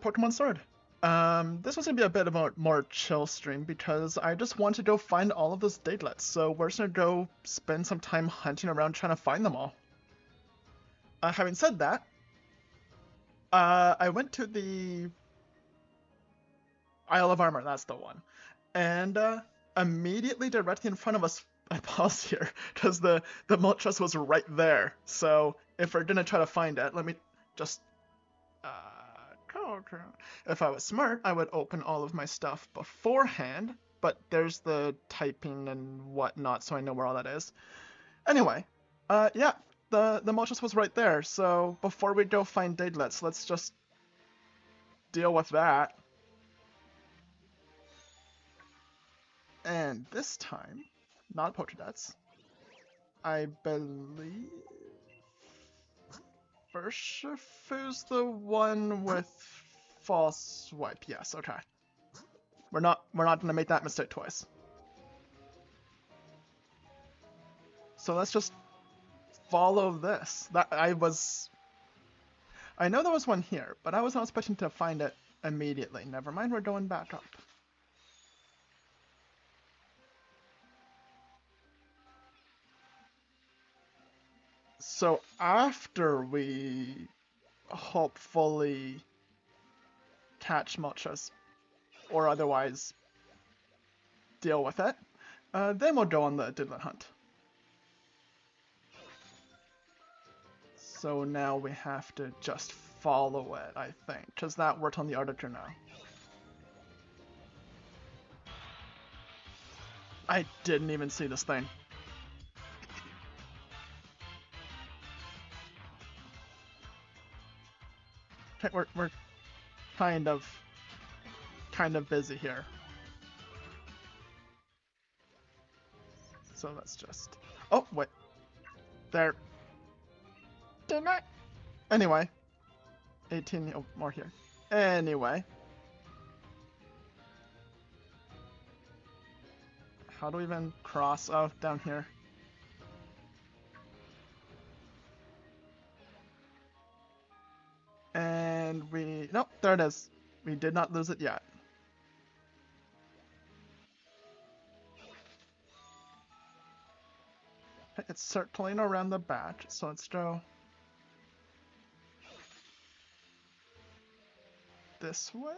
Pokemon Sword. This was gonna be a bit of a more chill stream because I just want to go find all of those Digletts, so we're just gonna go spend some time hunting around trying to find them all. Having said that, I went to the Isle of Armor, that's the one, and immediately directly in front of us, I paused here because the Moltres was right there. So if we're gonna try to find it, let me just if I was smart, I would open all of my stuff beforehand, but there's the typing and whatnot, so I know where all that is. Anyway, yeah, the Moltres was right there, so before we go find Digletts, let's just deal with that. And this time, not Pokédex, I believe Urshifu's the one with false swipe. Yes, okay. We're not gonna make that mistake twice. So let's just follow this. I know there was one here, but I was not expecting to find it immediately. Never mind, we're going back up. So after we hopefully catch Moltres, or otherwise deal with it, then we'll go on the Diglett hunt. So now we have to just follow it, I think, because that worked on the Artiker now. I didn't even see this thing. Okay, we're kind of busy here. So let's just... Oh, wait. There. Dang it. Anyway. 18 more here. Anyway. How do we even cross? Oh, down here. And we... Nope, there it is. We did not lose it yet. It's circling around the back, so let's go this way,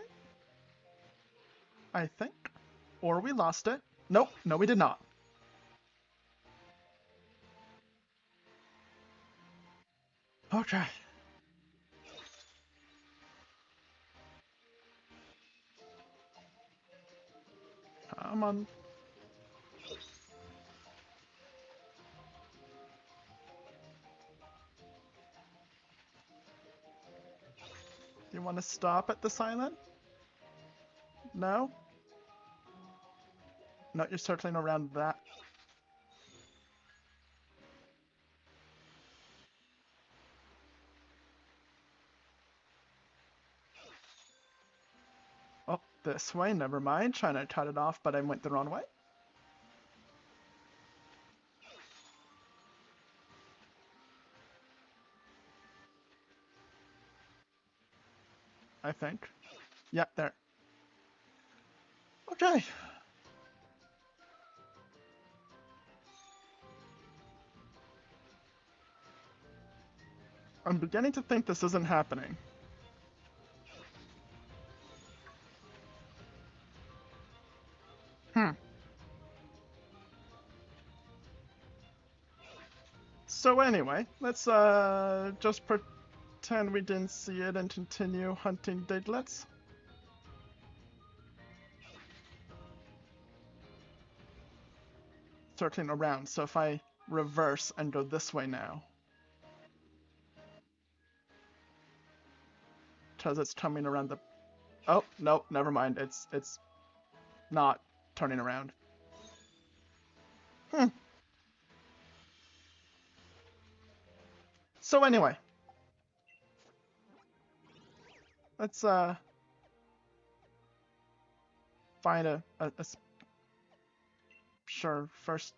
I think. Or we lost it. Nope, no we did not. Okay. Come on. Do you want to stop at this island? No? No, you're circling around that. Oh, this way, never mind. Trying to cut it off, but I went the wrong way. I think. Yeah, there. Okay. I'm beginning to think this isn't happening. So anyway, let's just pretend we didn't see it and continue hunting Digletts. Circling around, so if I reverse and go this way now. Because it's coming around the... Oh, no, never mind. It's not turning around. So anyway. Let's find a sure first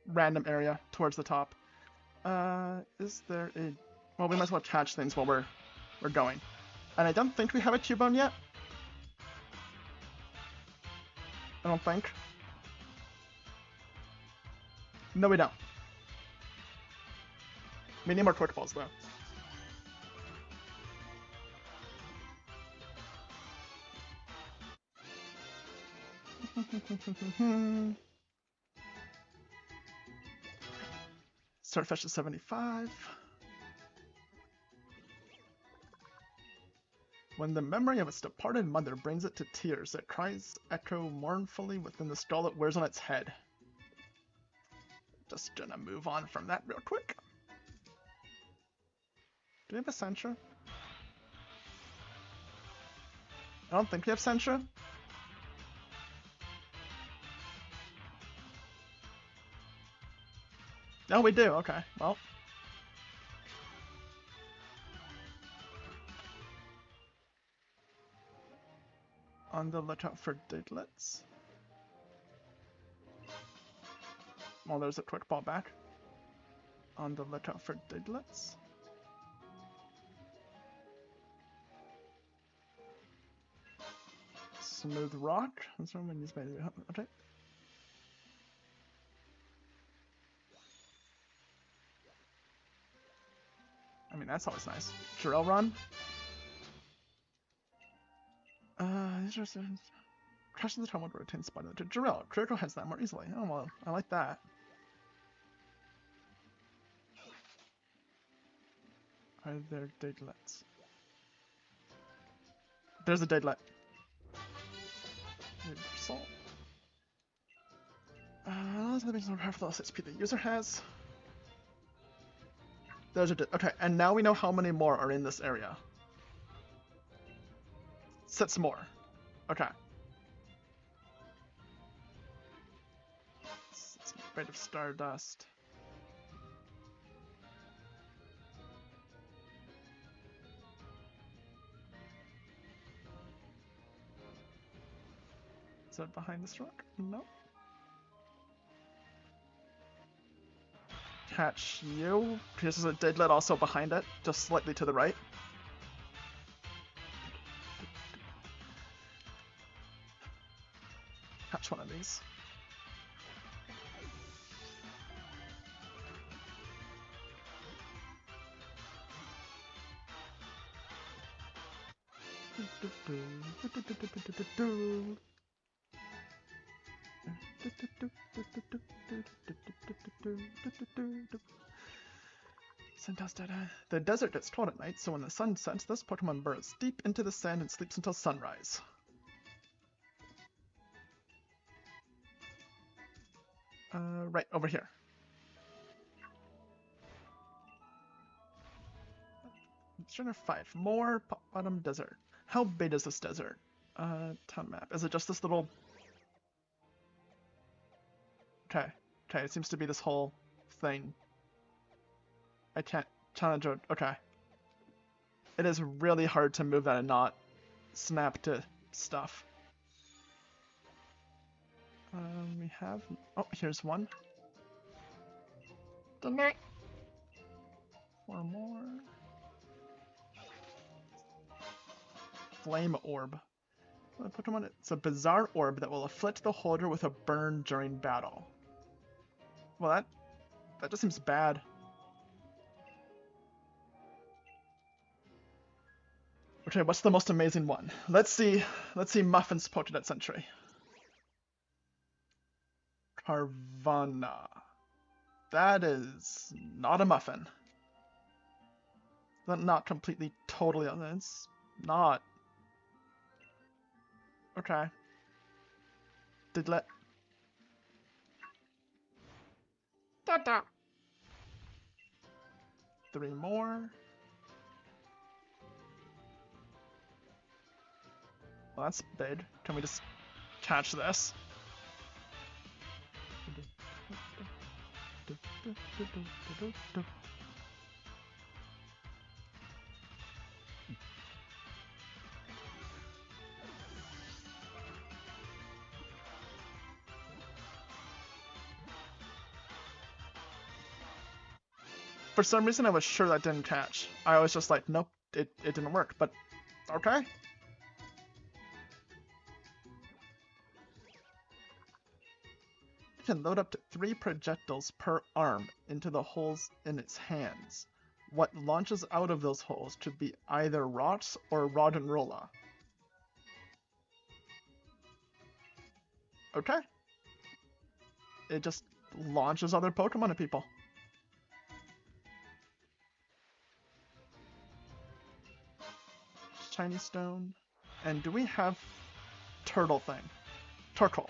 random area towards the top. Is there a... Well, we might as well catch things while we're going. And I don't think we have a Cubone yet. I don't think. No, we don't. We need more Torque Balls, though. Starfish is 75. When the memory of its departed mother brings it to tears, it cries echo mournfully within the skull it wears on its head. Just gonna move on from that real quick. Do we have a Sentra? I don't think we have Sentra. Oh, we do. Okay, well. On the lookout for Digletts. Well, there's a quick ball back. On the lookout for Digletts. Smooth rock. That's when used by the okay. I mean, that's always nice. Jarell run. Crashes the time would rotate spot to Jarell. Critical hits that more easily. Oh well, I like that. Are there Digletts? There's a Diglett. Soul. Let's have some power for the less HP the user has. Those are okay, and now we know how many more are in this area. 6 more. Okay. It's made of stardust. Is that behind this rock? No. Catch you. This is a Diglett also behind it, just slightly to the right. Catch one of these. The desert gets cold at night, so when the sun sets, this Pokemon burrows deep into the sand and sleeps until sunrise. Right, over here. Sugar 5 more. Bottom desert. How big is this desert? Town map. Is it just this little... Okay. Okay, it seems to be this whole thing. I can't challenge it. Okay. It is really hard to move that and not snap to stuff. We have... Oh, here's one. Dinner. 4 more. Flame Orb. Pokemon, it's a bizarre orb that will afflict the holder with a burn during battle. Well, that just seems bad. Okay, what's the most amazing one? Let's see Muffin's Pokédex entry. Carvana. That is not a Muffin. Not completely, totally, it's not. Okay. Diglett. Dada. 3 more. Well, that's big. Can we just catch this? For some reason, I was sure that didn't catch. I was just like, nope, it didn't work. But Okay. It can load up to 3 projectiles per arm into the holes in its hands. What launches out of those holes should be either rocks or rod and rolla. Okay. It just launches other Pokemon at people. Shiny Stone. And do we have Turtle thing? Turtle.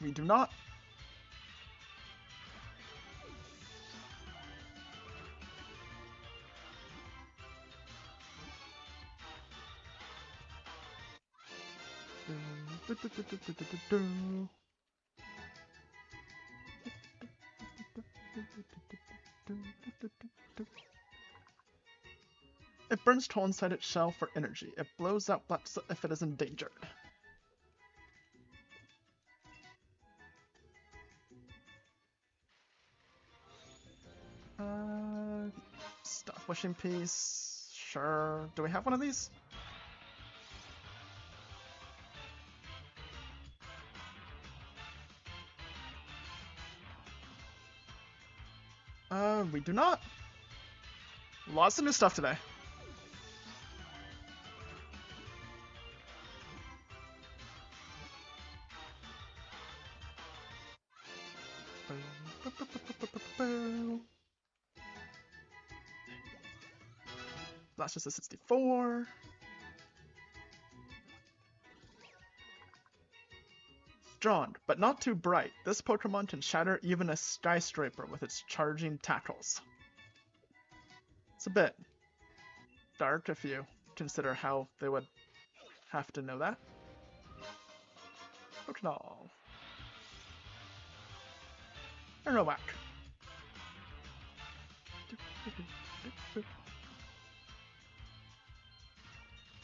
We do not. It burns coal inside its shell for energy. It blows out black soot if it is endangered. Stuff wishing piece. Sure. Do we have one of these? We do not. Lots of new stuff today. That's just a 64. Strong, but not too bright. This Pokemon can shatter even a skyscraper with its charging tackles. It's a bit dark if you consider how they would have to know that. Pokeball. Aerowhack.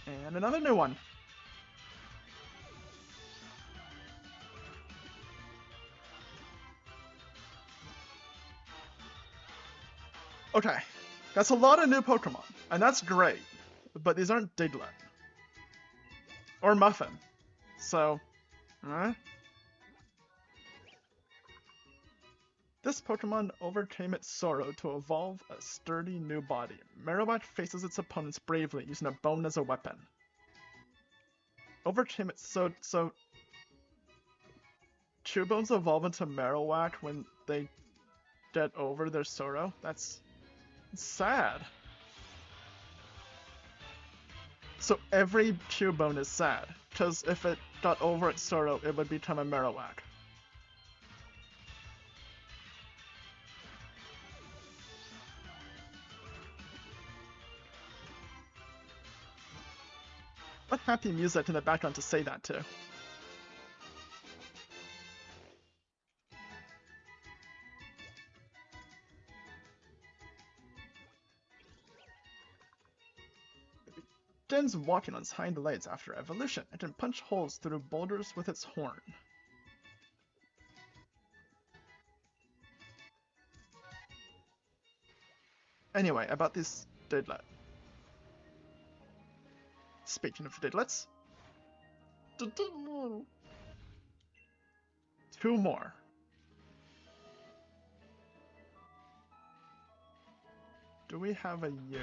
And another new one. Okay, that's a lot of new Pokemon, and that's great, but these aren't Diglett. Or Muffin. So, This Pokemon overcame its sorrow to evolve a sturdy new body. Marowak faces its opponents bravely, using a bone as a weapon. Overcame its so Chewbones evolve into Marowak when they get over their sorrow? That's sad. So every Cubone is sad, because if it got over its sorrow, it would become a Marowak. What happy music in the background to say that to? It begins walking on its hind legs after evolution. It can punch holes through boulders with its horn. Anyway, about this Diglett. Speaking of Digletts, 2 more. Do we have a U?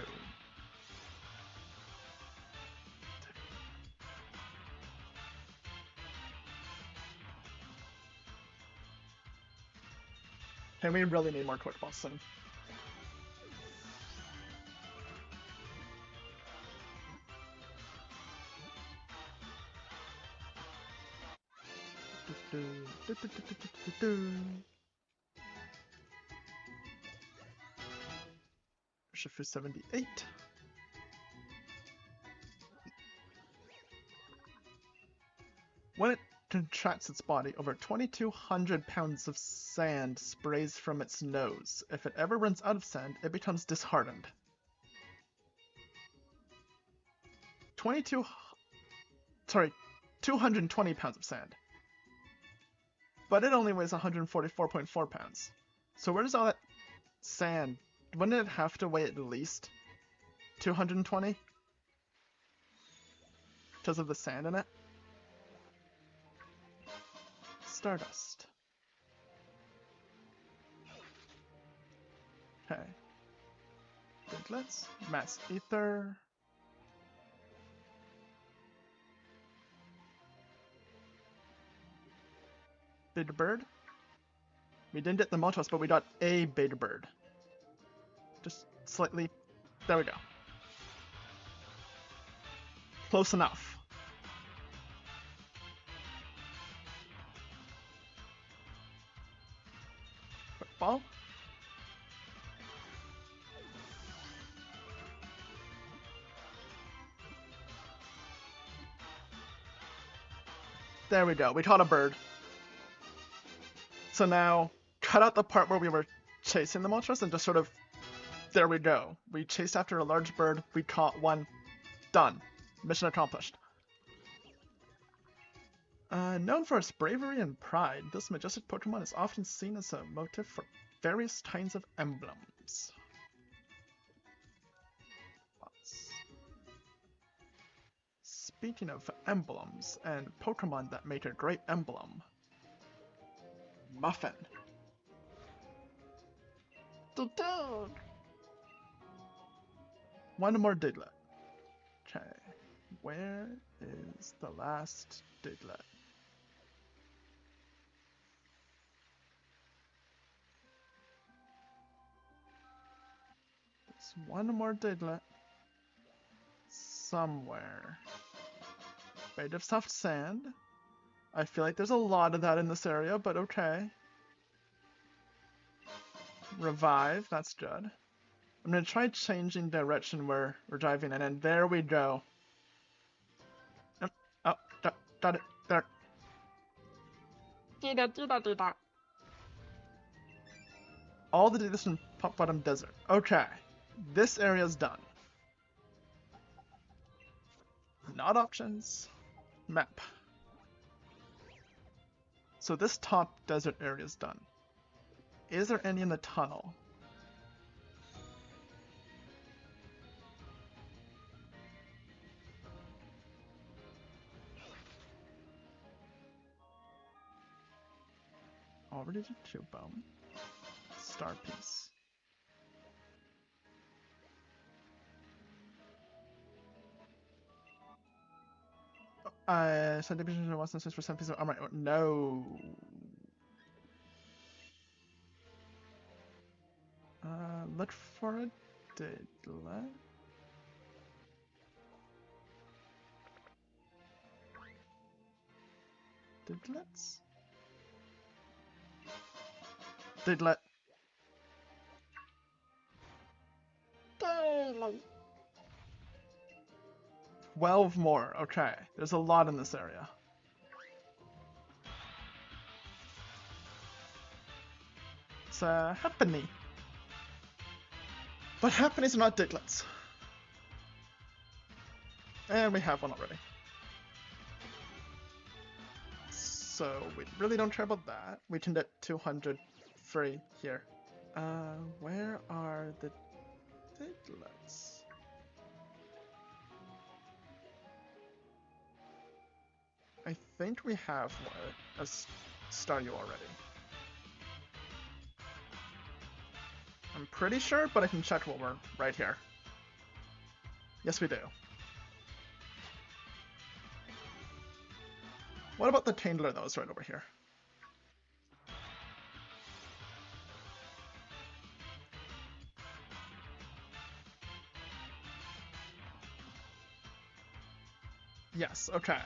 And we really need more Pokeballs soon. Shifu 78. When it contracts its body, over 2,200 pounds of sand sprays from its nose. If it ever runs out of sand, it becomes disheartened. 220 pounds of sand. But it only weighs 144.4 pounds. So where does all that sand. Wouldn't it have to weigh at least 220? Because of the sand in it? Stardust. Okay. Digletts. Mass Ether. Beta Bird. We didn't get the Moltres, but we got a Beta Bird. Just slightly. There we go. Close enough. Quick ball. There we go. We caught a bird. So now, cut out the part where we were chasing the Moltres and just sort of. There we go. We chased after a large bird. We caught one. Done. Mission accomplished. Known for its bravery and pride, this majestic Pokemon is often seen as a motif for various kinds of emblems. Speaking of emblems and Pokemon that make a great emblem, Muffin. Dude. One more Diglett. Okay, where is the last Diglett? There's one more Diglett somewhere. Made of soft sand. I feel like there's a lot of that in this area, but okay. Revive, that's good. I'm gonna try changing direction where we're driving in, and there we go. Oh, got it, there. Dida. All the Digletts in Pop Bottom Desert. Okay, this area's done. Not options. Map. So this top desert area is done. Is there any in the tunnel? Already did 2 bone. Star piece. Send division was necessary for some piece of armor. No. Look for a Diglett. Digletts? Diglett. Daily. 12 more. Okay. There's a lot in this area. It's Happiny. But Happinies are not Digletts. And we have one already. So we really don't care about that. We can get 200 free here. Where are the Digletts? I think we have a Staryu already. I'm pretty sure, but I can check while we're right here. Yes, we do. What about the Tangler that was right over here? Yes, okay.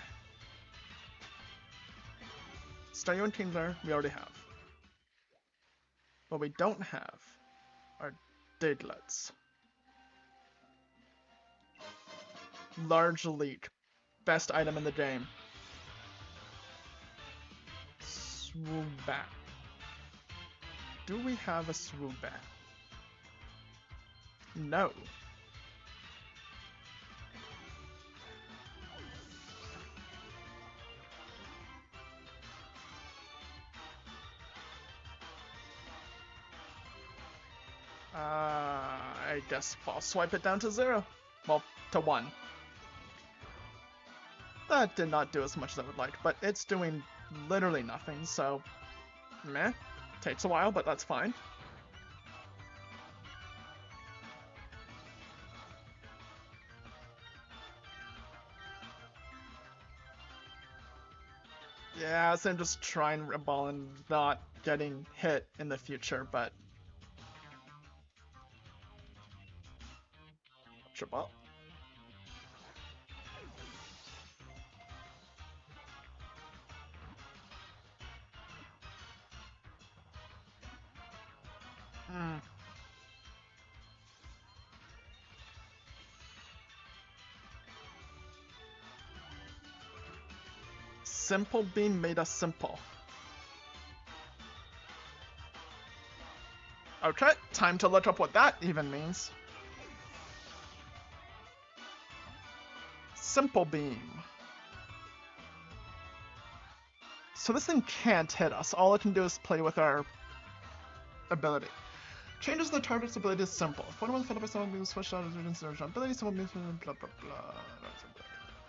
Staryu and Tangler, we already have. What we don't have are Digletts. Large leak. Best item in the game. Swoobat. Do we have a Swoobat? No. I guess I'll swipe it down to 0. Well, to 1. That did not do as much as I would like, but it's doing literally nothing, so meh. Takes a while, but that's fine. Yeah, so I'm just trying a ball and not getting hit in the future, but triple. Hmm. Simple bean made us simple. Okay, time to look up what that even means. Simple beam. So this thing can't hit us. All it can do is play with our ability. Changes the target's ability is simple. If one of them failed by someone being switched out as regency ability, someone being blah blah blah.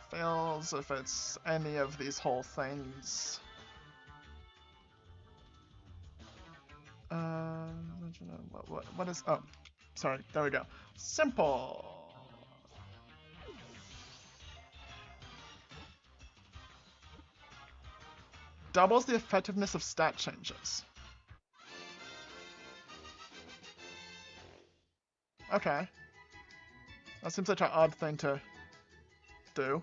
Fails if it's any of these whole things. What is, oh, sorry, there we go. Simple. Doubles the effectiveness of stat changes. Okay. That seems like an odd thing to do.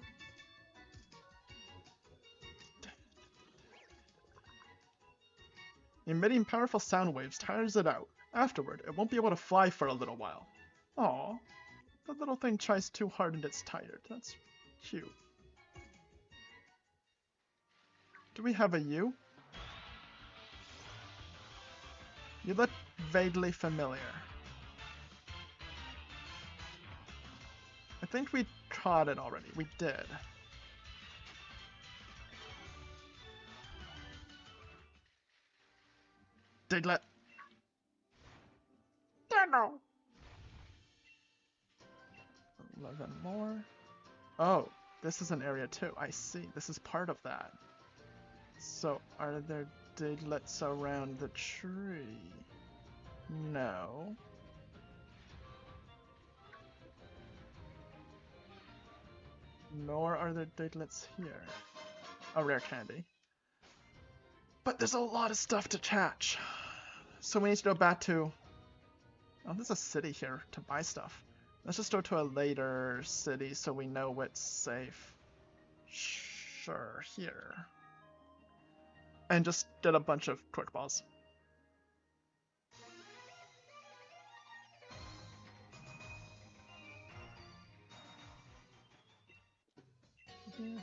Emitting powerful sound waves tires it out. Afterward, it won't be able to fly for a little while. Aw, the little thing tries too hard and it's tired. That's cute. Do we have a U? You look vaguely familiar. I think we caught it already. We did. Diglett. Diggle. 11 more. Oh, this is an area too. I see. This is part of that. So, are there Digletts around the tree? No. Nor are there Digletts here. A rare candy. But there's a lot of stuff to catch. So we need to go back to... Oh, there's a city here to buy stuff. Let's just go to a later city so we know what's safe. Sure, here. And just get a bunch of quick balls.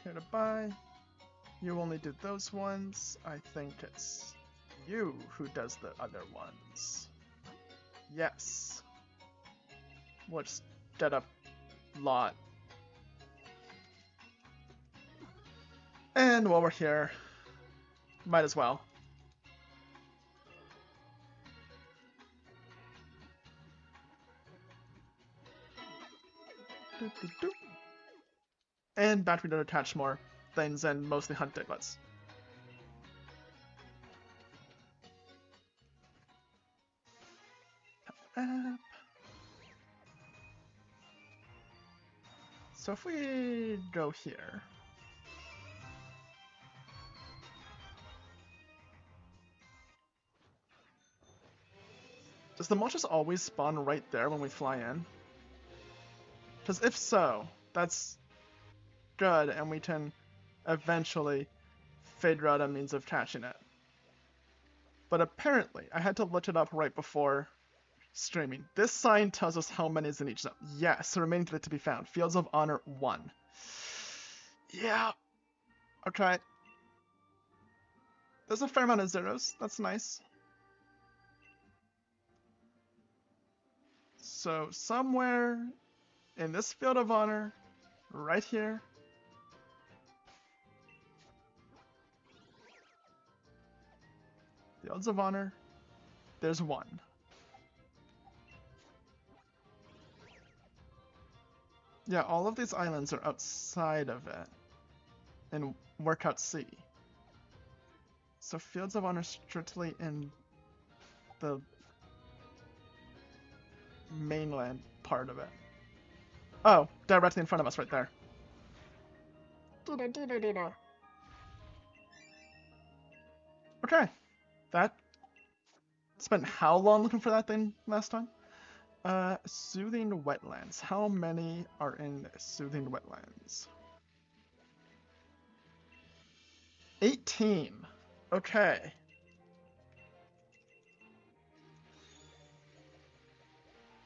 Here to buy. You only do those ones. I think it's you who does the other ones. Yes. We'll just get a lot. And while we're here, might as well. And back we don't attach more things and mostly hunt Digletts. So if we go here, does the Moltres always spawn right there when we fly in? Because if so, that's good, and we can eventually figure out a means of catching it. But apparently, I had to look it up right before streaming. This sign tells us how many is in each zone. Yes, the remaining to be found. Fields of Honor 1. Yeah. Okay. There's a fair amount of zeros. That's nice. So somewhere in this Field of Honor, right here, Fields of Honor, there's one. Yeah, all of these islands are outside of it in Workout Sea. So Fields of Honor strictly in the mainland part of it. Oh, directly in front of us right there. Dido. Okay. That spent how long looking for that thing last time? Soothing Wetlands. How many are in Soothing Wetlands? 18. Okay.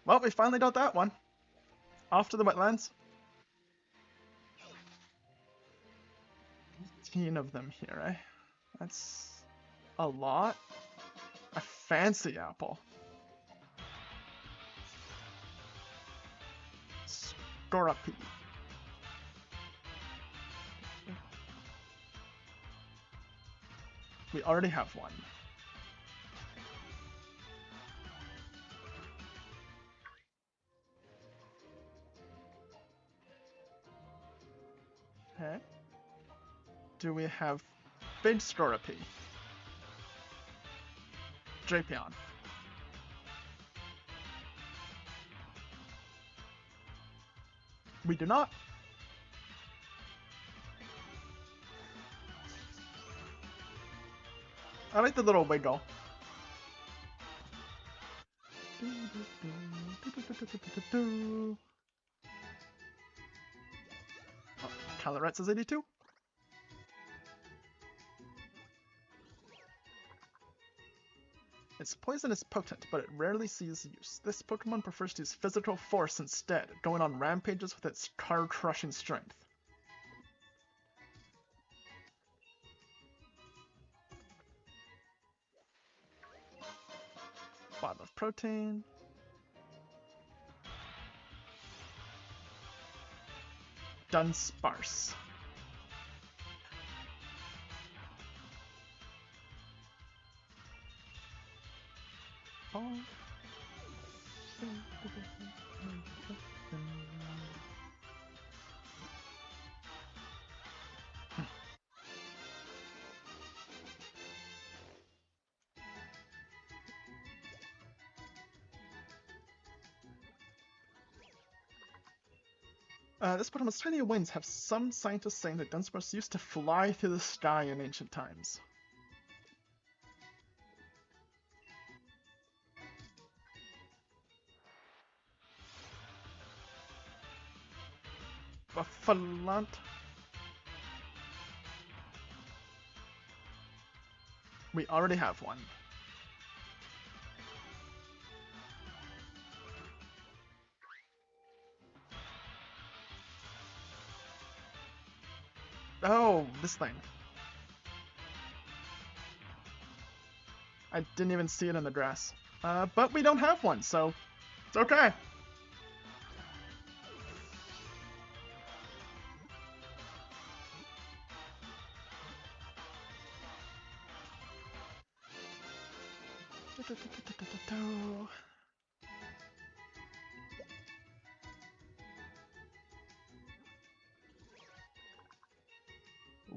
Well, we finally got that one. Off to the wetlands. 18 of them here, eh? That's a lot. A fancy apple. Scorapy. We already have one. Okay. Do we have Big Scorapy? Drapion. We do not. I like the little wiggle. Oh, Calorette's is 82. Its poison is potent, but it rarely sees use. This Pokemon prefers to use physical force instead, going on rampages with its card-crushing strength. Bottle of protein. Dunsparce. Oh. This Pokemon's tiny wings have some scientists saying that Dunsparce used to fly through the sky in ancient times. Buffalant. We already have one. Oh, this thing. I didn't even see it in the grass. But we don't have one, so it's okay.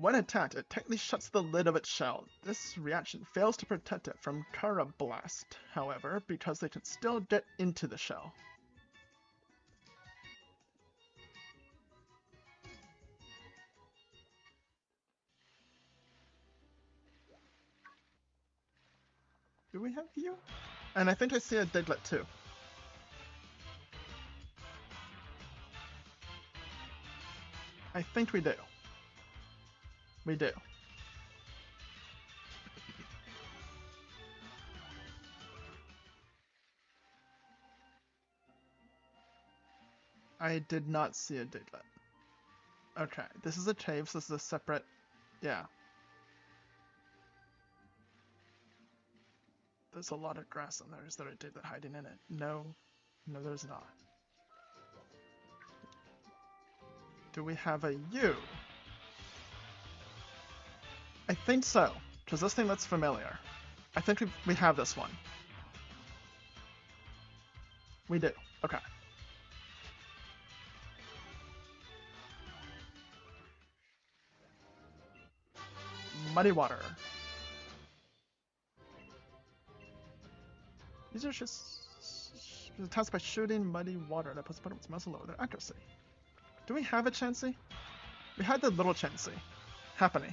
When attacked, it tightly shuts the lid of its shell. This reaction fails to protect it from Carablast, however, because they can still get into the shell. Do we have you? And I think I see a Diglett too. I think we do. We do. I did not see a Diglett. Okay, this is a cave, so this is a separate... Yeah. There's a lot of grass on there. Is there a Diglett hiding in it? No. No, there's not. Do we have a U? I think so, because this thing looks familiar. I think we have this one. We do. Okay. Muddy Water. These are just attacks by shooting muddy water that puts opponents muscle lower their accuracy. Do we have a Chansey? We had the little Chansey happening.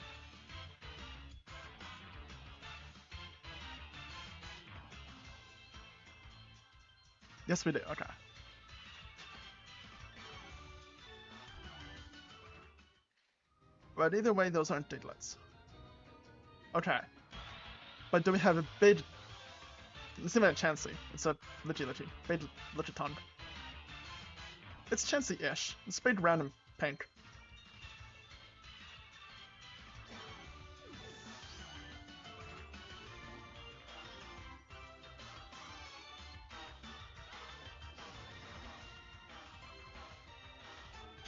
Yes, we do. Okay. But either way, those aren't Digletts. Okay. But do we have a big... It's not even a Chansey. It's a Litchi. Big Litchiton. It's Chansey-ish. It's big, round, and pink.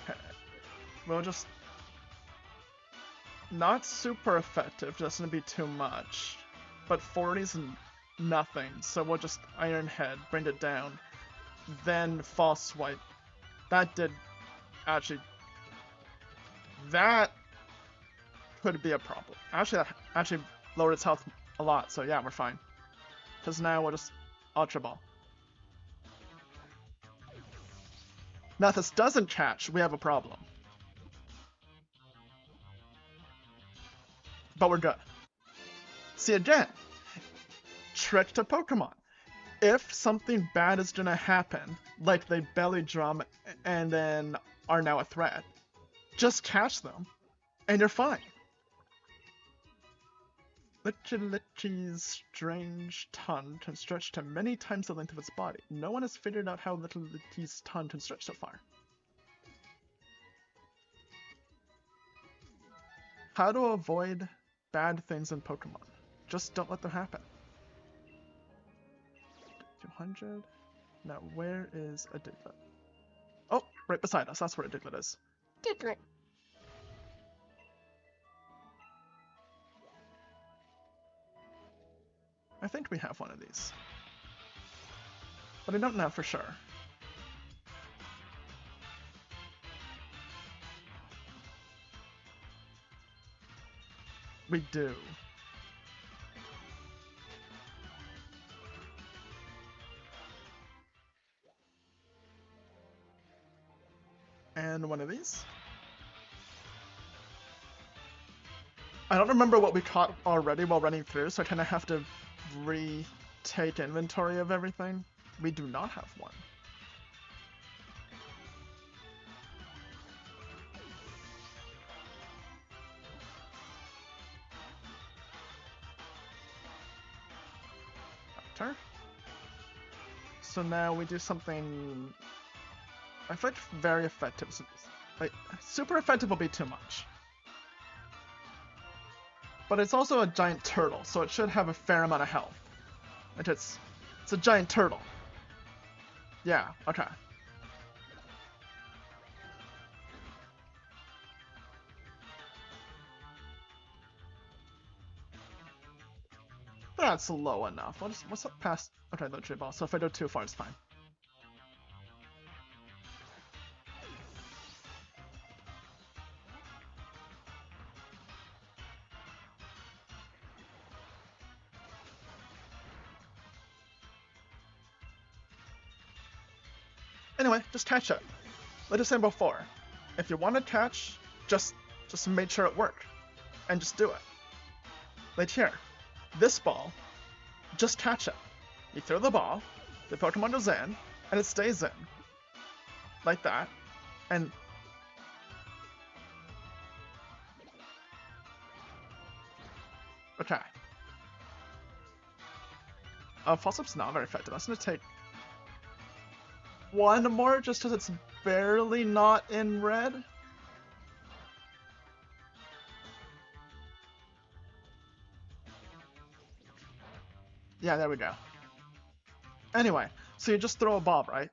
Okay. We'll just... Not super effective, just gonna be too much. But 40's nothing, so we'll just Iron Head, bring it down. Then False Swipe. That did actually... That could be a problem. Actually, that actually lowered its health a lot, so yeah, we're fine. Because now we'll just Ultra Ball. Now if this doesn't catch, we have a problem. But we're good. See again, trick to Pokemon. If something bad is gonna happen, like they belly drum and then are now a threat, just catch them, and you're fine. Litchi's strange tongue can stretch to many times the length of its body. No one has figured out how Litchi's tongue can stretch so far. How to avoid bad things in Pokemon. Just don't let them happen. 200. Now, where is a Diglett? Oh, right beside us. That's where a Diglett is. Diglett. I think we have one of these. But I don't know for sure. We do. And one of these. I don't remember what we caught already while running through, so I kind of have to retake inventory of everything. We do not have one. Doctor. So now we do something... I feel like very effective. Like, super effective will be too much. But it's also a giant turtle, so it should have a fair amount of health. And it's a giant turtle. Yeah, okay. That's low enough. What's up past... Okay, no tree ball, so if I go too far, it's fine. Anyway, just catch it. Like I said before, if you want to catch, just make sure it worked. And just do it. Like here, this ball, just catch it. You throw the ball, the Pokemon goes in, and it stays in. Like that. And... Okay. False Up's not very effective. That's gonna take one more just because it's barely not in red. Yeah, there we go. Anyway, so you just throw a ball, right?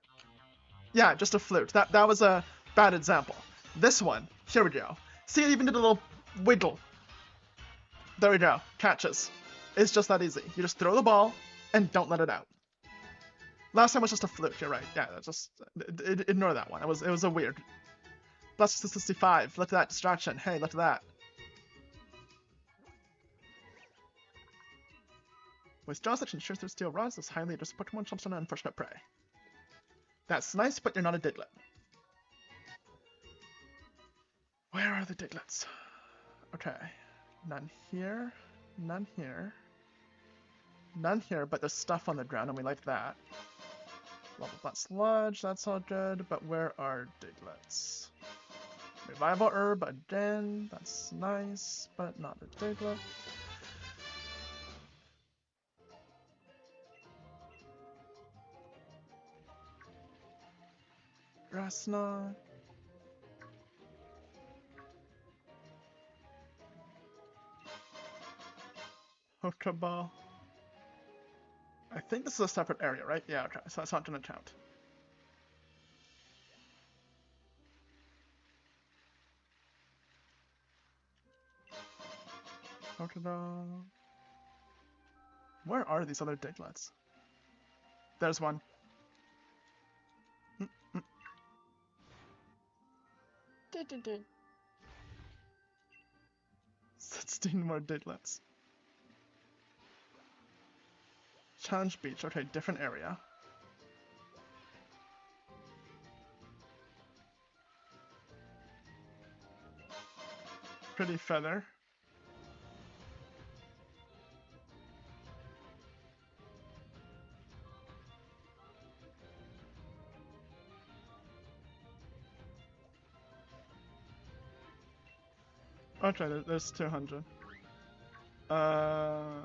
Yeah, just a flute. That was a bad example. This one, here we go. See, it even did a little wiggle. There we go. Catches. It's just that easy. You just throw the ball and don't let it out. Last time was just a fluke, you're right. Yeah, just ignore that one. It was a weird. Plus 65. Look at that distraction. Hey, look at that. With jaws that ensures through steel rods, this highly aggressive Pokemon jumps on unfortunate prey. That's nice, but you're not a Diglett. Where are the Digletts? Okay. None here. None here. None here, but there's stuff on the ground, and we like that. Level that sludge, that's all good, but where are Digletts? Revival Herb again, that's nice, but not a Diglett. Grass Knot. Pokeball. I think this is a separate area, right? Yeah, okay, so that's not gonna count. Pokeball. Where are these other Digletts? There's one. 16 more Digletts. Challenge Beach, okay, different area. Pretty Feather. Okay, there's 200. Right.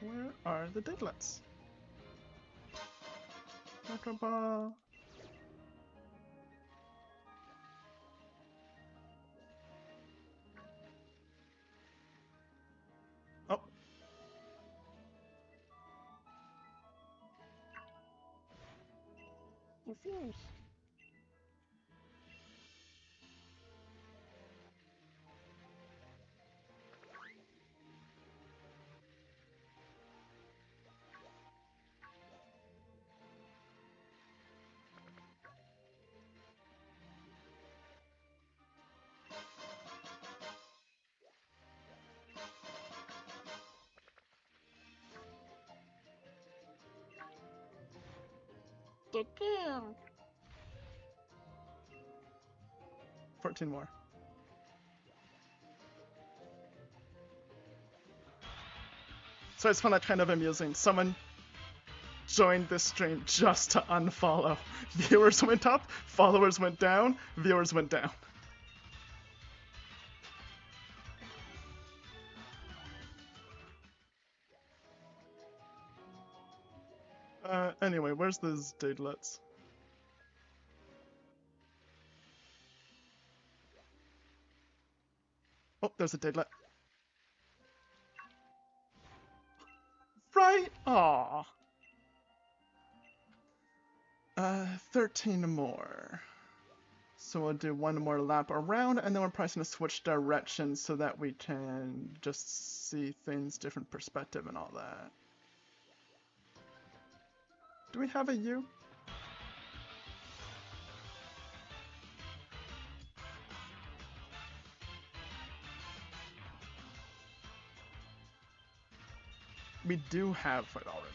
Where are the Digletts? Pokeball. Oh. Refuse. Damn. 14 more. So it's found that kind of amusing. Someone joined this stream just to unfollow. Viewers went up, followers went down, viewers went down. Anyway, where's those Digletts? Oh, there's a Diglett. Right? Aww. 13 more. So we'll do one more lap around, and then we're probably going to switch directions so that we can just see things different perspective and all that. Do we have a U? We do have it already.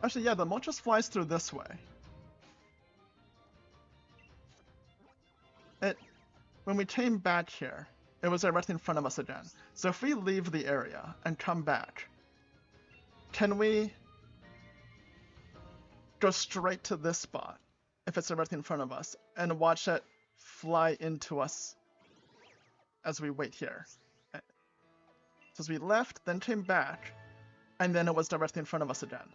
Actually, yeah, the Moltres flies through this way. When we came back here, it was directly in front of us again. So if we leave the area and come back, can we go straight to this spot, if it's directly in front of us, and watch it fly into us as we wait here? So as we left, then came back, and then it was directly in front of us again.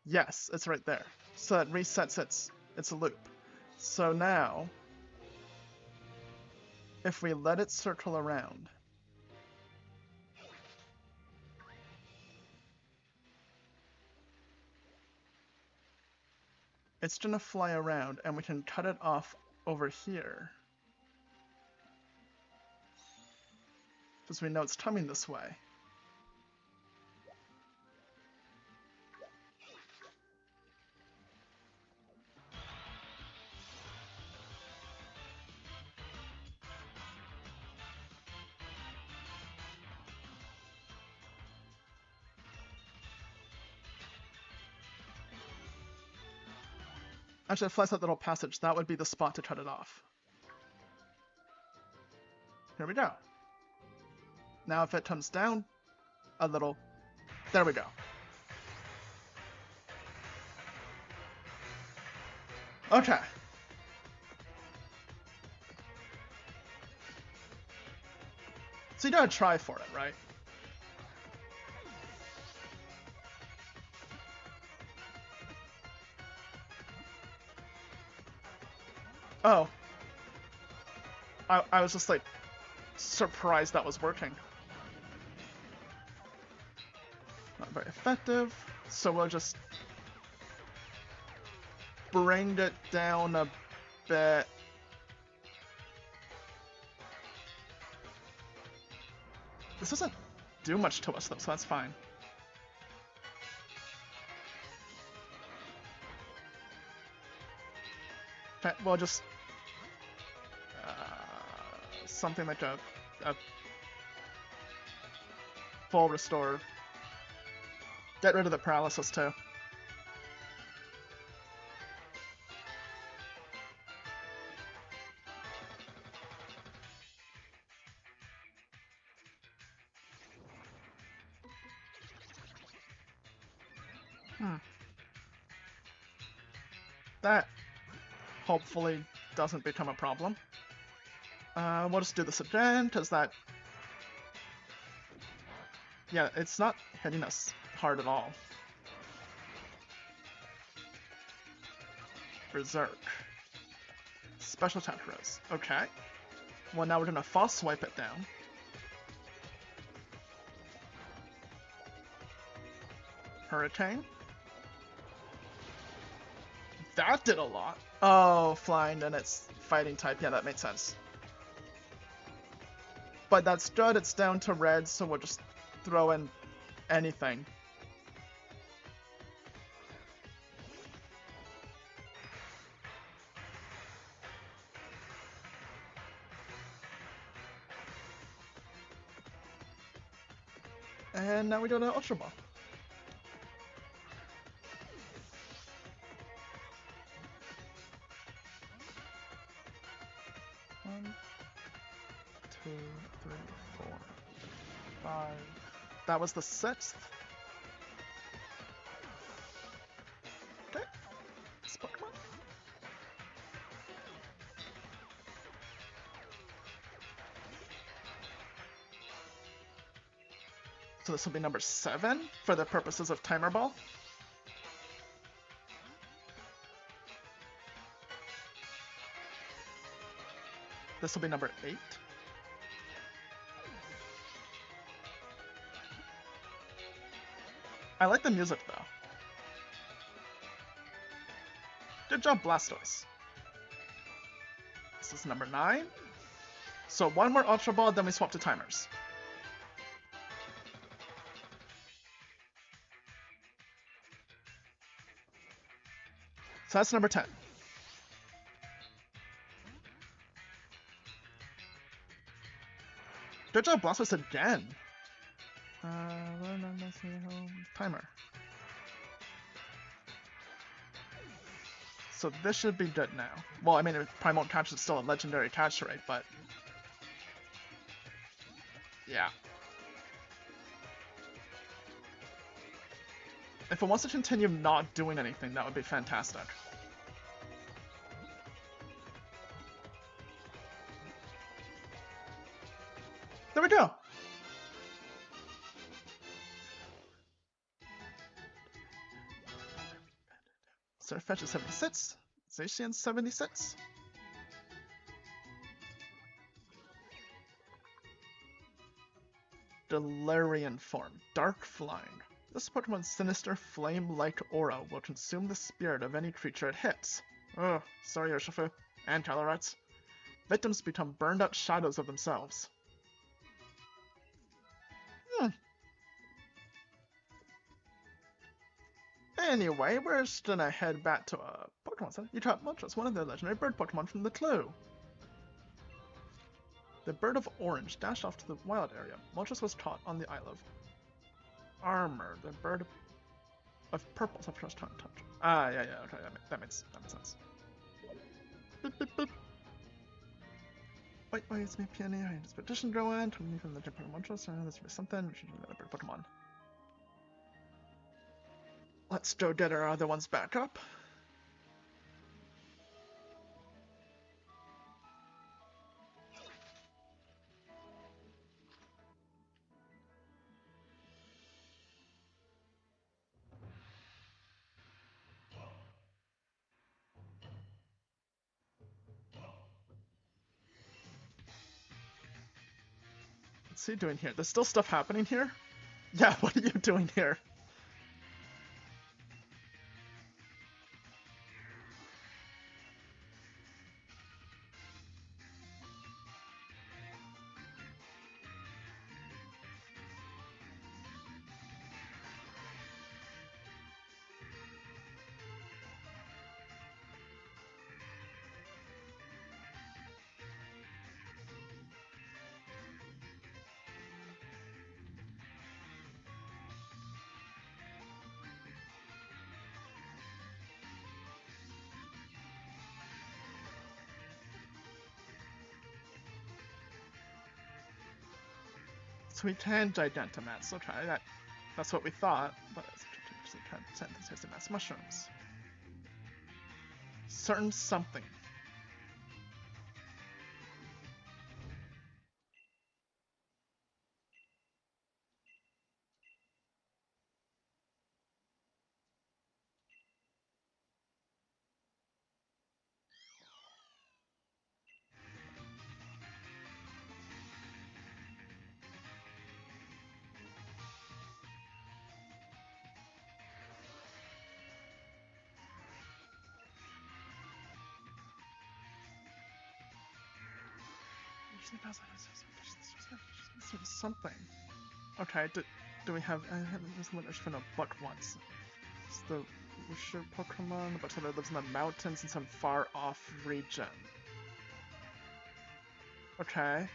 Yes, it's right there. So it resets its loop. So now, if we let it circle around, it's gonna fly around, and we can cut it off over here. Because we know it's coming this way. Actually, it flies that little passage. That would be the spot to cut it off. Here we go. Now if it comes down a little, there we go. Okay. So you gotta try for it, right? Oh. I was just like surprised that was working. Not very effective, so we'll just bring it down a bit. This doesn't do much to us though, so that's fine. Okay, we'll just something like a full restore. Get rid of the paralysis too. That hopefully doesn't become a problem. We'll just do this again, because that... Yeah, it's not hitting us hard at all. Berserk. Special attack res. Okay. Well, now we're gonna false swipe it down. Hurricane. That did a lot. Oh, flying and it's fighting type. Yeah, that makes sense. But that's good. It's down to red, so we'll just throw in anything. And now we go to Ultra Ball. One, two, three, four, five. That was the 6th. Okay. This Pokemon. So this will be number 7 for the purposes of Timer Ball. This will be number 8. I like the music though. Good job, Blastoise. This is number 9. So one more Ultra Ball, then we swap to timers. So that's number 10. Good job, Blastoise again. Timer. So this should be good now. Well, I mean, it probably won't catch, it's still a legendary catch rate, but... yeah. If it wants to continue not doing anything, that would be fantastic. There we go! Surfetch is 76, Zacian 76. Delirian form, dark flying. This Pokemon's sinister flame-like aura will consume the spirit of any creature it hits. Oh, sorry Urshifu, and Calorites. Victims become burned out shadows of themselves. Anyway, we're just gonna head back to a Pokemon Center. You caught Moltres, one of the legendary bird Pokemon from the clue. The bird of Orange dashed off to the wild area. Moltres was caught on the Isle of Armor. The bird of Purple suffered touch. Ah, yeah, yeah, okay, that makes sense. Beep, beep, beep. Wait, it's me, Peony. I had this petition going. To me from the Pokemon Trust. This should be something. We should do another Pokemon. Let's go get our other ones back up. What's he doing here? There's still stuff happening here? Yeah, what are you doing here? Sweet hand Gigantamax. Okay, that's what we thought, but it's trying to synthesize the mass mushrooms. Certain something. Something. Okay, do we have... I had this one from a book once. It's the Wushu Pokemon, but that lives in the mountains in some far-off region. Okay,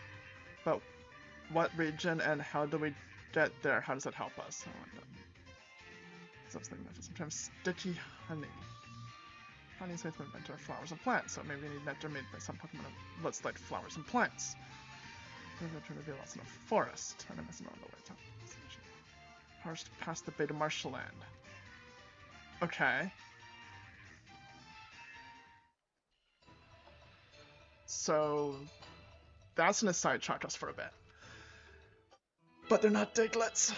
but what region and how do we get there? How does that help us? Sometimes sticky honey. Honey is made from nectar, flowers, and plants, so maybe we need nectar made by some Pokemon that looks like flowers and plants. Maybe I'm trying to be lost in a forest, and I'm missing on the way. First, past the Beta Marshland. Okay. So that's gonna sidetrack us for a bit. But they're not Digletts.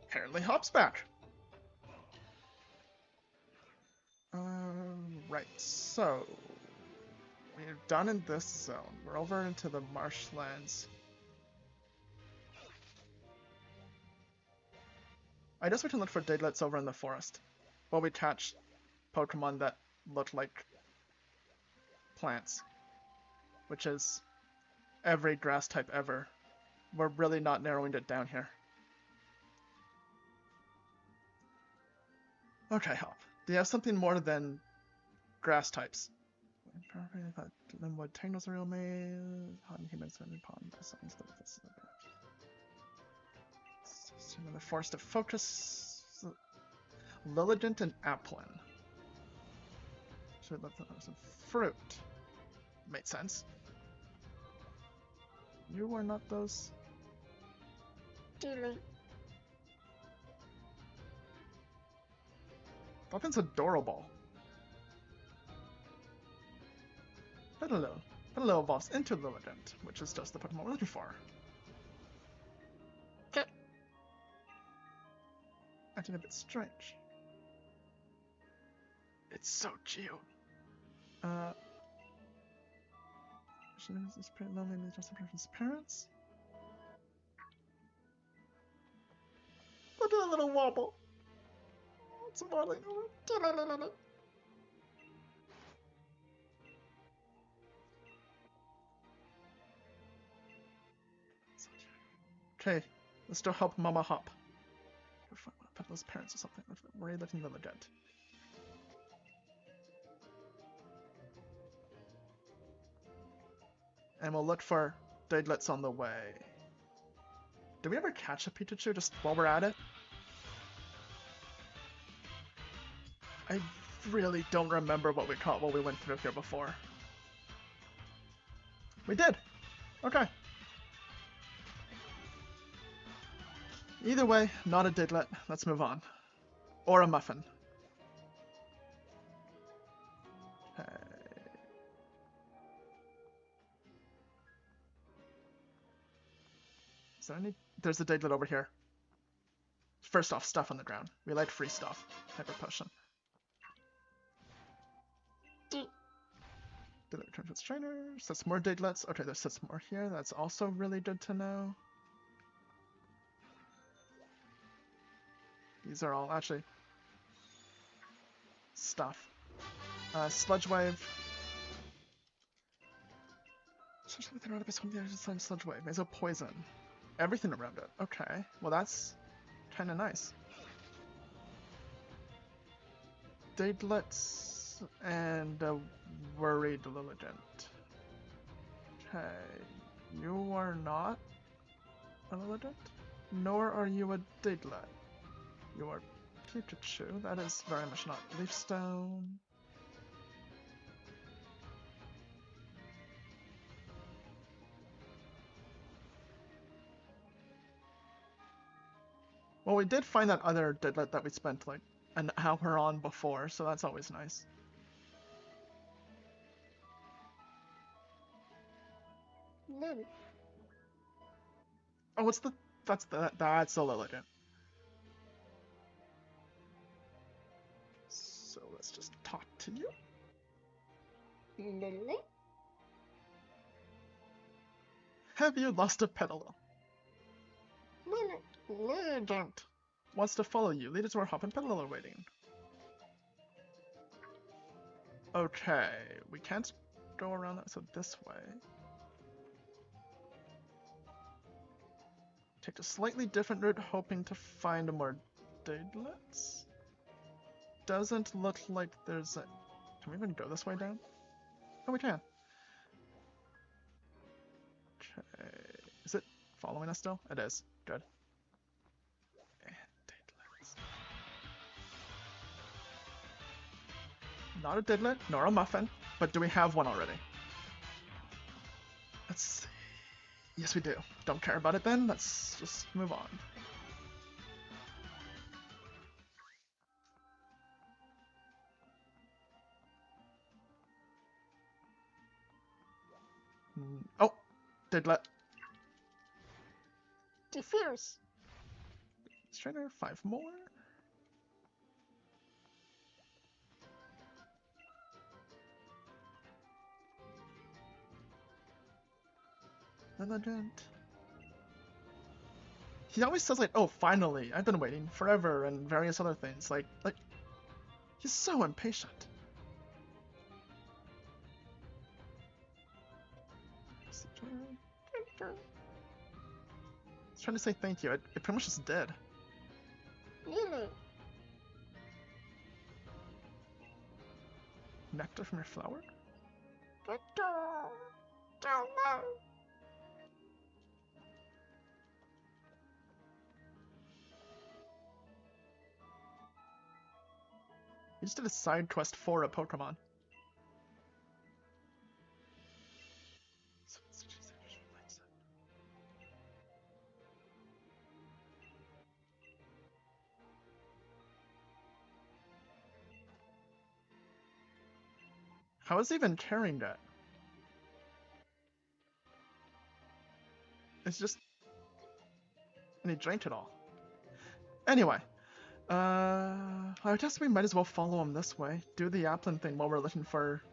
Apparently Hop's back. Right, so we're done in this zone. We're over into the marshlands. I guess we can look for Digletts over in the forest. While we catch Pokemon that look like plants. Which is every grass type ever. We're really not narrowing it down here. Okay, Hop. Do you have something more than grass types? Limwood Tangles are real made. Hot and humid swimming pond. The forest of focus. Lilligant and Applin. Should have left some fruit. Made sense. You were not those. Diglett. That thing's adorable. Hello evolves into Lilligant, which is just the Pokemon we're looking for. Okay. Acting a bit strange. It's so cute. This pretty lonely, needs just from his parents. Look at that little wobble. It's waddling over. Diglett. Okay, let's go help Mama Hop. Pet those parents or something. Worry looking Lilligant. And we'll look for Digletts on the way. Did we ever catch a Pikachu just while we're at it? I really don't remember what we caught while we went through here before. We did! Okay. Either way, not a Diglett. Let's move on. Or a Muffin. Okay. Is there any... There's a Diglett over here. First off, stuff on the ground. We like free stuff. Hyper Potion. Diglett returns its trainers. That's more Digletts. Okay, there's some more here. That's also really good to know. These are all actually stuff. Sludge Wave. Sludge Wave. Mazo Poison. Everything around it. Okay. Well, that's kind of nice. Digletts and a Worried Lilligant. Okay. You are not a Lilligant, nor are you a Diglett. You are Pikachu. That is very much not Leafstone. Well, we did find that other Diglett that we spent like an hour on before, so that's always nice. Lil. Oh, what's the... That's the Lilligant. So let's just talk to you. Lily. Have you lost a petal? Lilligant. Wants to follow you. Lead it to where Hop and Petal are waiting. Okay, we can't go around that, so this way. Take a slightly different route, hoping to find more Digletts. Doesn't look like there's a... Can we even go this way down? Oh, we can. Okay. Is it following us still? It is. Good. And Digletts. Not a Diglett, nor a Muffin, but do we have one already? Let's see. Yes, we do. Don't care about it then. Let's just move on. Oh, Diglett. Diffuse. Trainer, 5 more. Legend. He always says like, "Oh, finally! I've been waiting forever," and various other things. Like, he's so impatient. He's trying to say thank you. It pretty much just did. Lily. Nectar from your flower? He just did a side quest for a Pokemon. How is he even carrying that? It's just... And he drank it all. Anyway. I guess we might as well follow him this way. Do the Applin thing while we're looking for...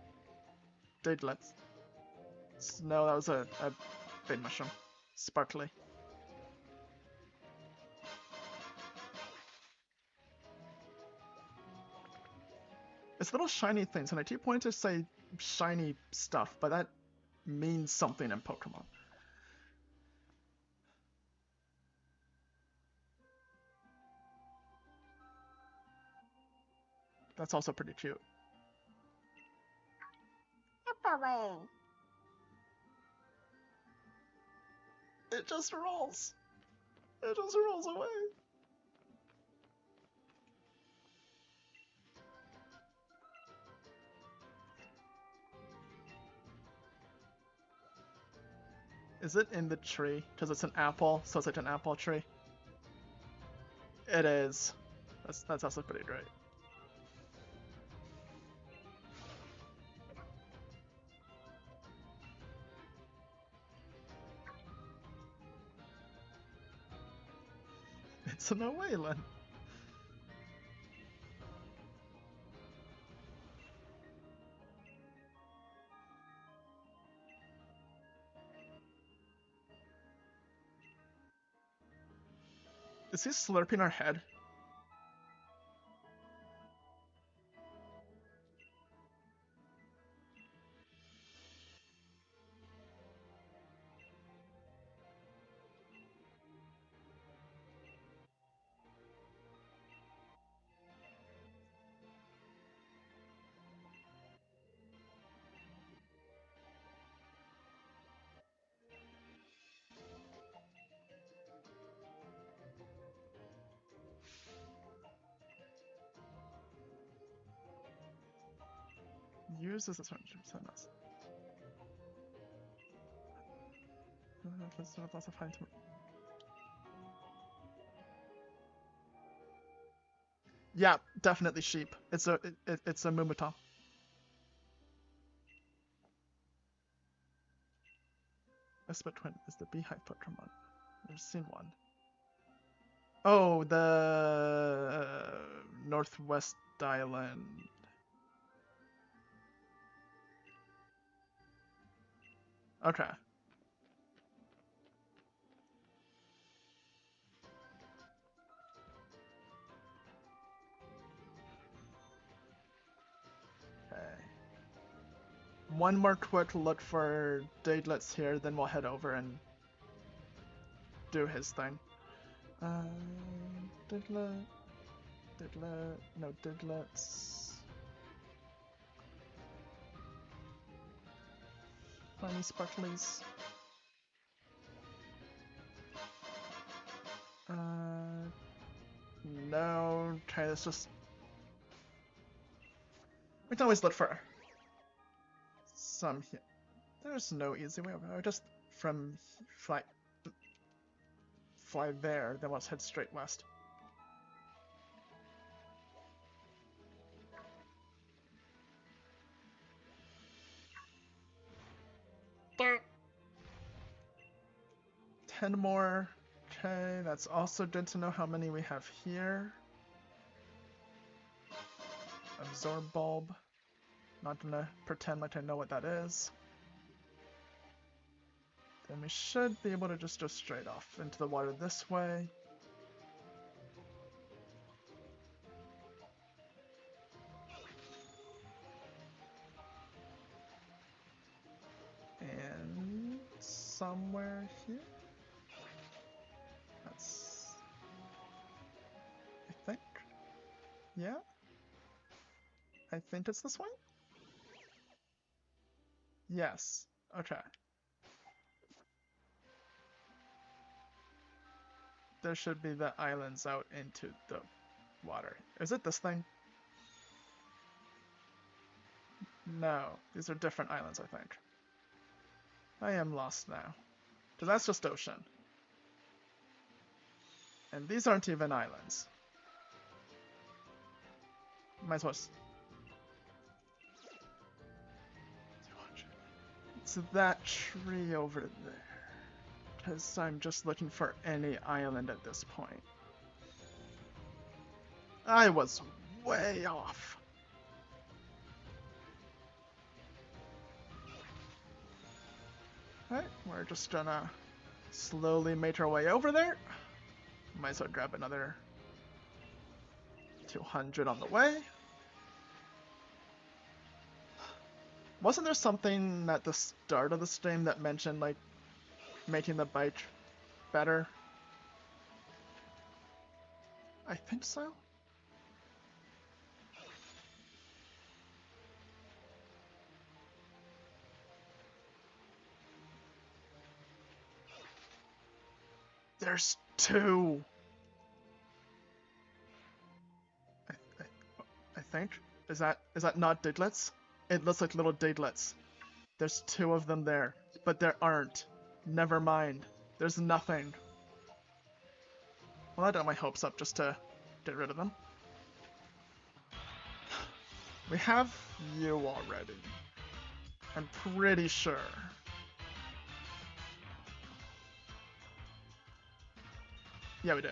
Digletts. No, that was a Fade Mushroom. Sparkly. It's little shiny things, and I keep pointing to say shiny stuff, but that means something in Pokemon. That's also pretty cute. It just rolls. It just rolls away. Is it in the tree? Because it's an apple, so it's like an apple tree. It is. That's also pretty great. It's an Owalan. Is he slurping our head? Uses this one. Lots of high. Yeah, definitely sheep. It's a Mumutop. Whisper Twin is the beehive Pokemon. I've seen one. Oh, the Northwest Island. Okay. Okay. One more quick look for Digletts here, then we'll head over and do his thing. Diglett, no Digletts. Funny sparklies. No, okay, let's just... We can always look for some here. There's no easy way over. Just from fly there, then let's head straight west. Dirt. 10 more. Okay, that's also good to know how many we have here. Absorb bulb. Not gonna pretend like I know what that is. Then we should be able to just go straight off into the water this way. And somewhere here. That's... I think. Yeah? I think it's this way? Yes. Okay. There should be the islands out into the water. Is it this thing? No. These are different islands, I think. I am lost now. Because that's just ocean. And these aren't even islands. Might as well... It's that tree over there. Because I'm just looking for any island at this point. I was way off. Alright, we're just gonna slowly make our way over there. Might as well grab another 200 on the way. Wasn't there something at the start of the stream that mentioned, like, making the bike better? I think so. There's two. I think. Is that not Digletts? It looks like little Digletts. There's two of them there, but there aren't. Never mind. There's nothing. Well, I got my hopes up just to get rid of them. We have you already. I'm pretty sure. Yeah, we do.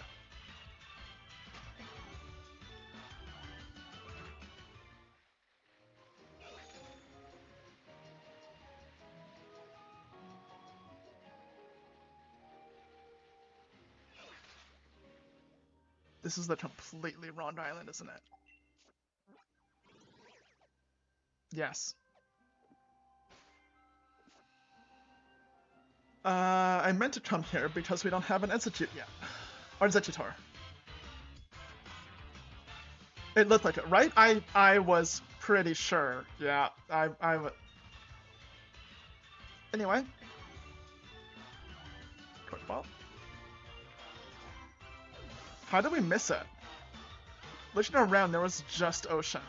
This is the completely wrong island, isn't it? Yes. I meant to come here because we don't have an execute yet. Or executor. It looked like it, right? I was pretty sure. Yeah, I would. Anyway. Quick ball. How did we miss it? Looking around, there was just ocean.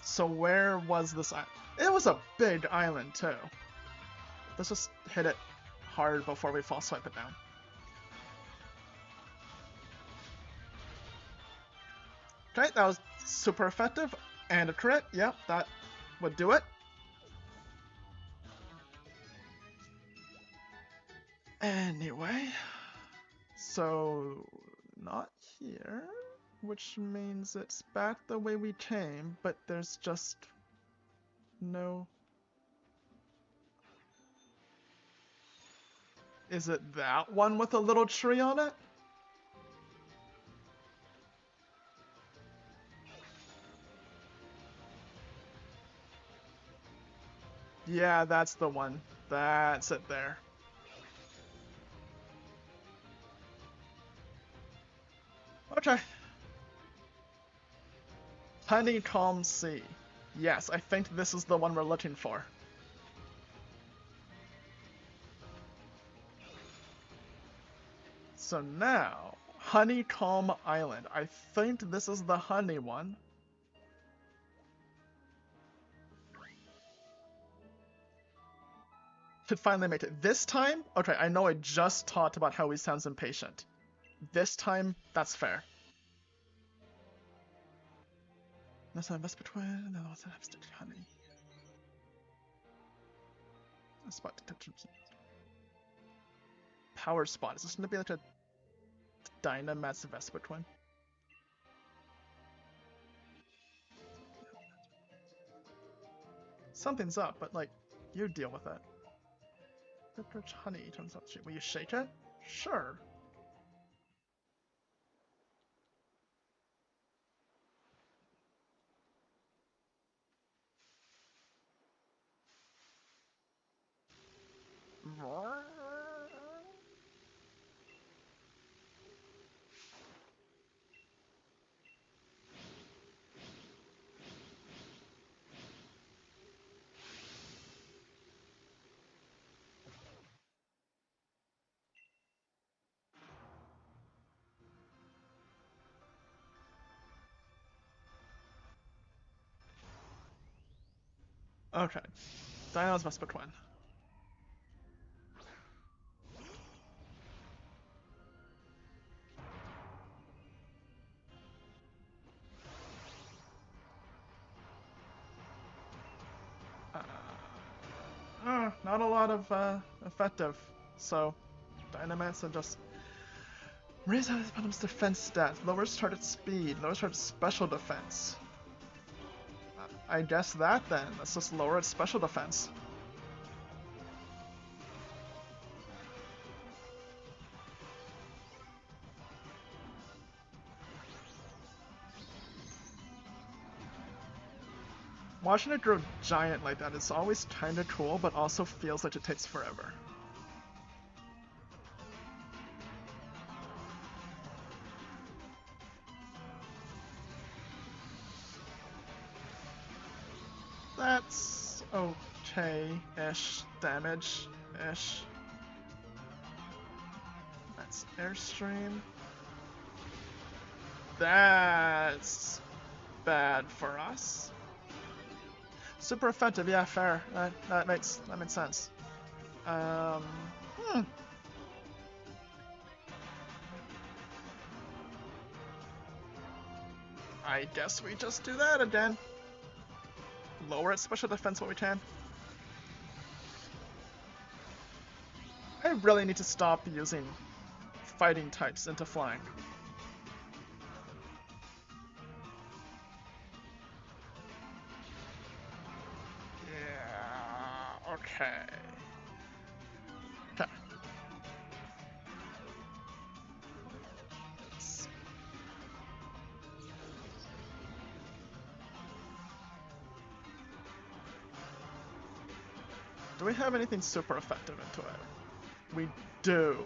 So where was this island? It was a big island, too. Let's just hit it hard before we fall swipe it down. Okay, that was super effective. And a crit. Yep, that would do it. Anyway. So, not here. Which means it's back the way we came, but there's just no... Is it that one with a little tree on it? Yeah, that's the one. That's it there. Okay. Honeycomb Sea. Yes, I think this is the one we're looking for. So now, Honeycomb Island. I think this is the honey one. Should finally make it. This time, okay, I know I just talked about how he sounds impatient. This time, that's fair. That's not best between. No, that's not stick honey. A spot detection. Power spot. Is this gonna be like a Dynamat's Vespa twin? Something's up, but like, you deal with it. Honey turns out. Will you shake it? Sure. Okay. Dino's Vespa twin. Not a lot of effective. So, Dynamax and just raise out his opponent's defense stats, lowers target speed, lowers target special defense. I guess that then. Let's just lower its special defense. Watching it grow giant like that is always kinda cool, but also feels like it takes forever. That's okay-ish damage-ish. That's airstream. That's bad for us. Super effective, yeah, fair. That makes sense. Hmm. I guess we just do that again. Lower its special defense when we can. I really need to stop using fighting types into flying. Yeah, okay. Okay. Do we have anything super effective into it? We do.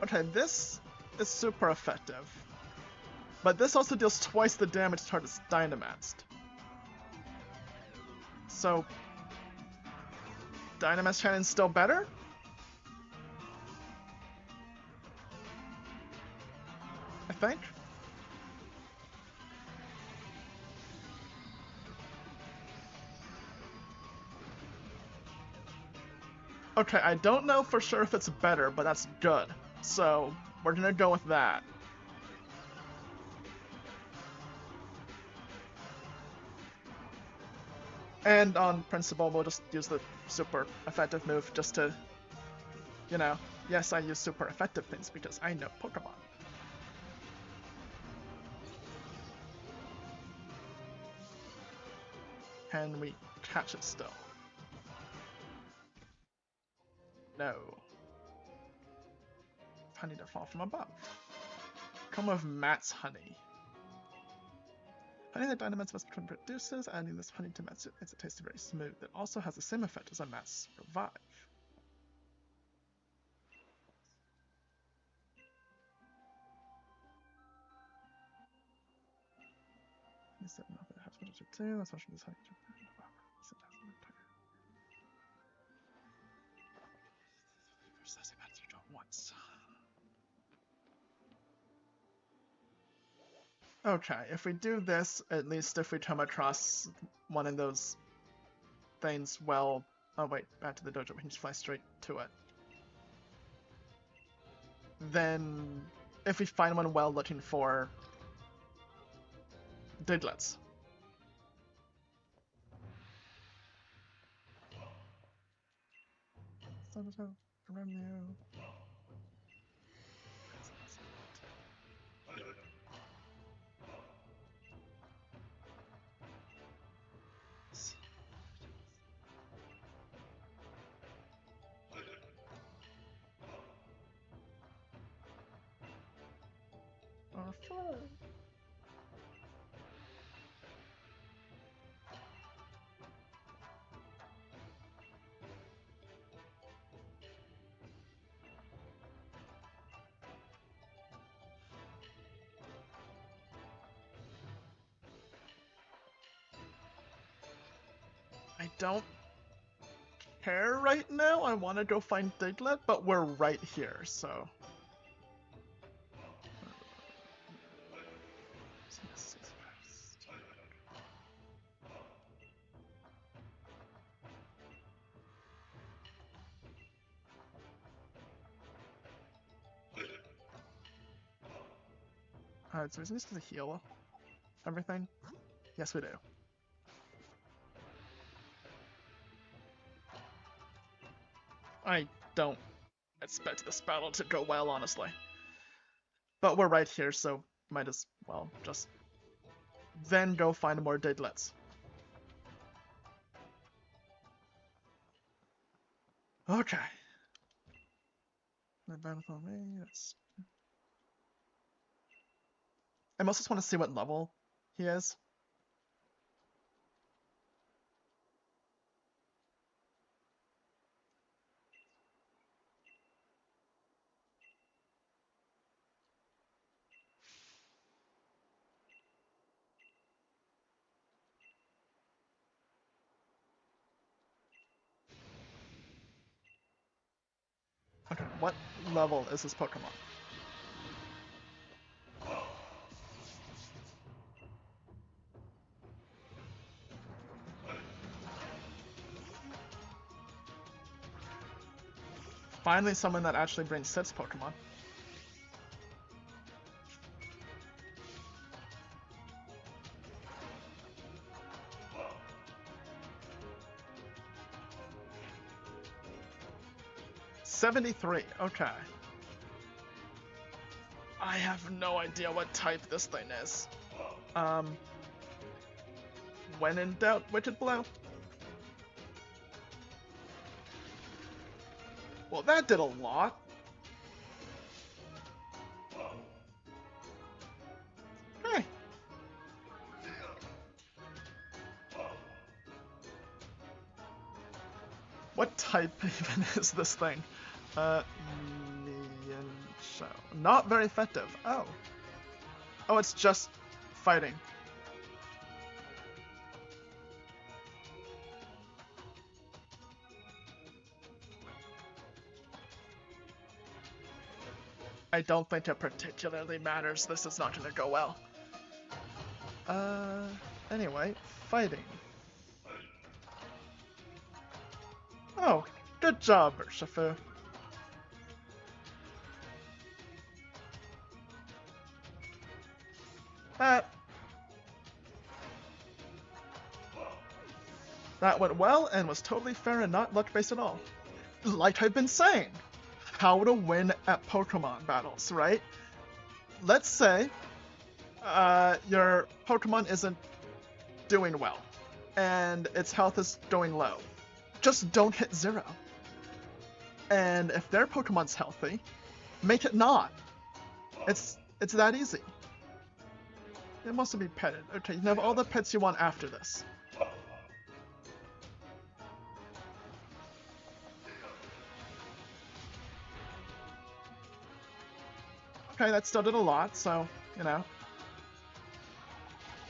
Okay, this is super effective. But this also deals twice the damage to target's Dynamaxed. So, Dynamax Cannon's still better? I think. Okay, I don't know for sure if it's better, but that's good. So, we're gonna go with that. And on principle, we'll just use the super effective move just to, you know, yes, I use super effective things because I know Pokemon. Can we catch it still? No. Honey to fall from above. Come with Matt's honey. Honey that Dynamax must produces, adding this honey to Matt's makes it taste very smooth. It also has the same effect as a Matt's Revive. He said no, but it has potential too. That's why this honey to once. Okay, if we do this, at least if we come across one of those things, well... Oh wait, back to the dojo, we can just fly straight to it. Then, if we find one well looking for Digletts. I don't care right now. I want to go find Diglett, but we're right here, so... Alright, so we just to heal everything? Yes, we do. I don't expect this battle to go well, honestly. But we're right here, so might as well just then go find more Digletts. Okay. Yes. I most just want to see what level, He is. Okay, what level is this Pokemon? Finally, someone that actually brings sets Pokemon. $73. Okay. I have no idea what type this thing is. When in doubt, Wicked Blow. Well, that did a lot. Hey. What type even is this thing? Not very effective. Oh. Oh, it's just fighting. I don't think it particularly matters. This is not gonna go well. Anyway, fighting. Oh, good job, Urshifu. That went well and was totally fair and not luck-based at all. Like I've been saying, how to win at Pokemon battles, right? Let's say your Pokemon isn't doing well and its health is going low. Just don't hit 0. And if their Pokemon's healthy, make it not. It's that easy. It wants to be petted. Okay, you have all the pets you want after this. Okay, that still did a lot, so, you know.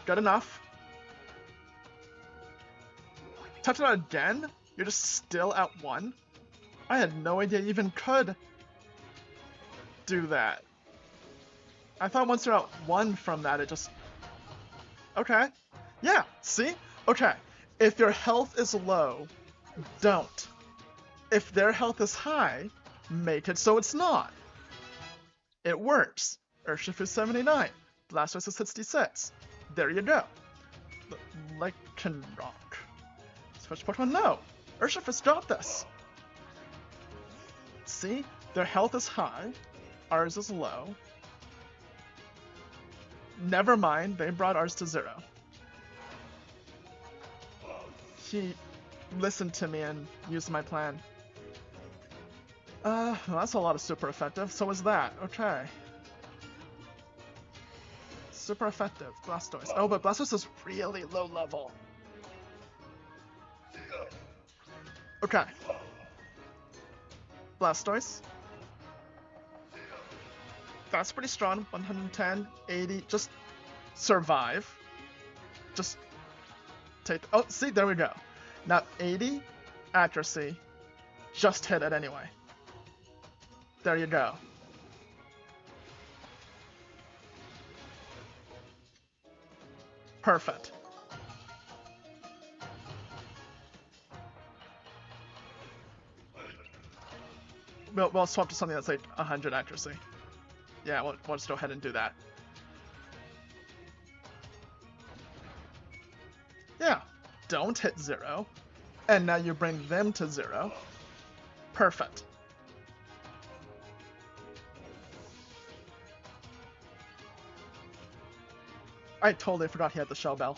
Good enough. Touch it out again? You're just still at 1? I had no idea you even could do that. I thought once you're at 1 from that, it just... Okay. Yeah, see? Okay. If your health is low, don't. If their health is high, make it so it's not. It works. Urshifu is 79. Blastoise is 66. There you go. Lycanroc. Switch Pokemon? No! Urshifu's got this. See? Their health is high. Ours is low. Never mind, they brought ours to 0. He listened to me and used my plan. Well, that's a lot of super effective. So is that. Okay. Super effective. Blastoise. Oh, but Blastoise is really low level. Okay. Blastoise. That's pretty strong. 110, 80. Just survive. Just take... Oh, see, there we go. Now, 80 accuracy. Just hit it anyway. There you go. Perfect. We'll swap to something that's like 100 accuracy. Yeah, we'll just go ahead and do that. Yeah, don't hit 0. And now you bring them to 0. Perfect. I totally forgot he had the Shell Bell.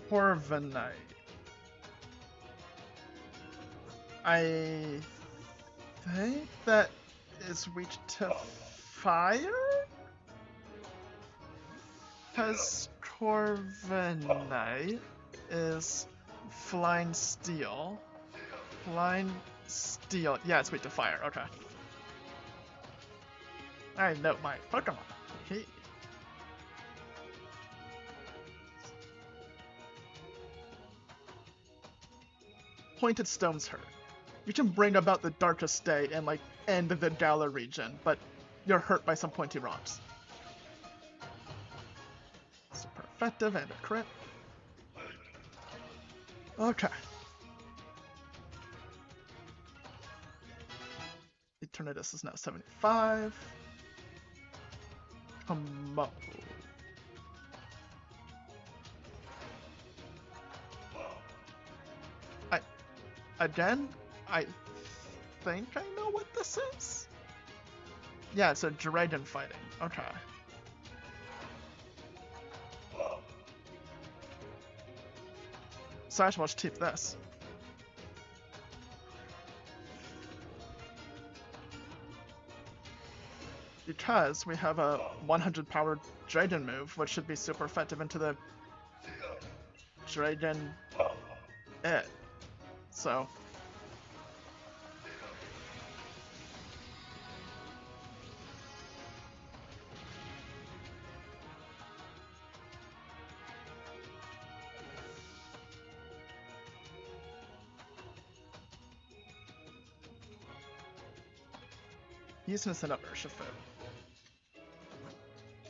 Corviknight. I think that is weak to fire? Because Corviknight is Flying Steel. Flying Steel. Yeah, it's weak to fire. Okay. I know my Pokemon. Hey. pointed stones hurt. You can bring about the darkest day and like end the Gala region, but you're hurt by some pointy rocks. Super effective and a crit. Okay. Eternatus is now 75. Come on. Again, I think I know what this is. Yeah, it's a dragon fighting. Okay. So I should watch keep this. Because we have a 100 power dragon move, which should be super effective into the dragon So he's gonna set up Urshifu.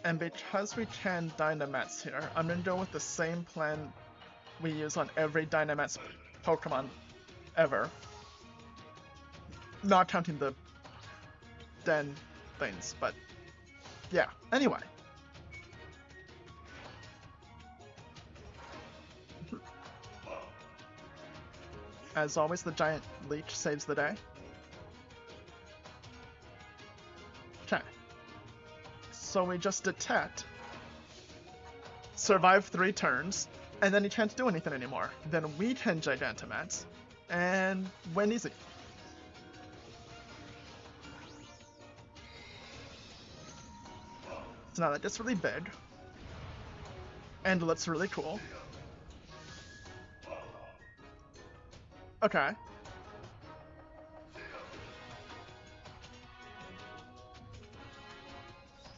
And because we can Dynamax here, I'm gonna go with the same plan we use on every Dynamax Pokemon ever. Not counting the Den things, but yeah. Anyway. As always, the giant leech saves the day. Okay. So we just detect, survive 3 turns, and then he can't do anything anymore. Then we can Gigantamax, and win easy. So now that gets really big, and looks really cool. Okay.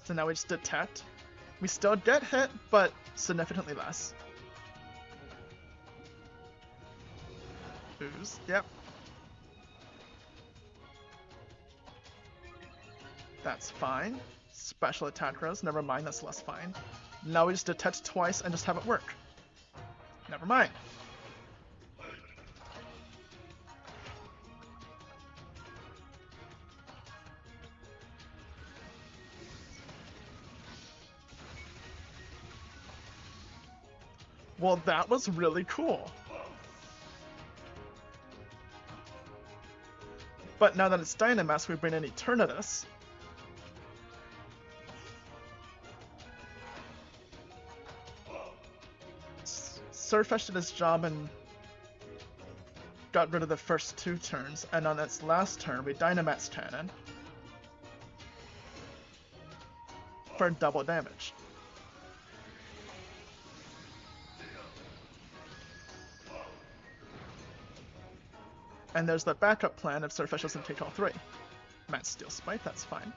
So now we just detect. We still get hit, but significantly less. Ooze, yep. That's fine. Special attack grows, never mind, that's less fine. Now we just detect twice and just have it work. Never mind. Well, that was really cool. But now that it's Dynamax, we bring in Eternatus. Surfetch did his job and got rid of the first 2 turns, and on its last turn, we Dynamax Cannon for double damage. And there's the backup plan if Surfetch doesn't take all 3. Matt Steel Spike, that's fine.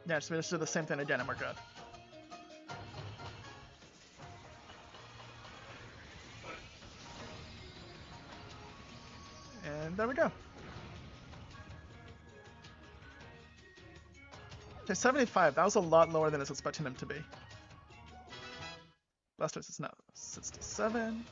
Yeah, so we just do the same thing again and we're good. And there we go. Okay, 75. That was a lot lower than I was expecting him to be. Blastoise is now 67.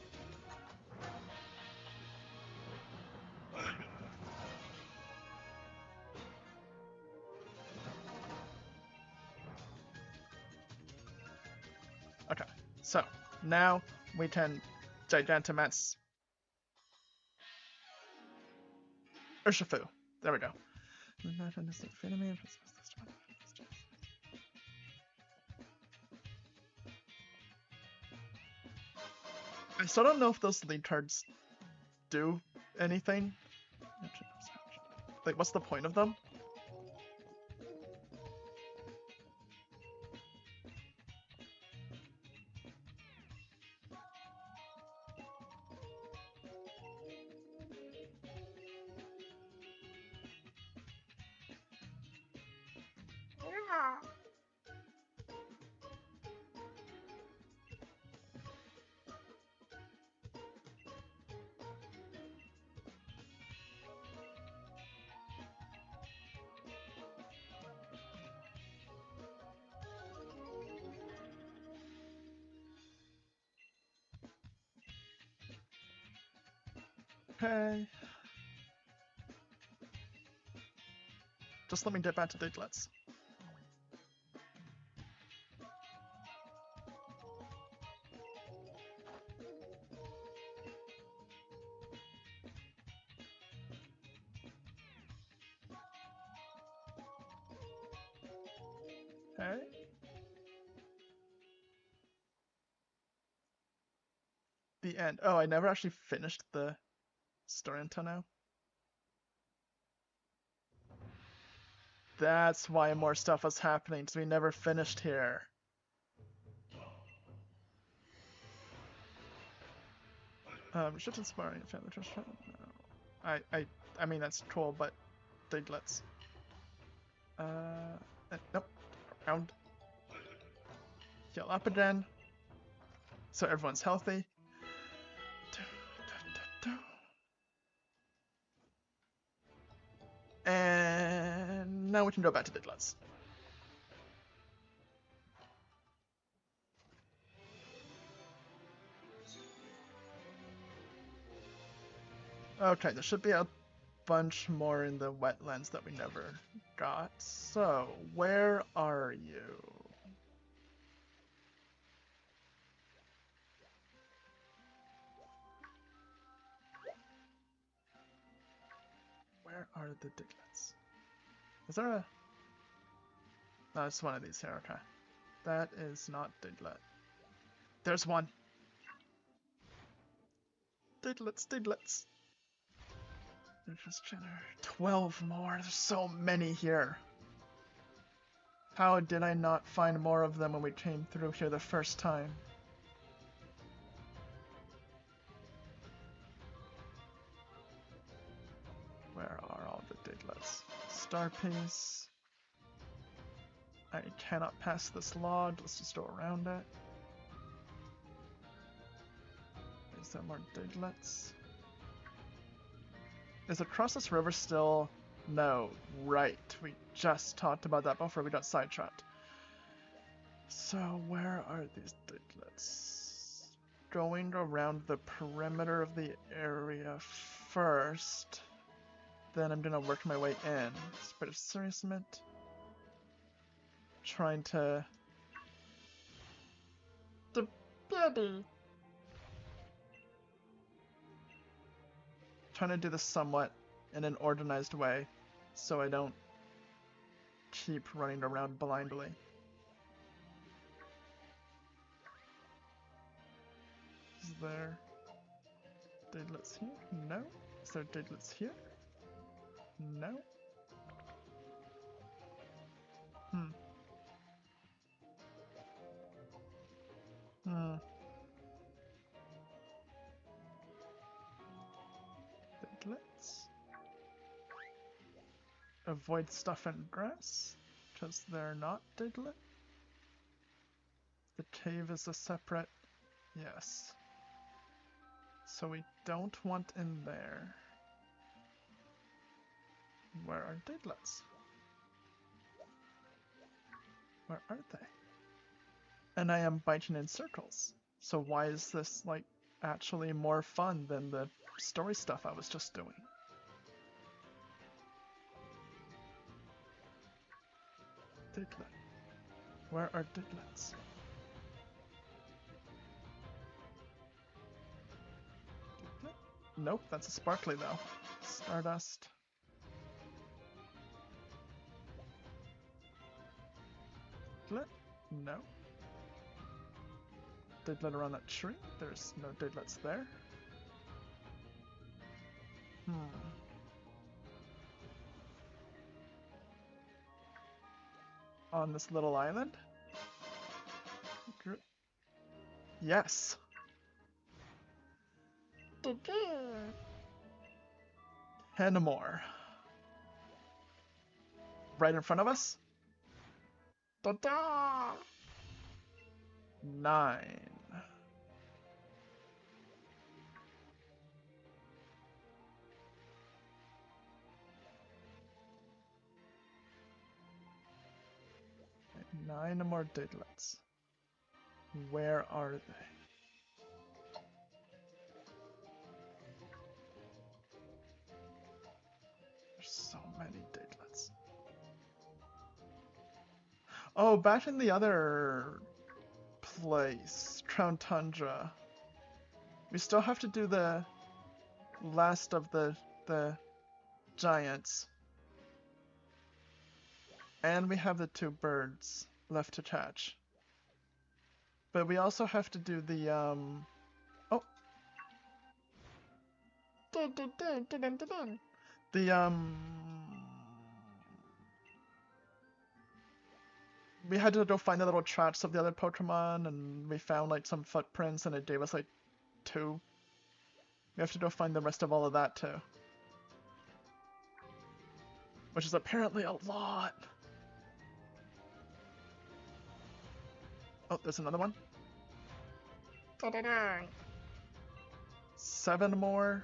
Okay, so now we can Gigantamax Urshifu. There we go. I still don't know if those lead cards do anything. Like, what's the point of them? Okay. Just let me get back to Digletts. Okay. The end. Oh, I never actually finished the story until now. That's why more stuff was happening, because we never finished here. Shift inspiring family trust. No. I mean that's troll, but Digletts. Nope. Around. Heal up again. So everyone's healthy. And now we can go back to Digletts. Okay, there should be a bunch more in the wetlands that we never got. So, where are you? Where are the Digletts? Is there a... No, it's one of these here, okay. That is not Diglett. There's one. Digletts, Digletts. There's just 12 more. There's so many here. How did I not find more of them when we came through here the first time? Where are all the Digletts? Star piece. I cannot pass this log. Let's just go around it. Is there more Digletts? Is across this river still... No, right. We just talked about that before we got sidetracked. So where are these Digletts? Going around the perimeter of the area first. Then I'm gonna work my way in. Spread of serious mint. Trying to... The baby. Trying to do this somewhat in an organized way, so I don't keep running around blindly. Is there Digletts here? No. Is there Digletts here? No. Digletts. Avoid stuff and grass, because they're not Diglett. The cave is a separate... Yes. So we don't want in there. Where are Digletts? Where are they? And I am biting in circles. So why is this, like, actually more fun than the story stuff I was just doing? Diglett. Where are Digletts? Diglett? Nope, that's a sparkly though. Stardust. Diglett? No. Diglett around that tree? There's no Digletts there. On this little island? Yes. The girl. 10 more. Right in front of us? The dog. 9. Okay, 9 more Digletts. Where are they? Oh, back in the other place, Crown Tundra. We still have to do the last of the giants. And we have the 2 birds left to catch. But we also have to do the oh, Dun, dun, dun, dun, dun, dun, dun. the we had to go find the little tracks of the other Pokemon, and we found like some footprints, and it gave us like 2. We have to go find the rest of all of that too. Which is apparently a lot. Oh, there's another one. Dun, dun, dun. 7 more.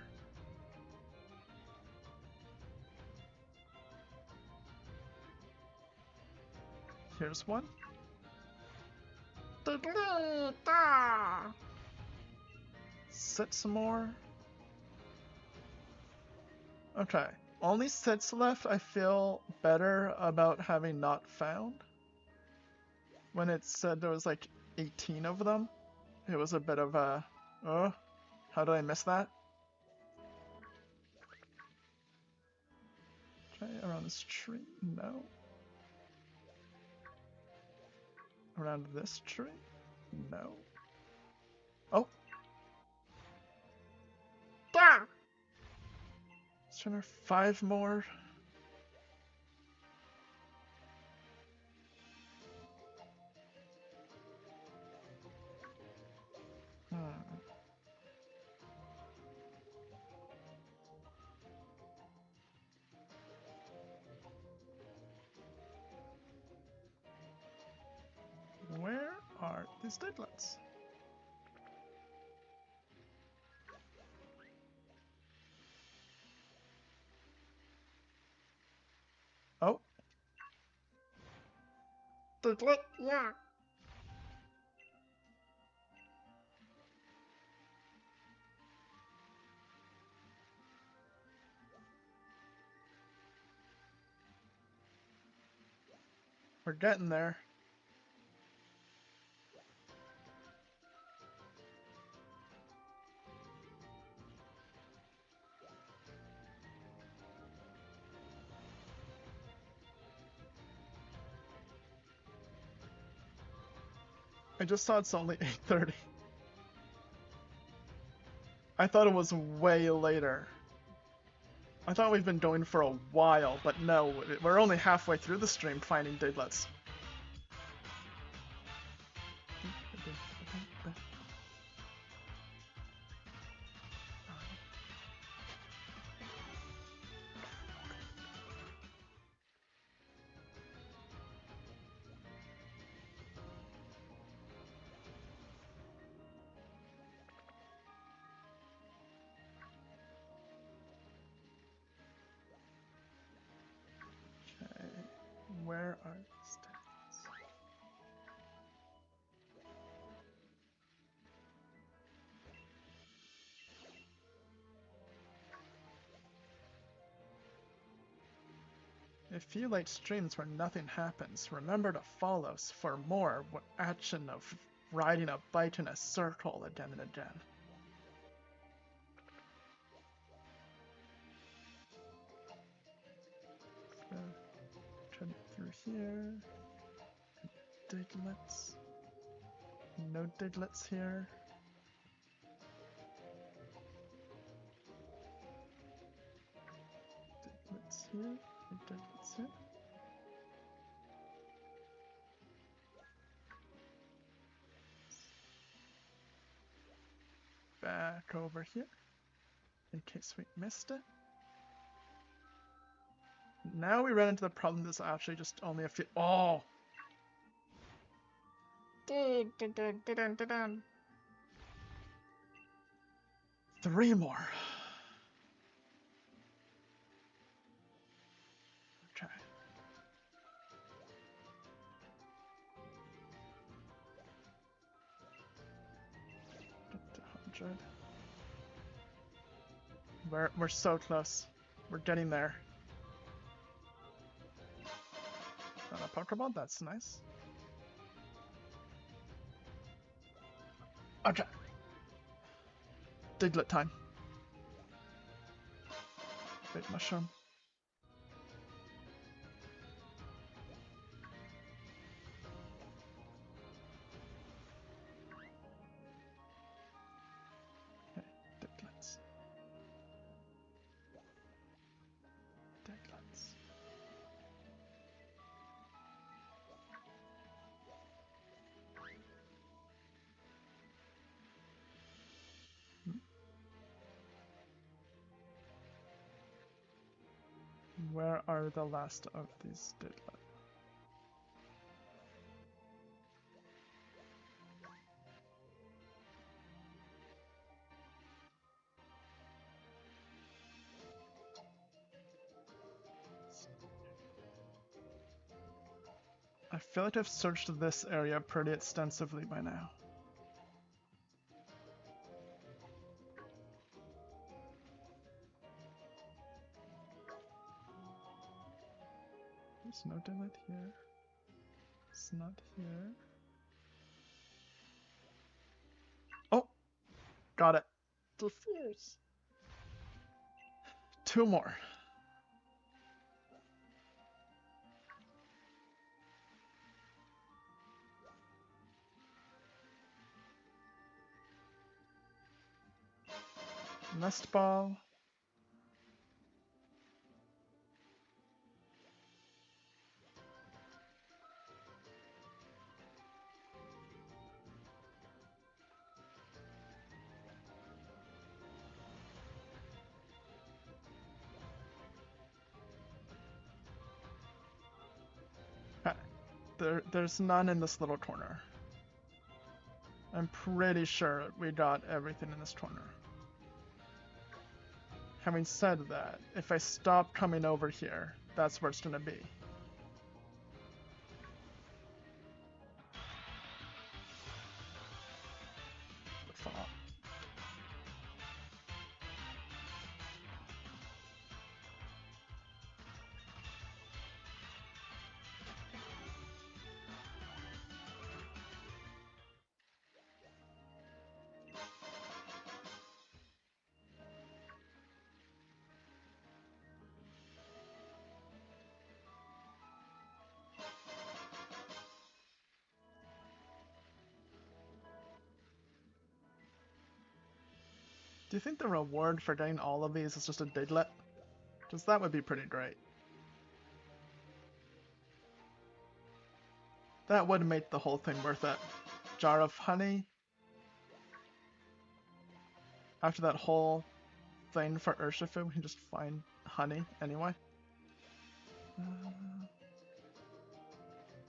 Here's one. Diglett, ah. 6 more. Okay. Only 6 left. I feel better about having not found. When it said there was like 18 of them, it was a bit of a, oh, how did I miss that? Okay, around this tree? No. Around this tree? No. Oh, Da. is there 5 more? Where are these Digletts? Oh, Diglett, yeah. we're getting there. I just saw it's only 8:30. I thought it was way later. I thought we've been going for a while, but no, we're only halfway through the stream finding Digletts. Okay, where are these Digletts? If you like streams where nothing happens, remember to follow us for more action of riding a bike in a circle again and again. Tread through here. Digletts. No Digletts here. Digletts here. No Digletts here. Back over here, in case we missed it. Now we run into the problem that's actually just only a few. Oh! Dun, dun, dun, dun, dun, dun, dun. 3 more. Okay. Get to 100. We're so close. We're getting there. Not a Pokeball, that's nice. Okay. Diglett time. Big mushroom. Okay, Digletts. Digletts. Where are the last of these Diglett? I feel like I've searched this area pretty extensively by now. There's no Diglett here. It's not here. Oh! Got it. Diffuse. 2 more. Nest ball. There's none in this little corner. I'm pretty sure we got everything in this corner. Having said that, if I stop coming over here, that's where it's gonna be. The fall. Do you think the reward for getting all of these is just a Diglett? Because that would be pretty great. That would make the whole thing worth it. Jar of honey. After that whole thing for Urshifu, we can just find honey anyway.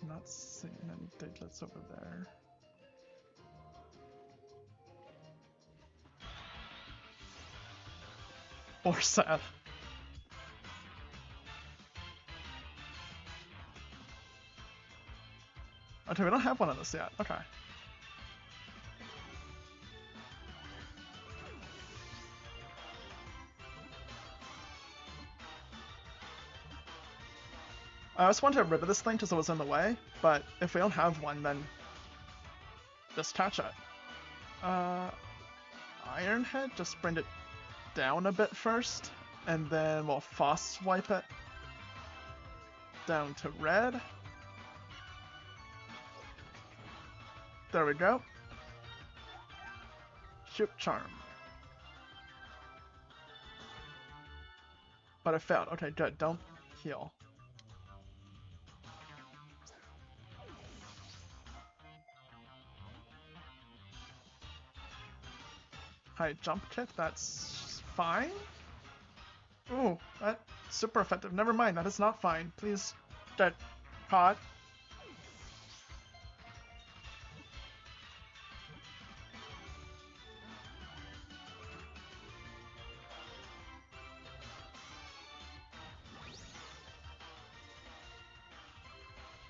Not seeing any Digletts over there. Or sad. Okay, we don't have one of this yet. Okay. I just wanted to get rid of this thing because it was in the way, but if we don't have one, then just catch it. Ironhead, just bring it down a bit first, and then we'll Foss wipe it down to red. There we go. Shoot charm. But it failed. Okay, good. Don't heal. High jump kick, that's fine? Ooh, that's super effective. Never mind, that is not fine. Please get caught.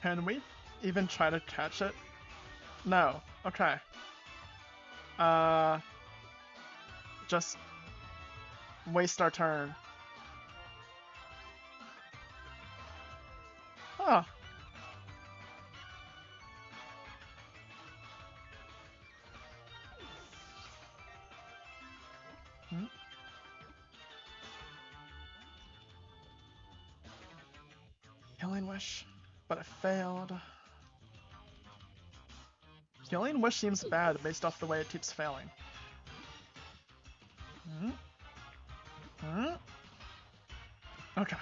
Can we even try to catch it? No. Okay. Just waste our turn. Huh. Hmm? Healing Wish, but it failed. Healing Wish seems bad based off the way it keeps failing. Hmm? Hmm? Okay.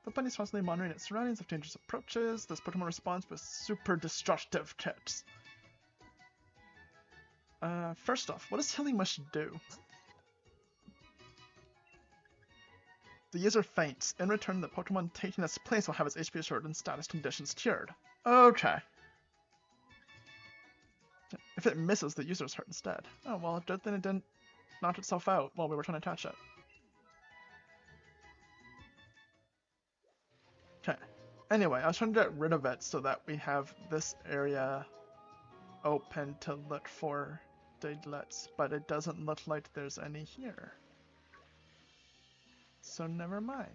The bunny's constantly monitoring its surroundings if dangerous approaches. This Pokemon responds with super destructive kicks. First off, what does Healing Wish do? The user faints. In return, the Pokemon taking its place will have its HP restored and status conditions cured. Okay. If it misses, the user is hurt instead. Oh, well, good thing it didn't knock itself out while we were trying to catch it. Okay. Anyway, I was trying to get rid of it so that we have this area open to look for Digletts, but it doesn't look like there's any here. So never mind.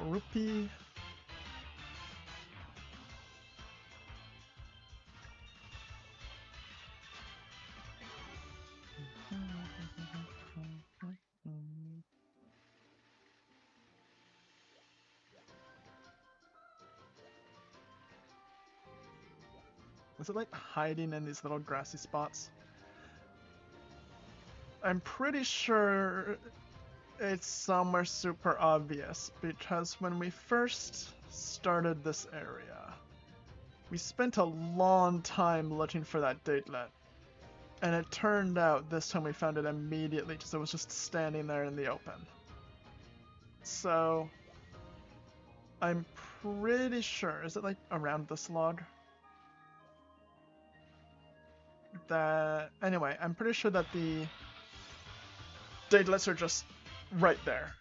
Rupee. Was it like hiding in these little grassy spots? I'm pretty sure it's somewhere super obvious because when we first started this area, we spent a long time looking for that Diglett. And it turned out this time we found it immediately because it was just standing there in the open. So I'm pretty sure, is it like around this log? That, anyway, I'm pretty sure that the Digletts are just right there.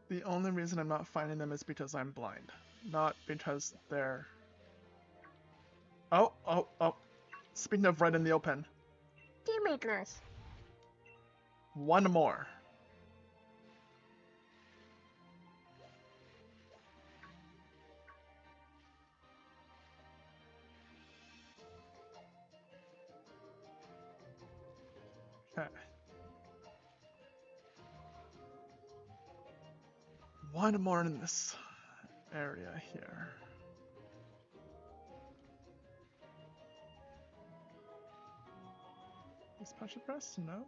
The only reason I'm not finding them is because I'm blind, not because they're... Oh, oh, oh. Speaking of right in the open. Digletts. One more. Okay. One more in this area here. Is Patchy Press? No.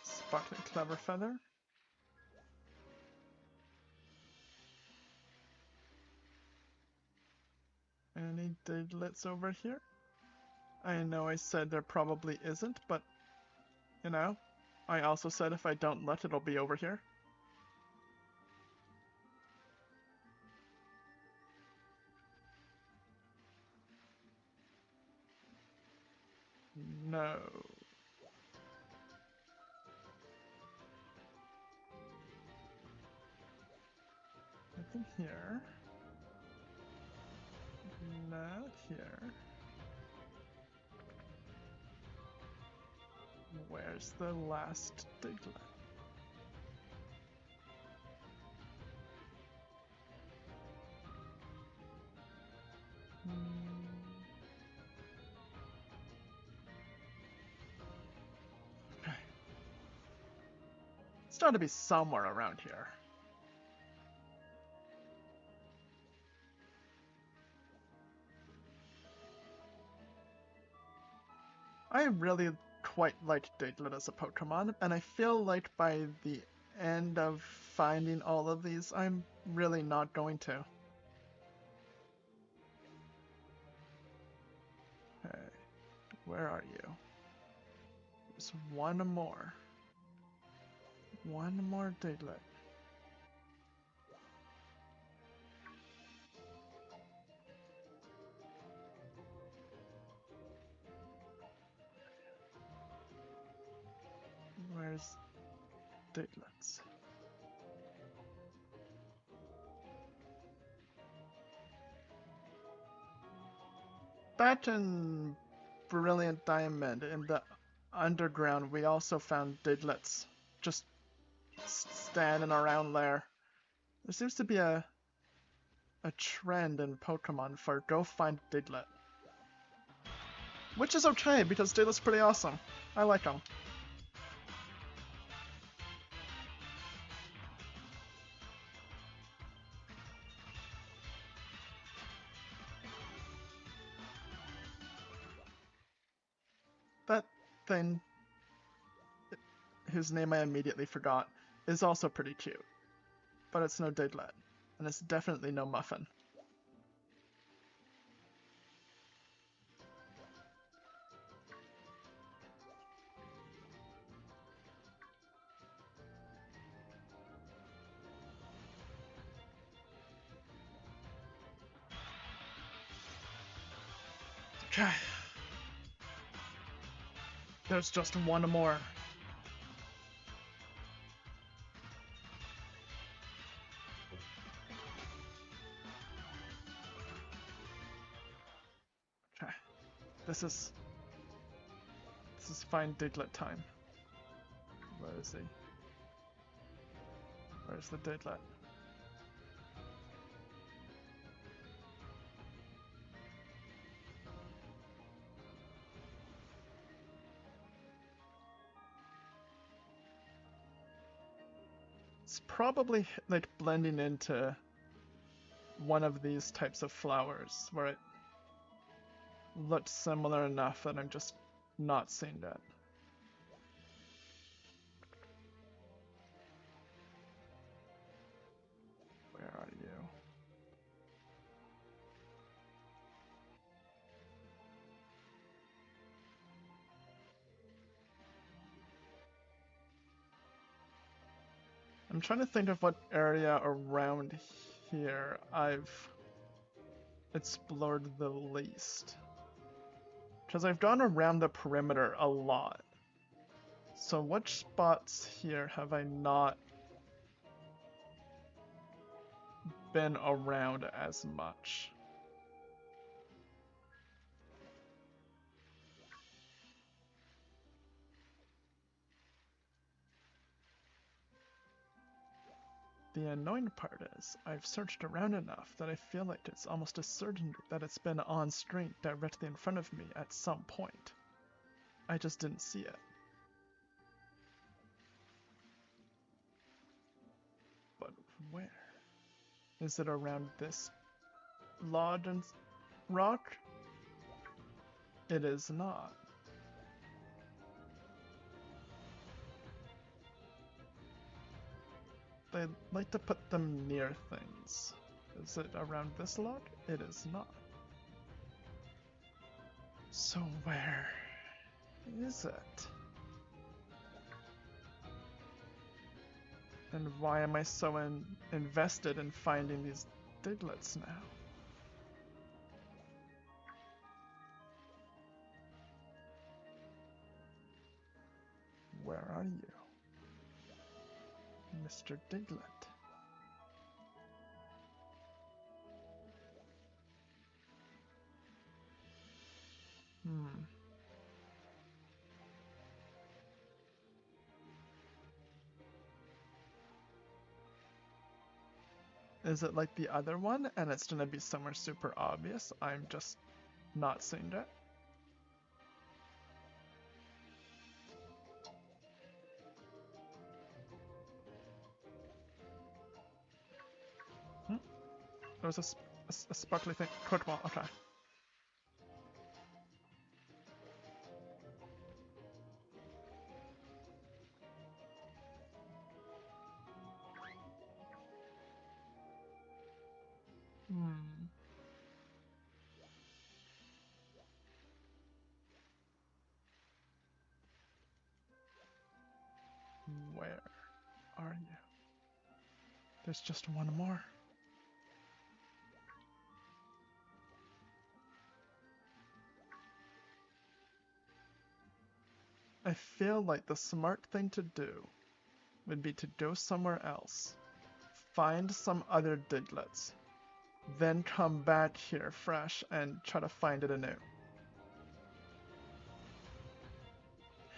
Sparkling Clever Feather. Any Digletts over here? I know I said there probably isn't, but, you know, I also said if I don't look, it'll be over here. No. Nothing here. Not here. Where's the last Diglett? Okay. It's got to be somewhere around here. I really quite like Diglett as a Pokemon, and I feel like by the end of finding all of these, I'm really not going to. Okay. Where are you? There's one more. One more Diglett. Where's Digletts? That and Brilliant Diamond in the underground, we also found Digletts just standing around there. There seems to be a trend in Pokemon for go find Diglett. Which is okay, because Diglett's pretty awesome. I like him. That thing, whose name I immediately forgot, is also pretty cute. But it's no Diglett, and it's definitely no Muffin. Okay. There's just one more. Okay. This is fine Diglett time. Where is he? Where's the Diglett? It's probably like blending into one of these types of flowers where it looked similar enough that I'm just not seeing it. Where are you? I'm trying to think of what area around here I've explored the least. Because I've gone around the perimeter a lot. So which spots here have I not been around as much? The annoying part is, I've searched around enough that I feel like it's almost a certainty that it's been on screen directly in front of me at some point. I just didn't see it. But where? Is it around this lodge and rock? It is not. They like to put them near things. Is it around this log? It is not. So where is it? And why am I so invested in finding these Digletts now? Where are you, Mr. Diglett? Is it like the other one and it's gonna be somewhere super obvious? I'm just not seeing it. There's a sparkly thing. Quick ball, okay. Where are you? There's just one more. I feel like the smart thing to do would be to go somewhere else, find some other Digletts, then come back here fresh and try to find it anew.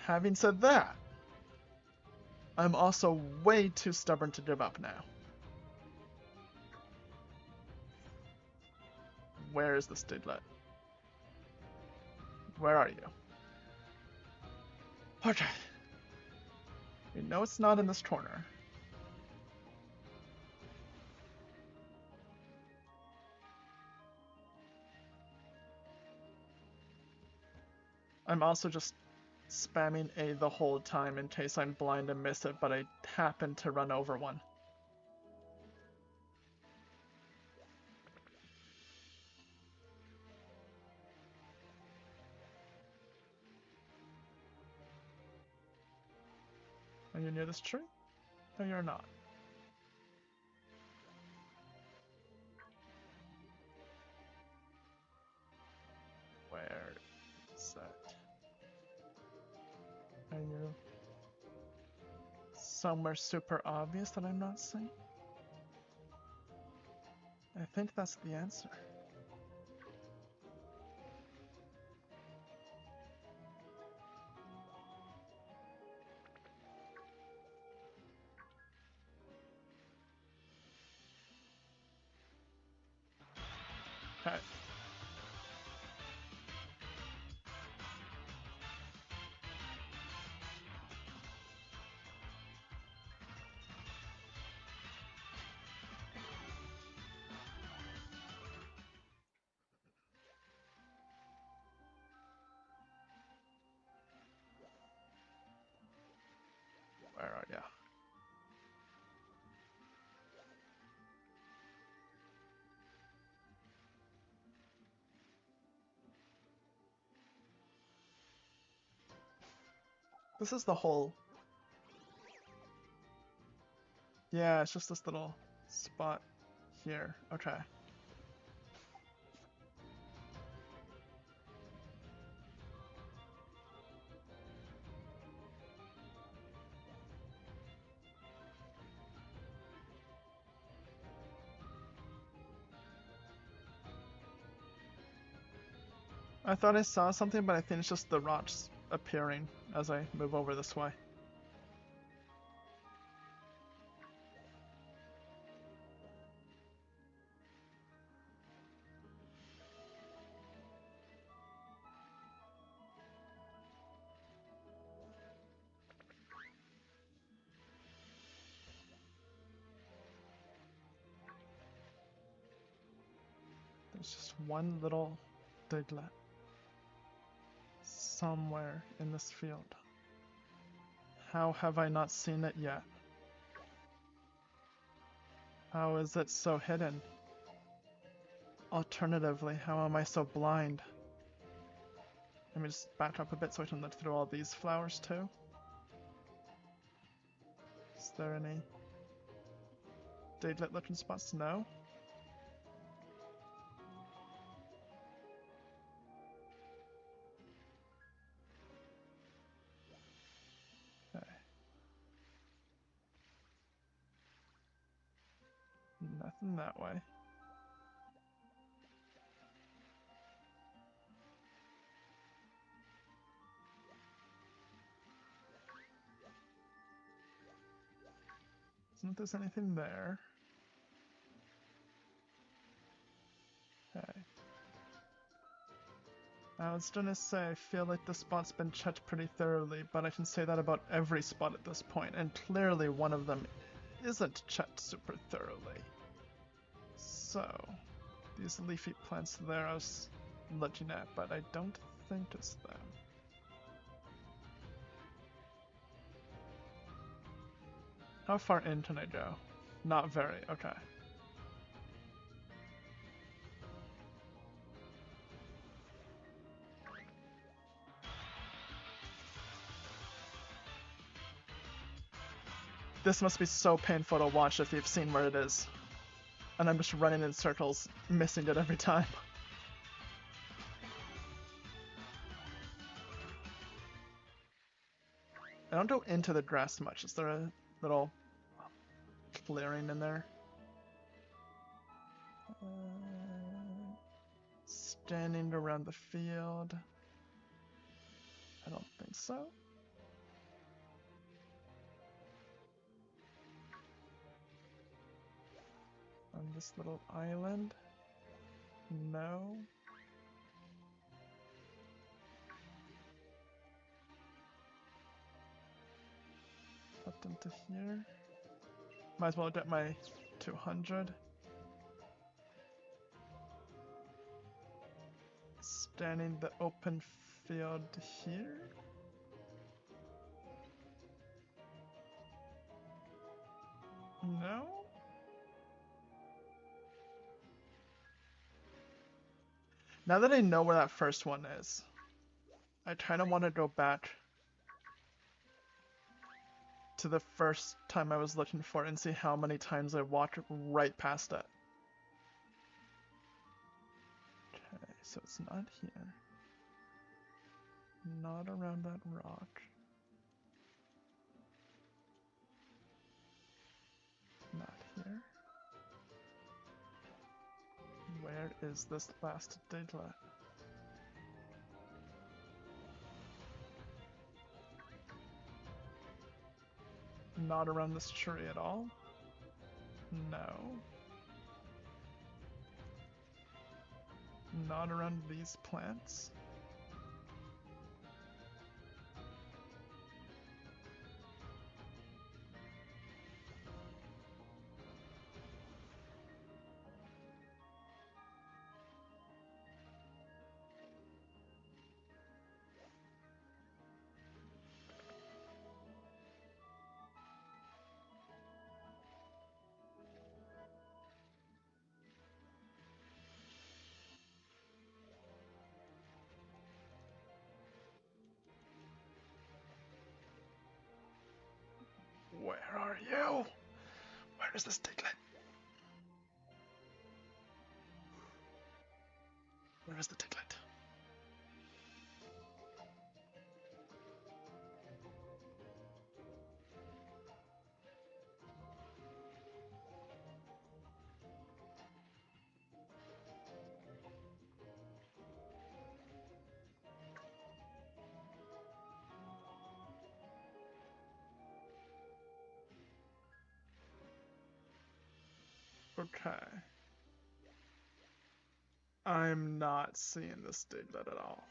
Having said that, I'm also way too stubborn to give up now. Where is this Diglett? Where are you? Okay. We know it's not in this corner. I'm also just spamming A the whole time in case I'm blind and miss it, but I happen to run over one. Are you near this tree? No, you're not. Where is that? Are you somewhere super obvious that I'm not seeing? I think that's the answer. Okay. Where are you? This is the whole... Yeah, it's just this little spot here. Okay. I thought I saw something, but I think it's just the rocks appearing as I move over this way. There's just one little Diglett somewhere in this field. How have I not seen it yet? How is it so hidden? Alternatively, how am I so blind? Let me just back up a bit so I can look through all these flowers too. Is there any Diglett looking spots? No? Okay. Nothing that way. Doesn't look like there's anything there. Okay. I was gonna say, I feel like the spot's been checked pretty thoroughly, but I can say that about every spot at this point, and clearly one of them isn't checked super thoroughly. So, these leafy plants there I was looking at, but I don't think it's them. How far in can I go? Not very, okay. This must be so painful to watch if you've seen where it is. And I'm just running in circles, missing it every time. I don't go into the grass much. Is there a little clearing in there? Standing around the field. I don't think so. On this little island? No. Up into here. Might as well get my 200. Standing the open field here. No? Now that I know where that first one is, I kind of want to go back to the first time I was looking for it and see how many times I walked right past it. Okay, so it's not here. Not around that rock. Not here. Where is this last Diglett? Not around this tree at all? No. Not around these plants? Where are you? Where is this Diglett? Where is the Diglett? Okay. I'm not seeing this Diglett at all.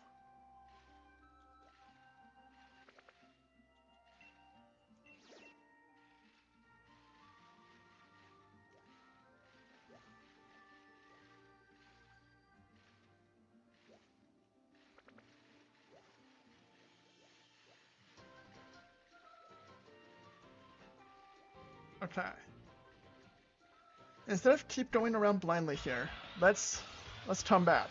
Okay. Instead of keep going around blindly here, let's come back.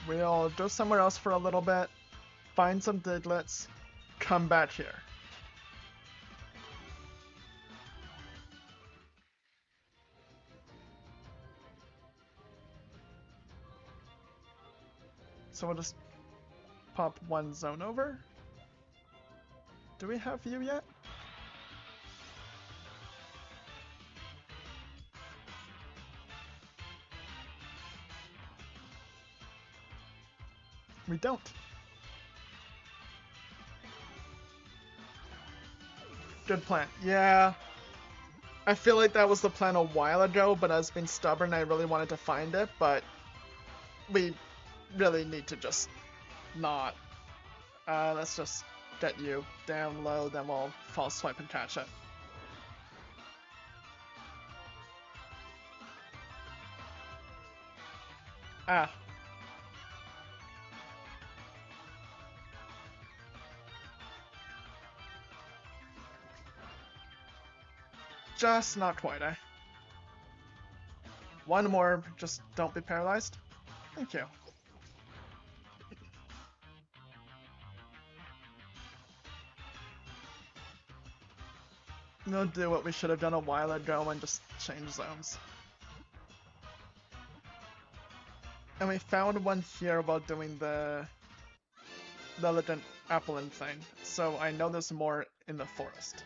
We'll go somewhere else for a little bit, find some Digletts, come back here. So we'll just pop one zone over. Do we have view yet? We don't. Good plan. Yeah. I feel like that was the plan a while ago, but I was being stubborn. I really wanted to find it, but we really need to just not. Let's just get you down low, then we'll false swipe and catch it. Ah. Just not quite, eh? One more, just don't be paralyzed. Thank you. We'll do what we should have done a while ago and just change zones. And we found one here while doing the legend Applin thing, so I know there's more in the forest.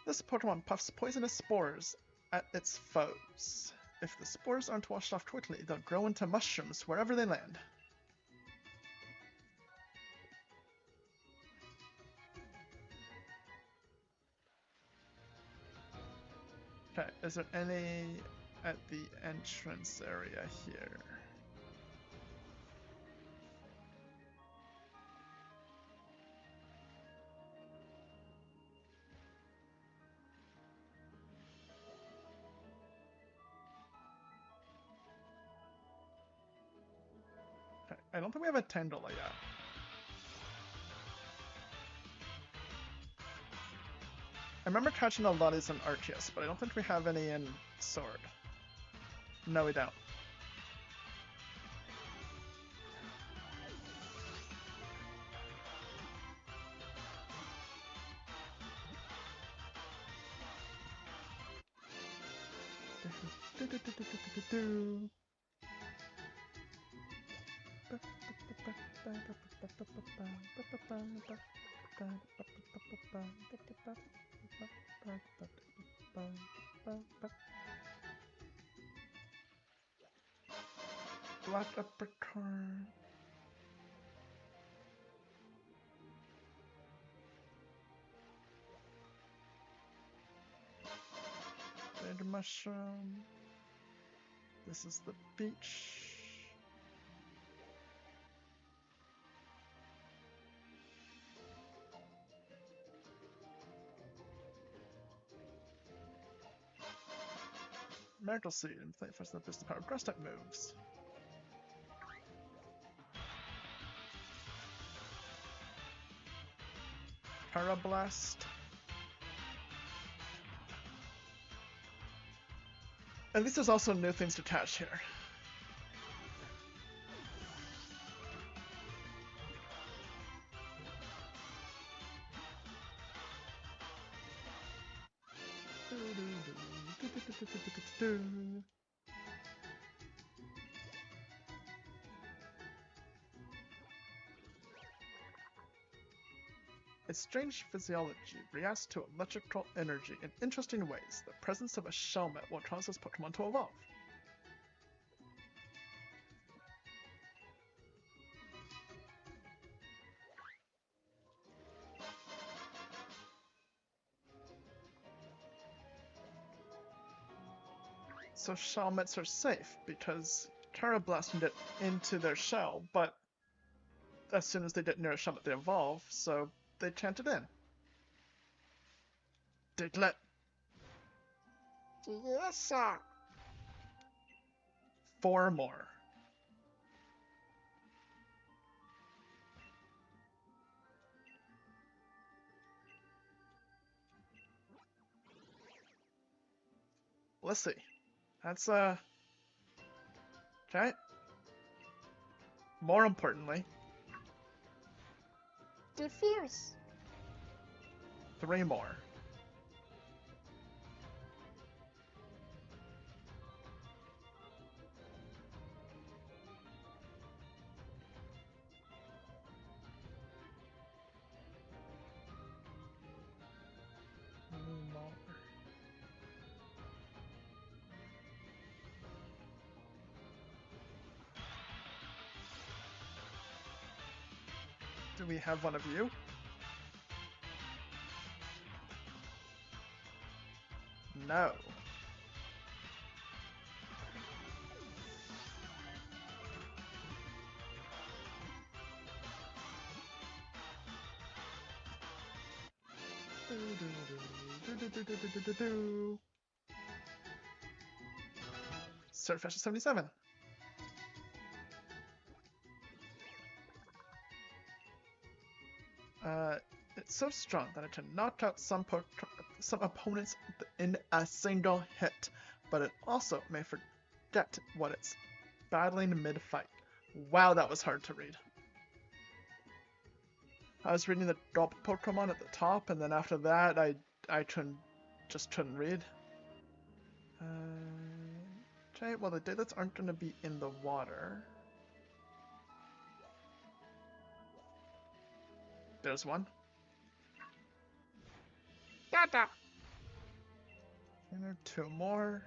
This Pokemon puffs poisonous spores at its foes. If the spores aren't washed off quickly, they'll grow into mushrooms wherever they land. Okay, is there any at the entrance area here? Okay, I don't think we have a Tandela yet. I remember catching a lot of these in Arceus, but I don't think we have any in Sword. No, we don't. Black Leprechaun. Red mushroom. This is the beach. Miracle Seed, inflate first the boost power grass type moves. Parablast. At least there's also new things to catch here. Its strange physiology reacts to electrical energy in interesting ways. The presence of a Shelmet will cause this Pokemon to evolve. So Shelmets are safe because Karablasted it into their shell, but as soon as they get near a Shelmet they evolve, so they chant it in. Diglett. Yes, sir. 4 more. Let's see. That's okay. More importantly, Diffuse. 3 more. Do we have one of you? No. Surface 77. It's so strong that it can knock out some opponents in a single hit, but it also may forget what it's battling mid-fight. Wow, that was hard to read. I was reading the drop Pokemon at the top, and then after that, I just couldn't read. Okay, well the Digletts aren't going to be in the water. There's one. Gotcha. And there are two more.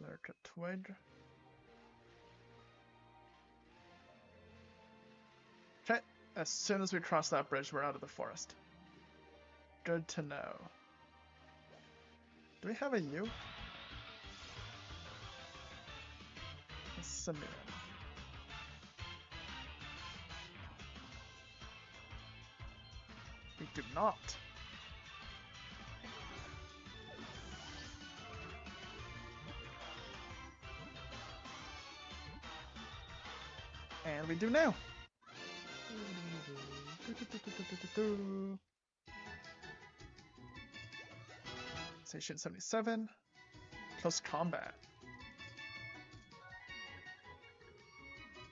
There's a twig. Okay, as soon as we cross that bridge, we're out of the forest. Good to know. Do we have a U? A Simeon. We do not. And we do now. Station 77. Close combat.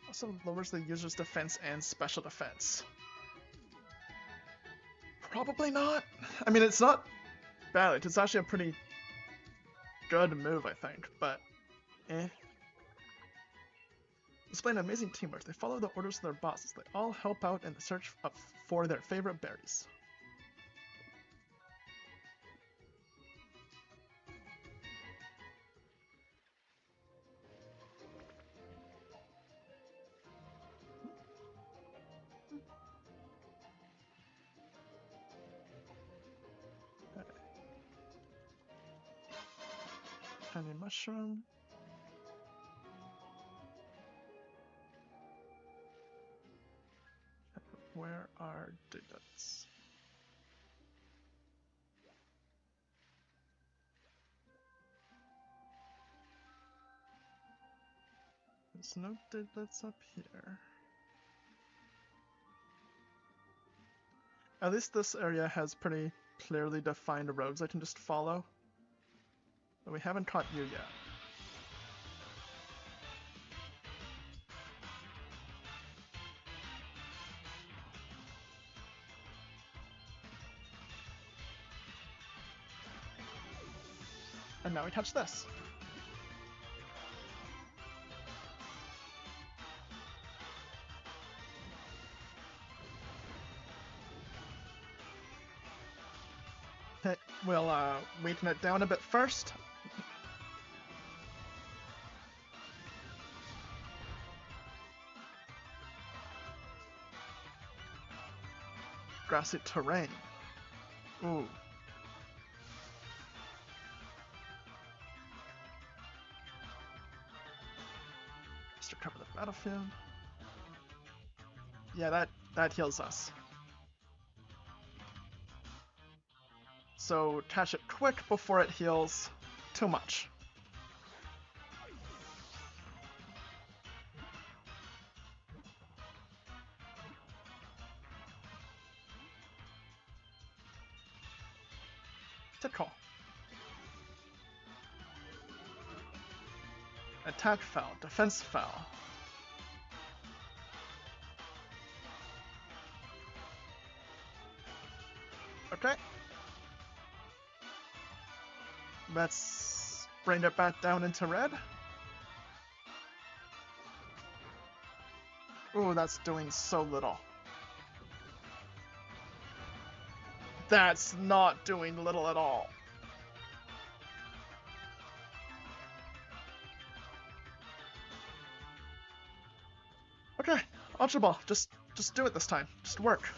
Also lowers the user's defense and special defense. Probably not. I mean, it's not bad. It's actually a pretty good move, I think, but eh. Displaying amazing teamwork, they follow the orders of their bosses. They all help out in the search for their favorite berries. Honey mushroom. Where are Digletts? There's no Digletts up here. At least this area has pretty clearly defined roads I can just follow. But we haven't caught you yet. And now we catch this. Okay, we'll weaken it down a bit first. Grassy terrain. Ooh. Just recover the battlefield. Yeah, that heals us. So catch it quick before it heals too much. Tickle. Attack fell, defense fell. Okay. Let's bring it back down into red. Ooh, that's doing so little. That's not doing little at all. Okay, Ultra Ball, just do it this time. Just work.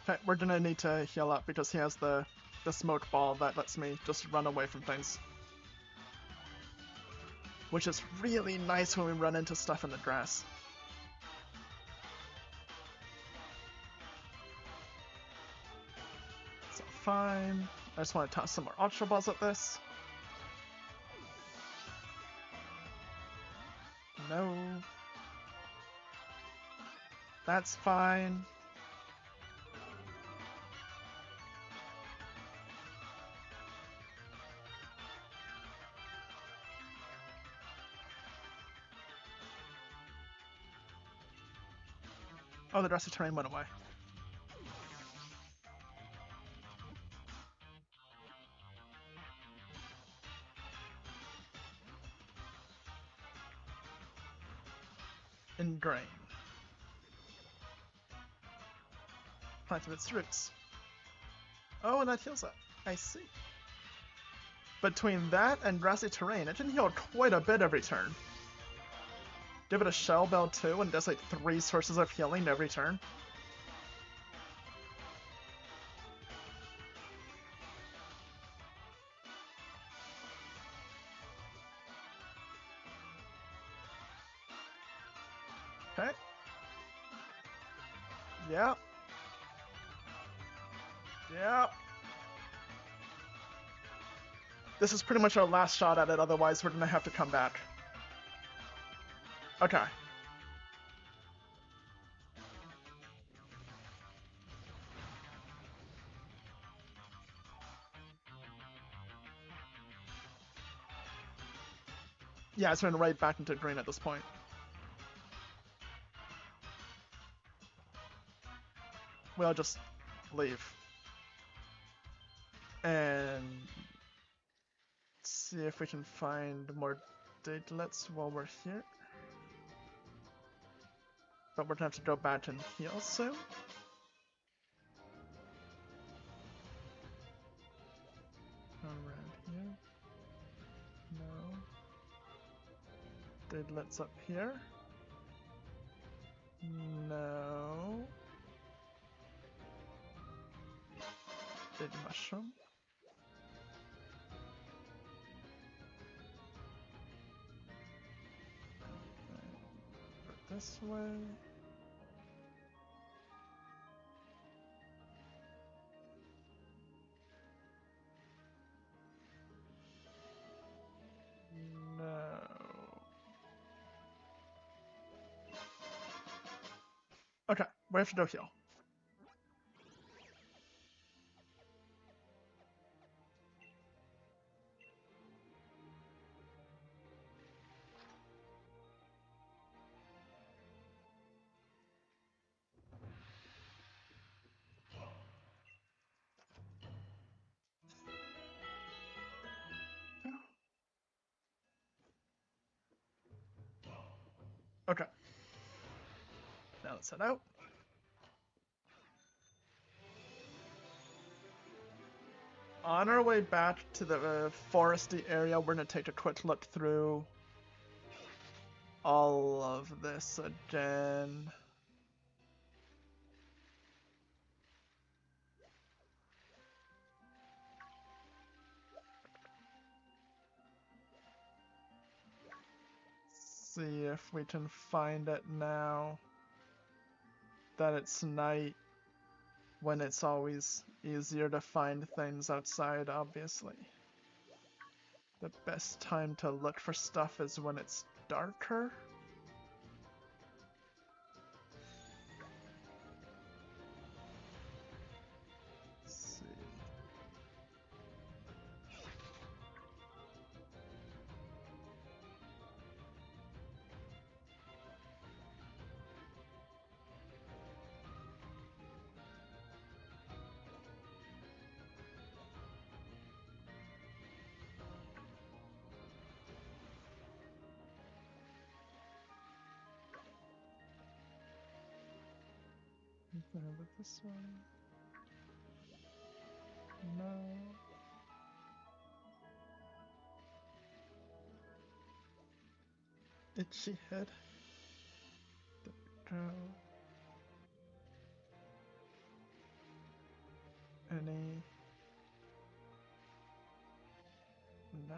Okay, we're gonna need to heal up because he has the smoke ball that lets me just run away from things. Which is really nice when we run into stuff in the grass. So fine. I just want to toss some more Ultra Balls at this. No. That's fine. Oh, the grassy terrain went away. Ingrain. Plant of its roots. Oh, and that heals up. I see. Between that and grassy terrain, it can heal quite a bit every turn. Give it a shell bell too, and it does like 3 sources of healing every turn. Okay. Yep. Yep. This is pretty much our last shot at it, otherwise we're gonna have to come back. Okay. Yeah, it's running right back into green at this point. We'll just leave. And see if we can find more Digletts while we're here. But we're gonna have to go back and heal soon. Around here. No. Digletts up here. No. Big mushroom. Go this way. No. Okay, we have to go heal. Okay. Now let's head out. On our way back to the foresty area, we're gonna take a quick look through all of this again. See if we can find it now that it's night, when it's always easier to find things outside, obviously. The best time to look for stuff is when it's darker. Let's see. Anything over this one? No. Itchy head. There we go. Any? No.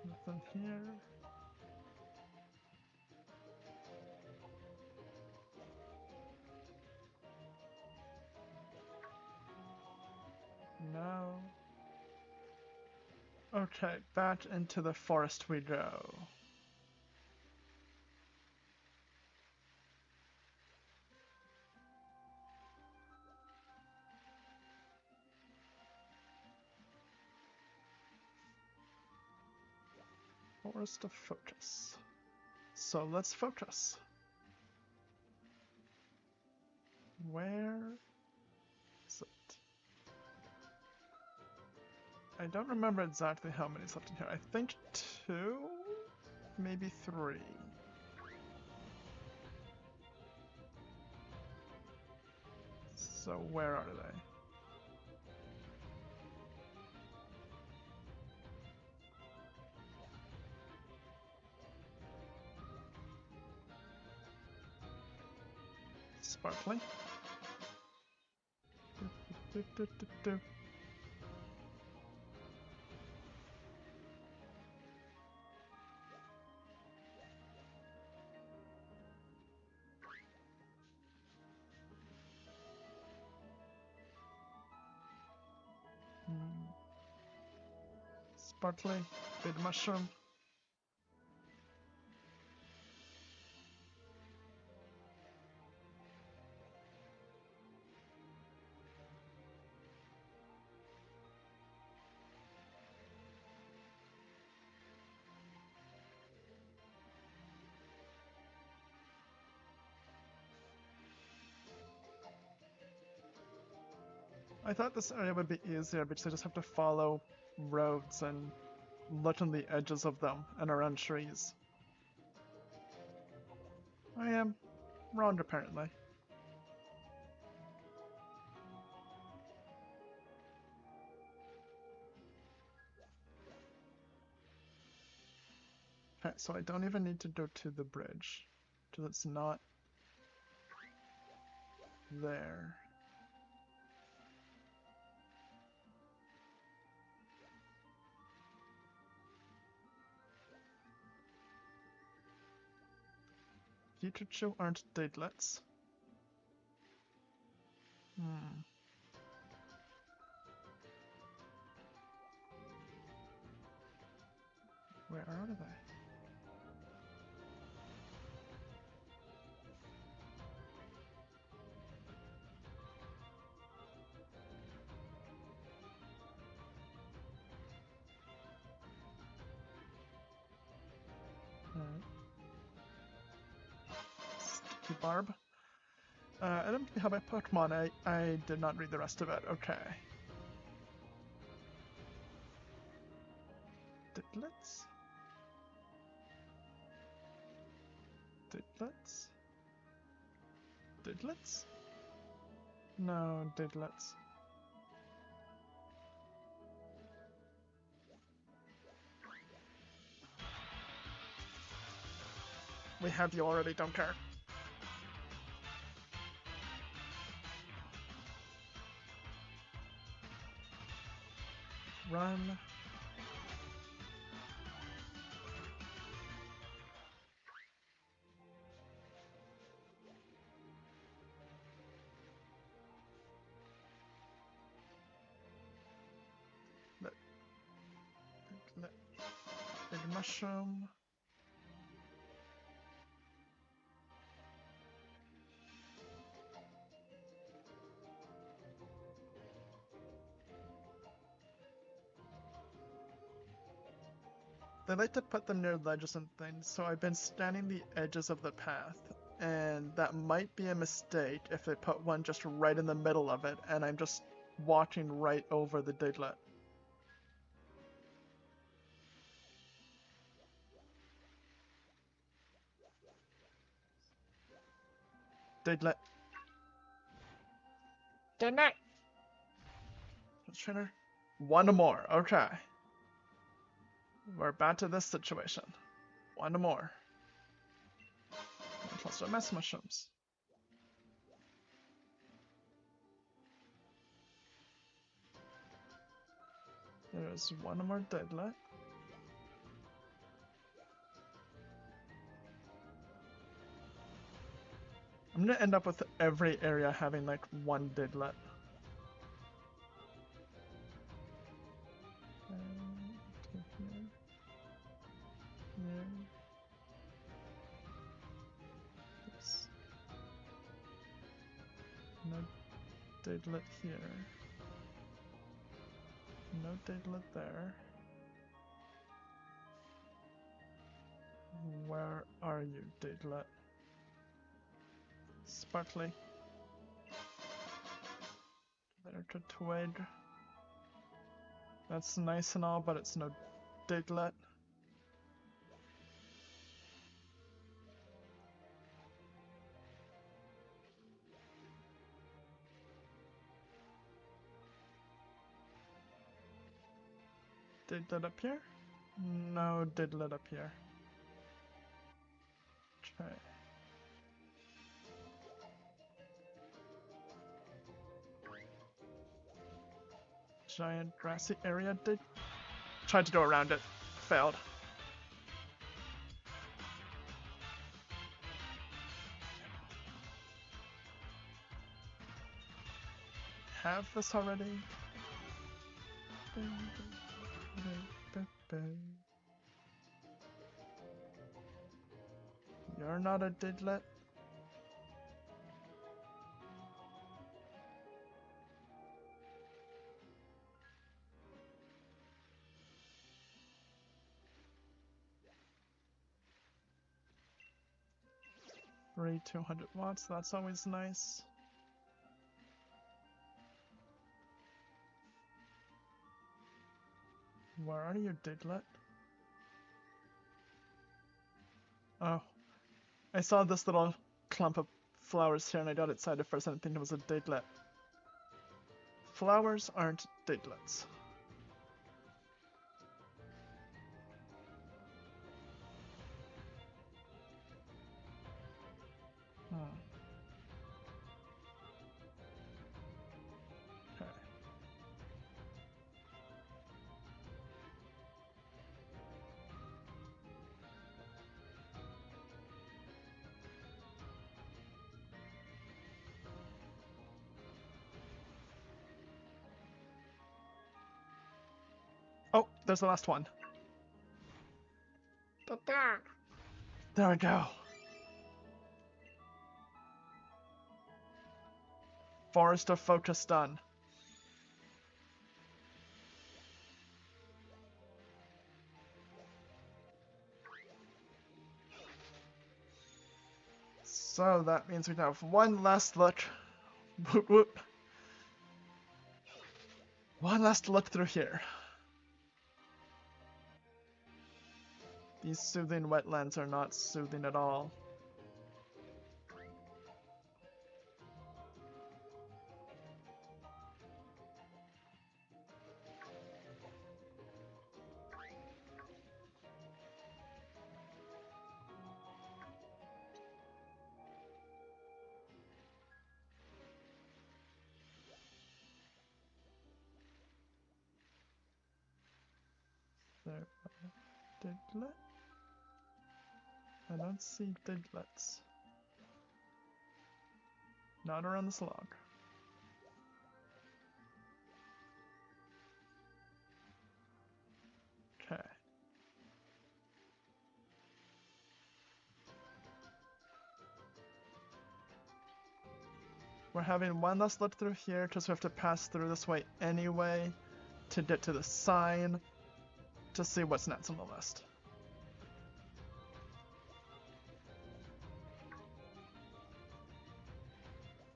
Nothing here. No. Okay, back into the forest we go. Forest of focus. So let's focus. Where is it? I don't remember exactly how many's left in here. I think 2? Maybe 3. So where are they? Sparkly. Do. Sparkly, big mushroom. I thought this area would be easier because I just have to follow roads and look on the edges of them and around trees. I am wrong, apparently. Okay, so I don't even need to go to the bridge, because it's not there. Pikachu aren't Digletts. Where are they? Alright. Sticky Barb. I don't have a Pokemon. I did not read the rest of it. Okay. Digletts? Digletts? Digletts? No, Digletts. We have you already, don't care. Run. Big mushroom. They like to put them near ledges and things, so I've been scanning the edges of the path, and that might be a mistake if they put one just right in the middle of it, and I'm just walking right over the Diglett. Diglett. Diglett. Trainer. One more. Okay. We're back to this situation. One more. Cluster of mess mushrooms. There's one more Diglett. I'm gonna end up with every area having like one Diglett. To here. Here. Yes. No Diglet here. No Diglet there. Where are you, Diglet? Sparkly. There to twig. That's nice and all, but it's no Diglet. Diglet up here? No Diglet up here. Okay. Giant grassy area. Tried to go around it. Failed. Have this already? You're not a Diglet? Free 200 watts, that's always nice. Where are you, Diglet? Oh. I saw this little clump of flowers here and I got excited first and I didn't think it was a Diglet. Flowers aren't Digletts. Okay. Oh, there's the last one. Ta-ta. There we go. Forest of Focus done. So that means we have one last look. Whoop whoop. One last look through here. These soothing wetlands are not soothing at all. There, Diglet? I don't see Digletts. Not around this log. Okay. We're having one last look through here because we have to pass through this way anyway to get to the sign to see what's next on the list.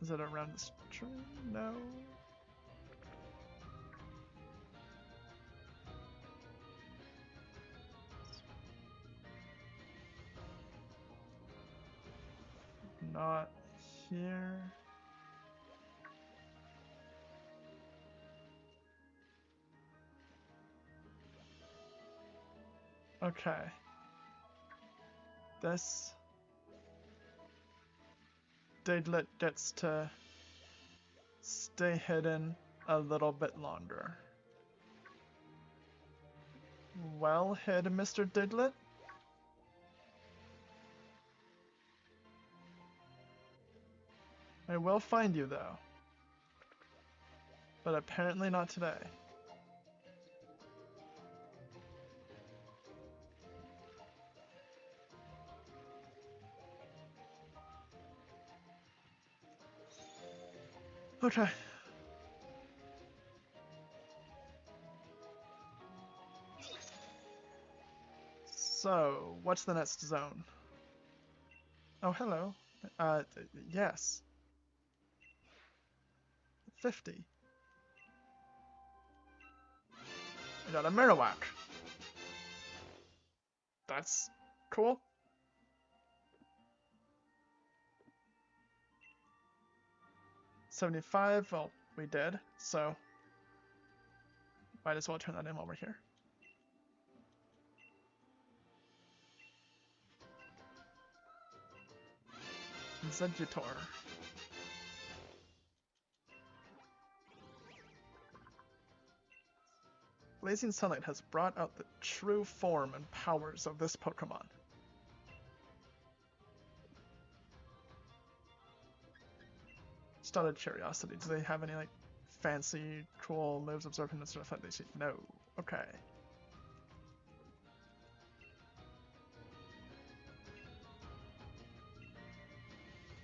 Is it around this tree? No. Not here. Okay. This Diglet gets to stay hidden a little bit longer. Well hid, Mr. Diglet. I will find you though. But apparently not today. Okay. So, what's the next zone? Oh, hello. Yes. 50. I got a Marowak. That's cool. $75, well, we did, so might as well turn that in while we're here. Executor. Blazing Sunlight has brought out the true form and powers of this Pokemon. Just out of curiosity, do they have any like fancy, cool moves observing this sort of thing? They should know. Okay.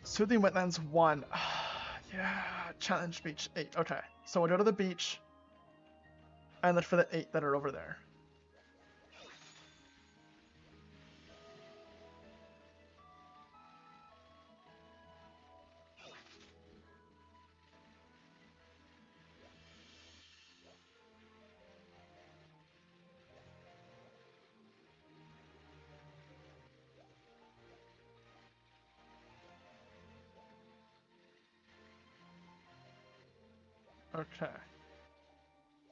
Soothing Wetlands 1. Yeah, Challenge Beach 8. Okay, so we'll go to the beach and look for the 8 that are over there. Okay.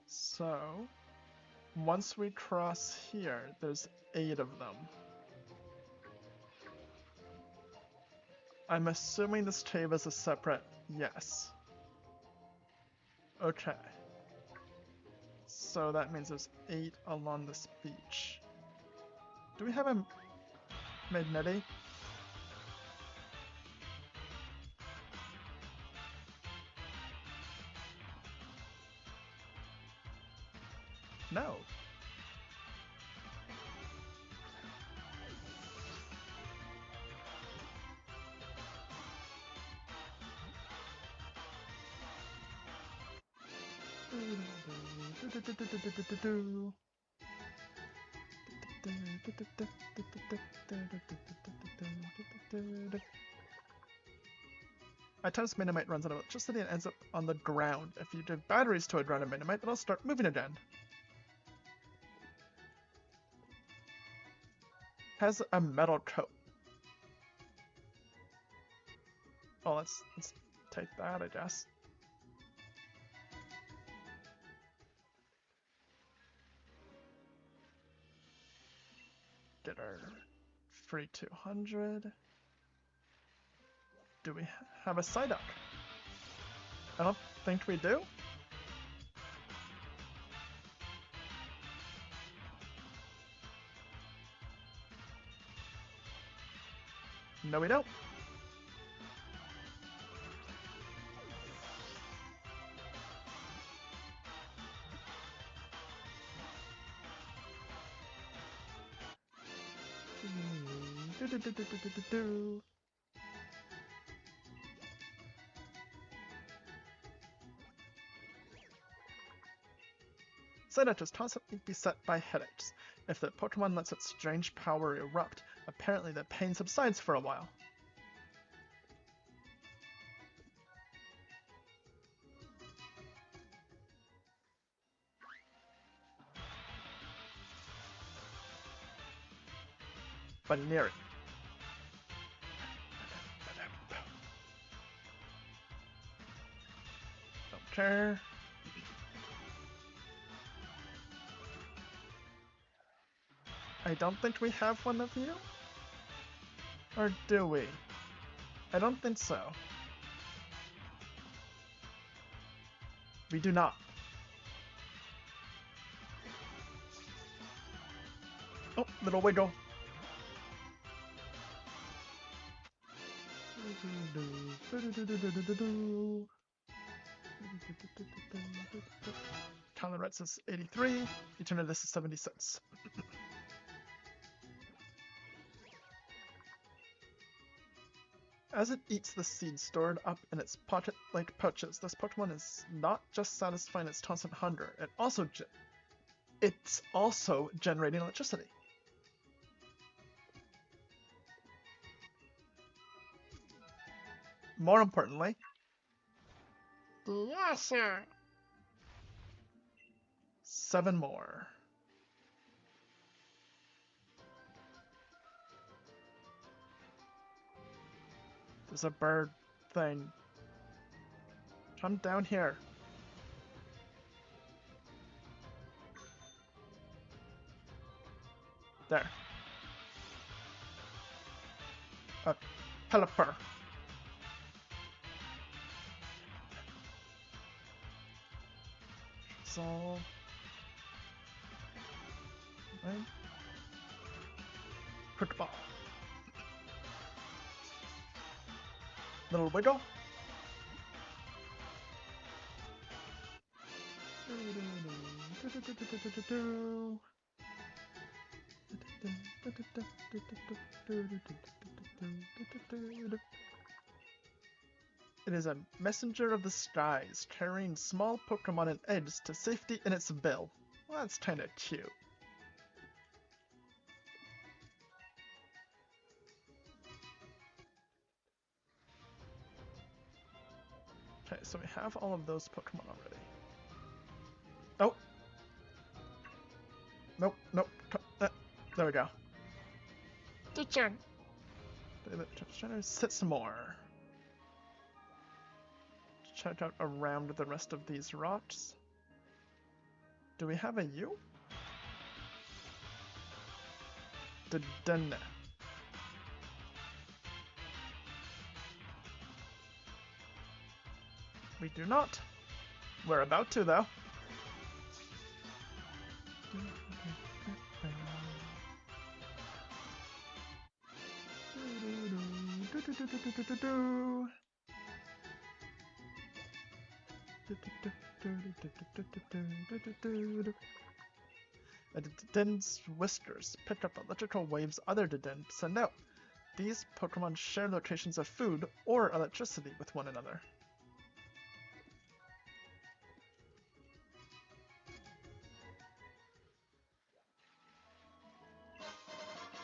So, once we cross here, there's 8 of them. I'm assuming this cave is a separate yes. Okay. So that means there's 8 along this beach. Do we have a Magnetti? No. At times Minimite runs out of electricity and ends up on the ground. If you give batteries to a grounded Minimite, it'll start moving again. Has a metal coat. Oh, let's take that, I guess. Get our free 200. Do we have a Psyduck? I don't think we do. No, we don't. Psyduck is constantly beset by headaches. If the Pokemon lets its strange power erupt, apparently the pain subsides for a while. Baneri. Don't care. I don't think we have one of you? Or do we? I don't think so. We do not. Oh, little wiggle. Calyrex is 83, Eternatus is 76. As it eats the seed stored up in its pocket-like pouches, this Pokemon is not just satisfying its constant hunger, it's also generating electricity. More importantly, Yes, sir. 7 more. There's a bird thing. Come down here. There. A Pelipper. So... right? Quick ball. Little wiggle. It is a messenger of the skies, carrying small Pokemon and eggs to safety in its bill. Well, that's kinda cute. Okay, so we have all of those Pokemon already. Oh! Nope, nope. There we go. Teacher. Trying to sit some more. Check out around the rest of these rocks. Do we have a U? Dun. We do not. We're about to, though. A Dedenn's whiskers pick up electrical waves other Dedenne send out. These Pokemon share locations of food or electricity with one another.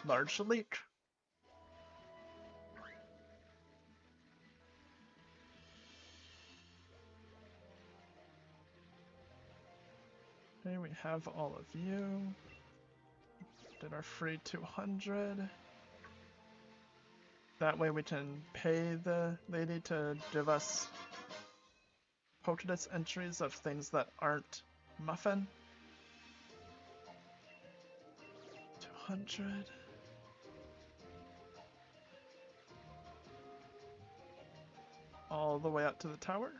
Large leak. Okay, we have all of you. Did our free 200. That way we can pay the lady to give us Pokédex entries of things that aren't Muffin. 200. All the way up to the tower.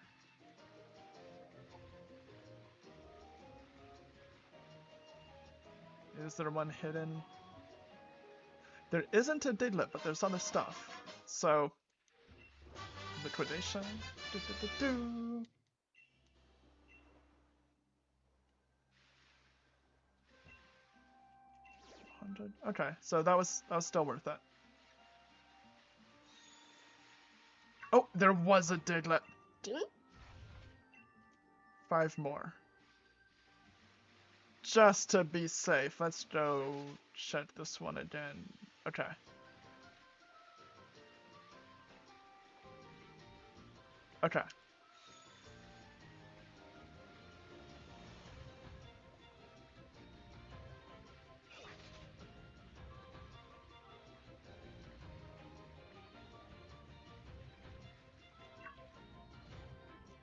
Is there one hidden? There isn't a Diglett, but there's other stuff. So, liquidation. Do. 100. Okay, so that was still worth it. Oh, there was a Diglett. 5 more. Just to be safe, let's go check this one again. Okay. Okay.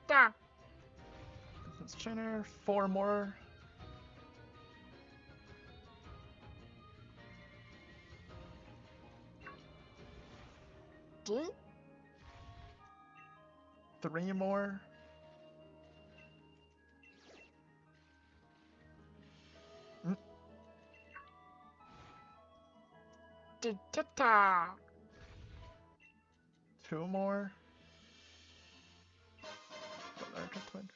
Da. Defense trainer, 4 more. D. 3 more. Digletts. 2 more. The larger twin.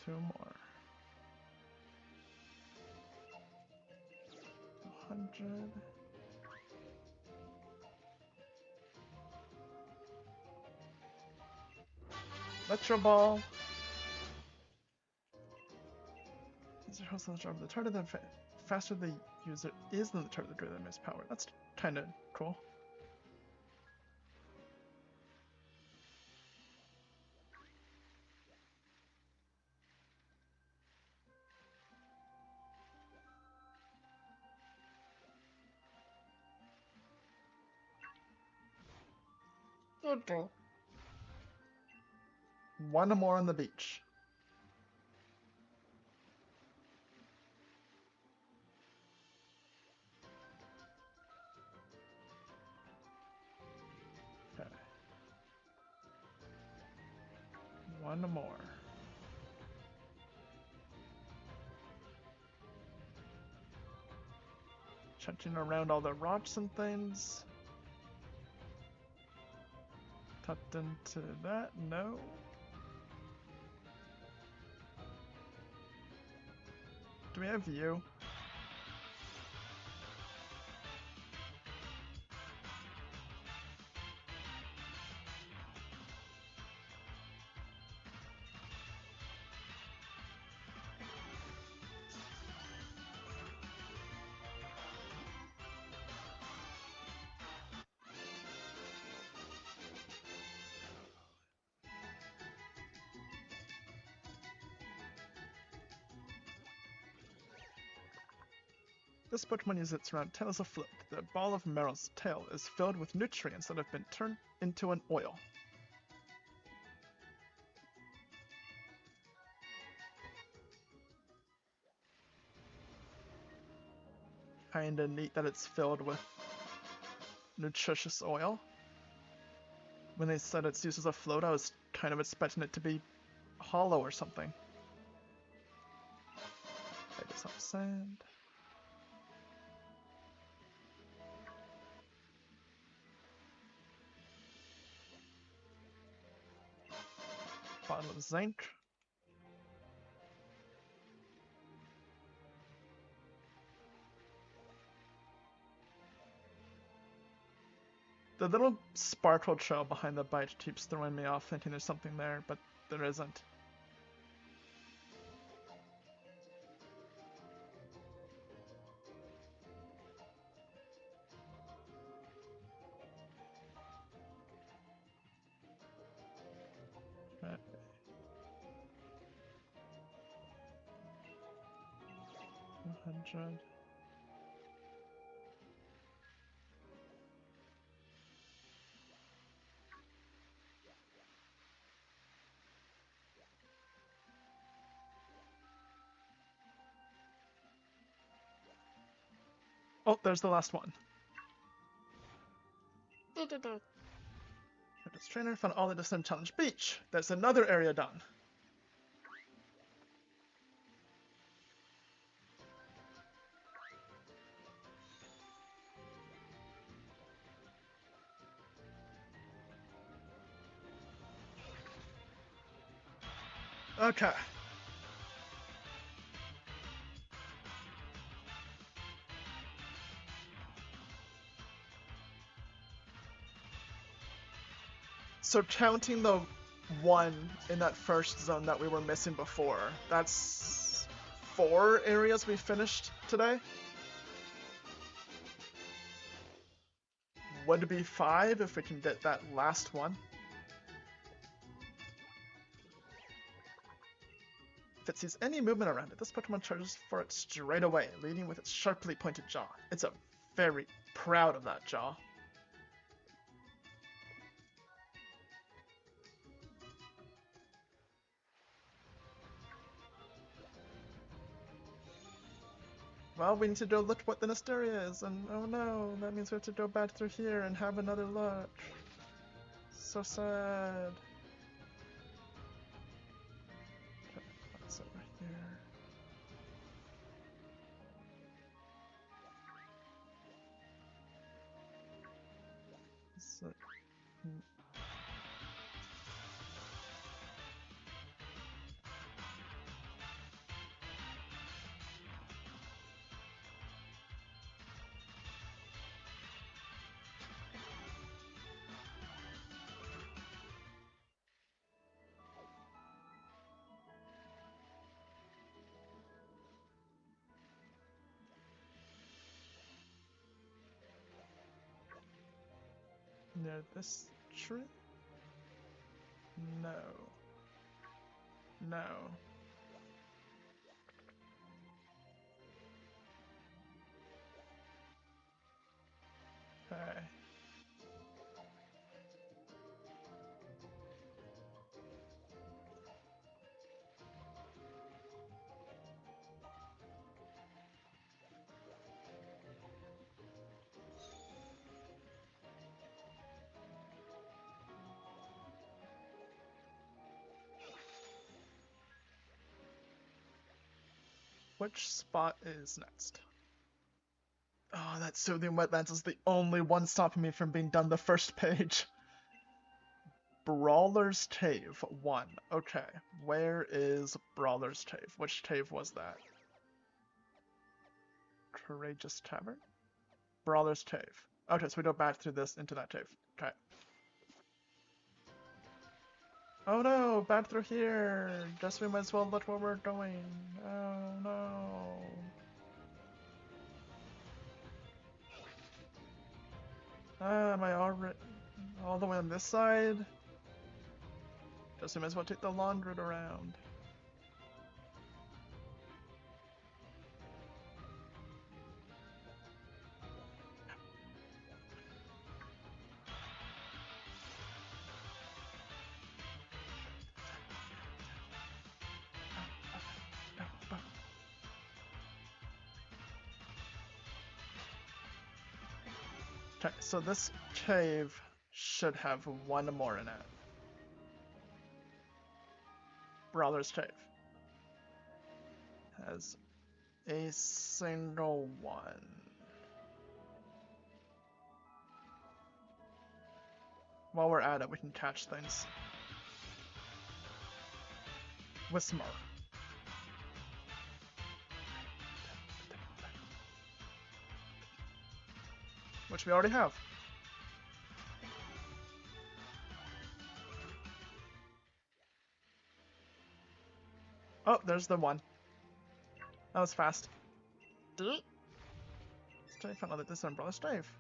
2 more. 100. Electro Ball. User hosts on the job. The target, the faster the user is than the target, the greater the enemy's power. That's kind of cool. Good. 1 more on the beach. Okay. 1 more. Checking around all the rocks and things. Tucked into that? No. Do we have view? This Pokemon uses its round tail as a float. The ball of Meryl's tail is filled with nutrients that have been turned into an oil. Kinda neat that it's filled with nutritious oil. When they said it's used as a float, I was kind of expecting it to be hollow or something. I just have sand. Bottle of zinc. The little sparkle trail behind the bite keeps throwing me off, thinking there's something there, but there isn't. Okay. 100. Oh, there's the last one. This trainer found all the Descent Challenge Beach. There's another area done. Okay. So counting the 1 in that first zone that we were missing before, that's 4 areas we finished today? Would be 5 if we can get that last one. If it sees any movement around it, this Pokemon charges for it straight away, leading with its sharply pointed jaw. It's very proud of that jaw. Well, we need to go look what the next area is, and oh no, that means we have to go back through here and have another look. So sad. Okay, what's over here? Is it... Near this tree? No. No. Okay. Which spot is next? Oh, that soothing wetlands is the only one stopping me from being done the first page. Brawler's Cave 1. Okay, where is Brawler's Cave? Which cave was that? Courageous Tavern? Brawler's Cave. Okay, so we go back through this into that cave. Okay. Oh no, back through here! Guess we might as well look where we're going. Oh no. Am I already all the way on this side? Guess we might as well take the long route around. Okay, so this cave should have one more in it. Brawler's Cave has a single one. While we're at it, we can catch things. Whismer. Which we already have. Oh, there's the one. That was fast. Strafe, found out that this is Umbrella Strafe.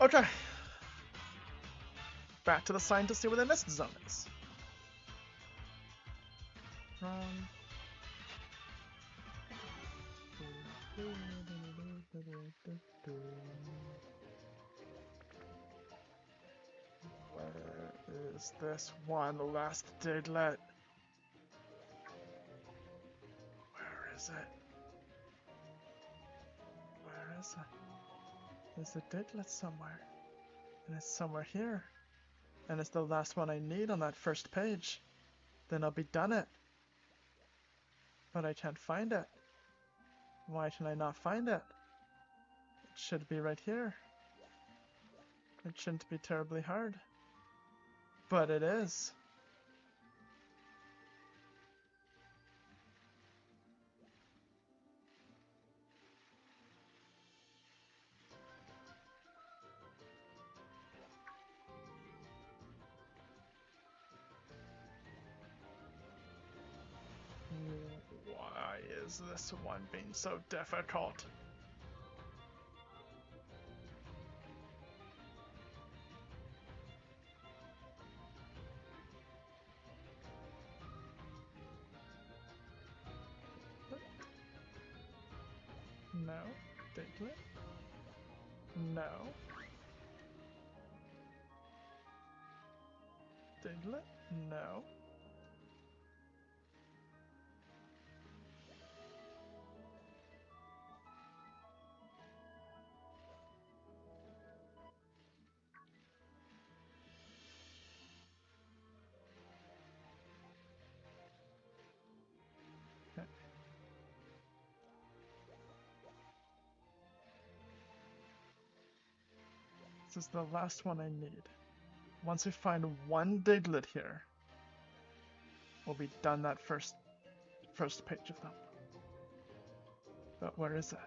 Okay. Back to the sign to see where the mist zone is. Run. Where is this one? The last Diglett. Where is it? Where is it? There's a Diglett somewhere. And it's somewhere here. And it's the last one I need on that first page. Then I'll be done it. But I can't find it. Why can I not find it? It should be right here. It shouldn't be terribly hard. But it is. Why is this one being so difficult? No. Diglet? No. Diglet? No. Okay. This is the last one I need. Once we find one Diglet here, we'll be done that first page of them. But where is it?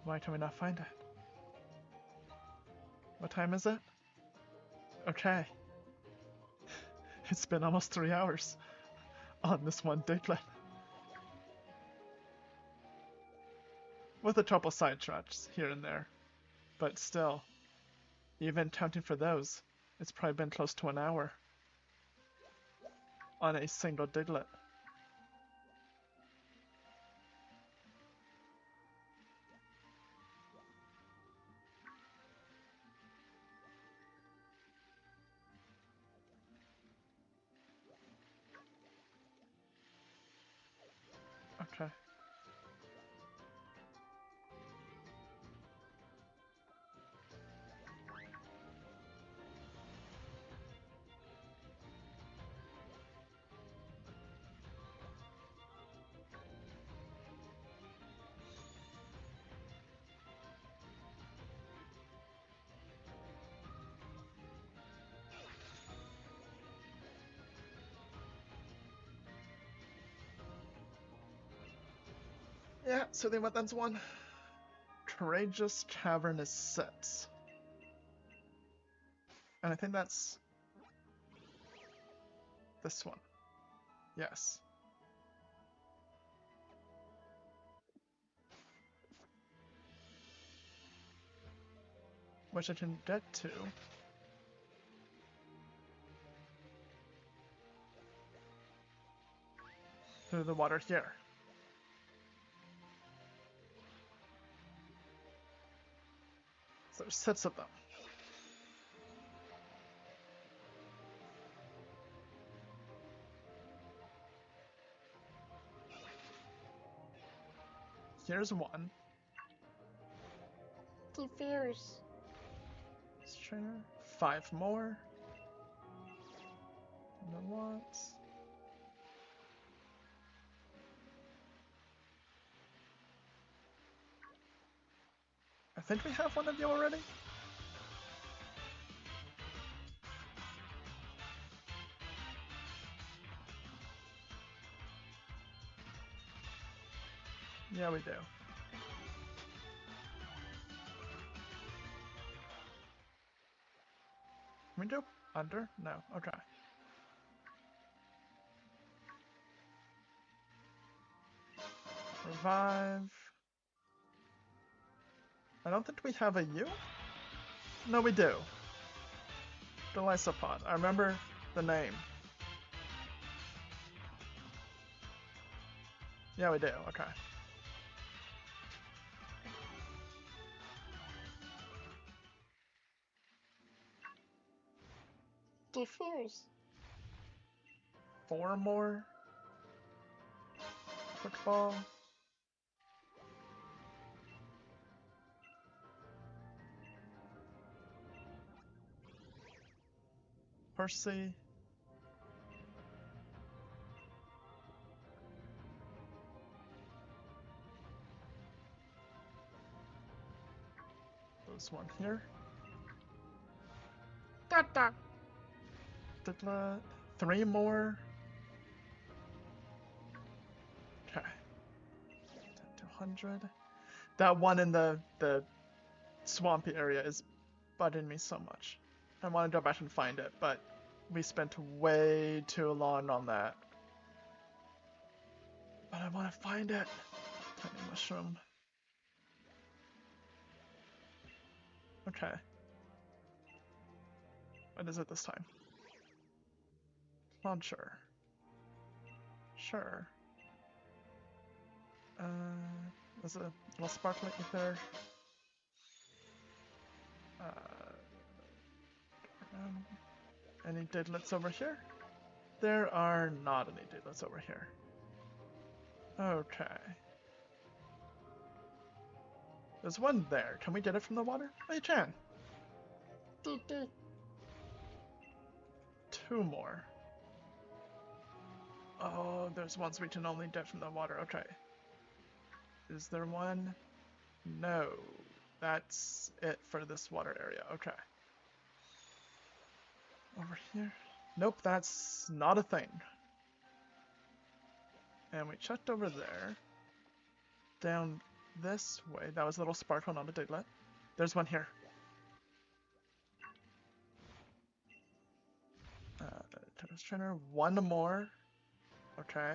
Why can we not find it? What time is it? Okay. It's been almost 3 hours on this one Diglet. With a couple sidetracks here and there. But still, even counting for those, it's probably been close to an hour on a single Diglet. Okay. Yeah, so then what that's one? Courageous Cavernous Sets. And I think that's this one. Yes. Which I can get to. Through the water here. So there's 6 of them. Here's one. Diffuse. Trainer. 5 more. And then once. I think we have one of you already. Yeah, we do. Can we do under? No. Okay. Revive. I don't think we have a U? No, we do. Delysopod. I remember the name. Yeah, we do. Okay. Diffuse. 4 more. Football. Percy. There's one here. Tata. Diglett. 3 more. Okay. 200. That one in the swampy area is bugging me so much. I want to go back and find it, but we spent way too long on that. But I want to find it. Tiny mushroom. Okay. What is it this time? Launcher. Sure. There's a little sparkling ether. Any Digletts over here? There are not any Digletts over here. Okay. There's one there. Can we get it from the water? Oh, you can. DD. 2 more. Oh, there's ones we can only get from the water. Okay. Is there one? No. That's it for this water area. Okay. Over here? Nope, that's not a thing. And we checked over there. Down this way. That was a little sparkle on a Diglett. There's one here. Ghost Trainer, one more. Okay.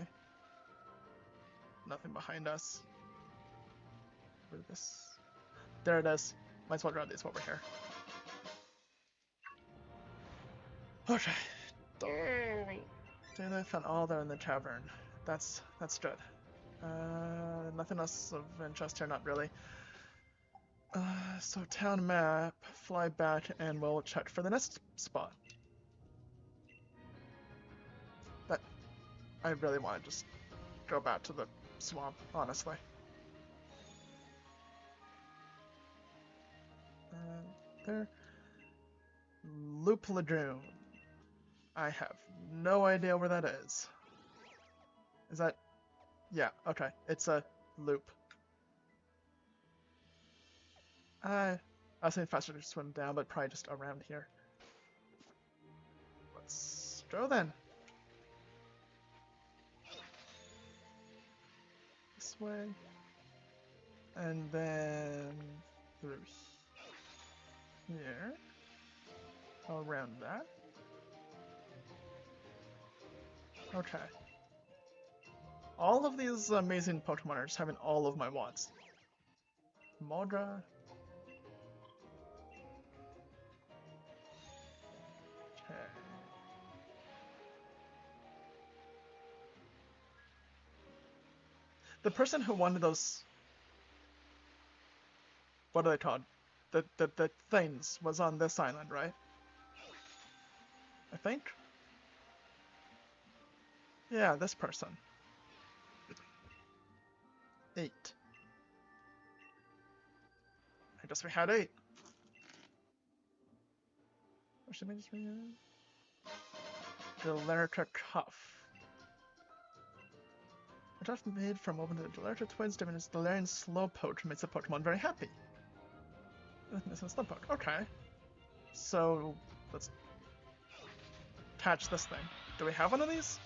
Nothing behind us. Where is this? There it is. Might as well grab these while we're here. Okay. They found all there in the tavern. That's good. Nothing else of interest here, not really. So town map, fly back, and we'll check for the next spot. But I really want to just go back to the swamp, honestly. There. Loop Lagoon. I have no idea where that is. Is that... Yeah, okay. It's a loop. I was thinking faster to swim down, but probably just around here. Let's go then. This way. And then through here. Around that. Okay. All of these amazing Pokemon are just having all of my wants. Moldra. Okay. The person who wanted those... What are they called? The things was on this island, right? I think? Yeah, this person. 8. I guess we had 8. What should we just read? Diglett Cuff. A cuff made from one of the Diglett twins, given its Galarian Slowpoke makes a Pokemon very happy. This is Slowpoke. Okay. So, let's attach this thing. Do we have one of these?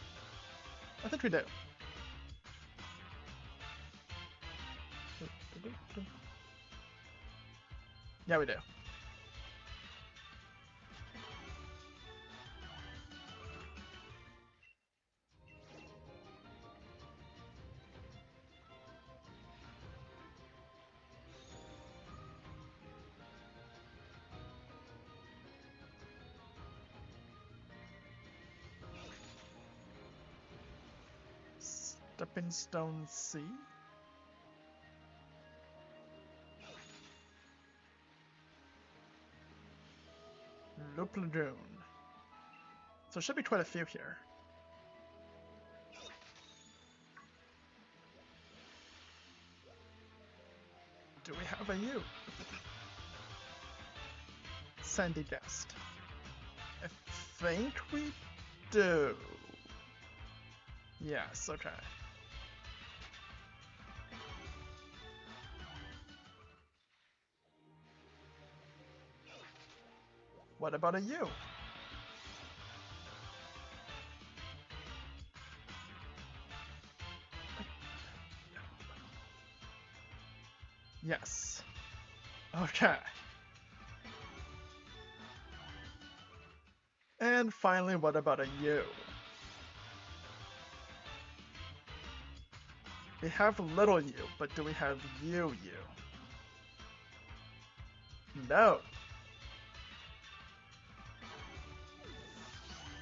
I think we do. Yeah, we do. Stepping Stone Sea. Loop Lagoon. So there should be quite a few here. Do we have a U? Sandy Guest. I think we do. Yes, okay. What about a U? Yes. Okay. And finally, what about a U? We have little U, but do we have UU? No.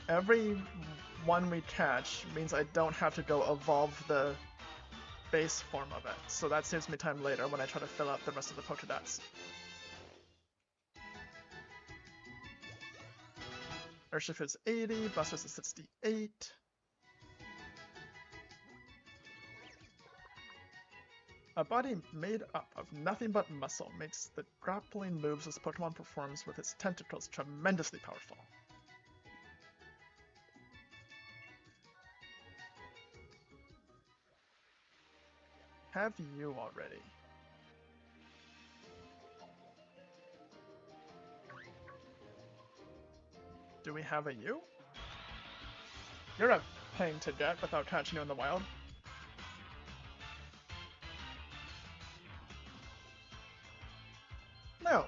Every one we catch means I don't have to go evolve the base form of it, so that saves me time later when I try to fill out the rest of the Pokédex. Urshifu is 80, Buster's is 68. A body made up of nothing but muscle makes the grappling moves this Pokemon performs with its tentacles tremendously powerful. Have you already? Do we have a U? You're a pain to get without catching you in the wild. No.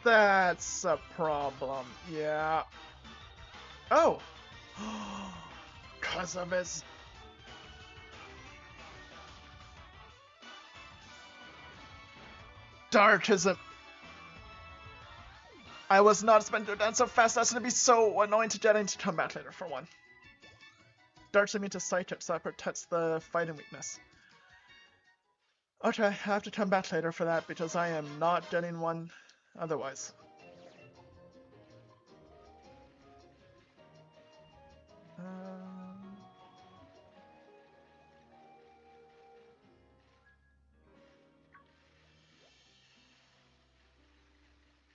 That's a problem, yeah. Oh! 'Cause of his... Darkism. I was not expecting to dance so fast. That's gonna be so annoying to get into combat later, for one. Dark's immune to psychic, so that protects the fighting weakness. Okay, I have to come back later for that because I am not getting one otherwise.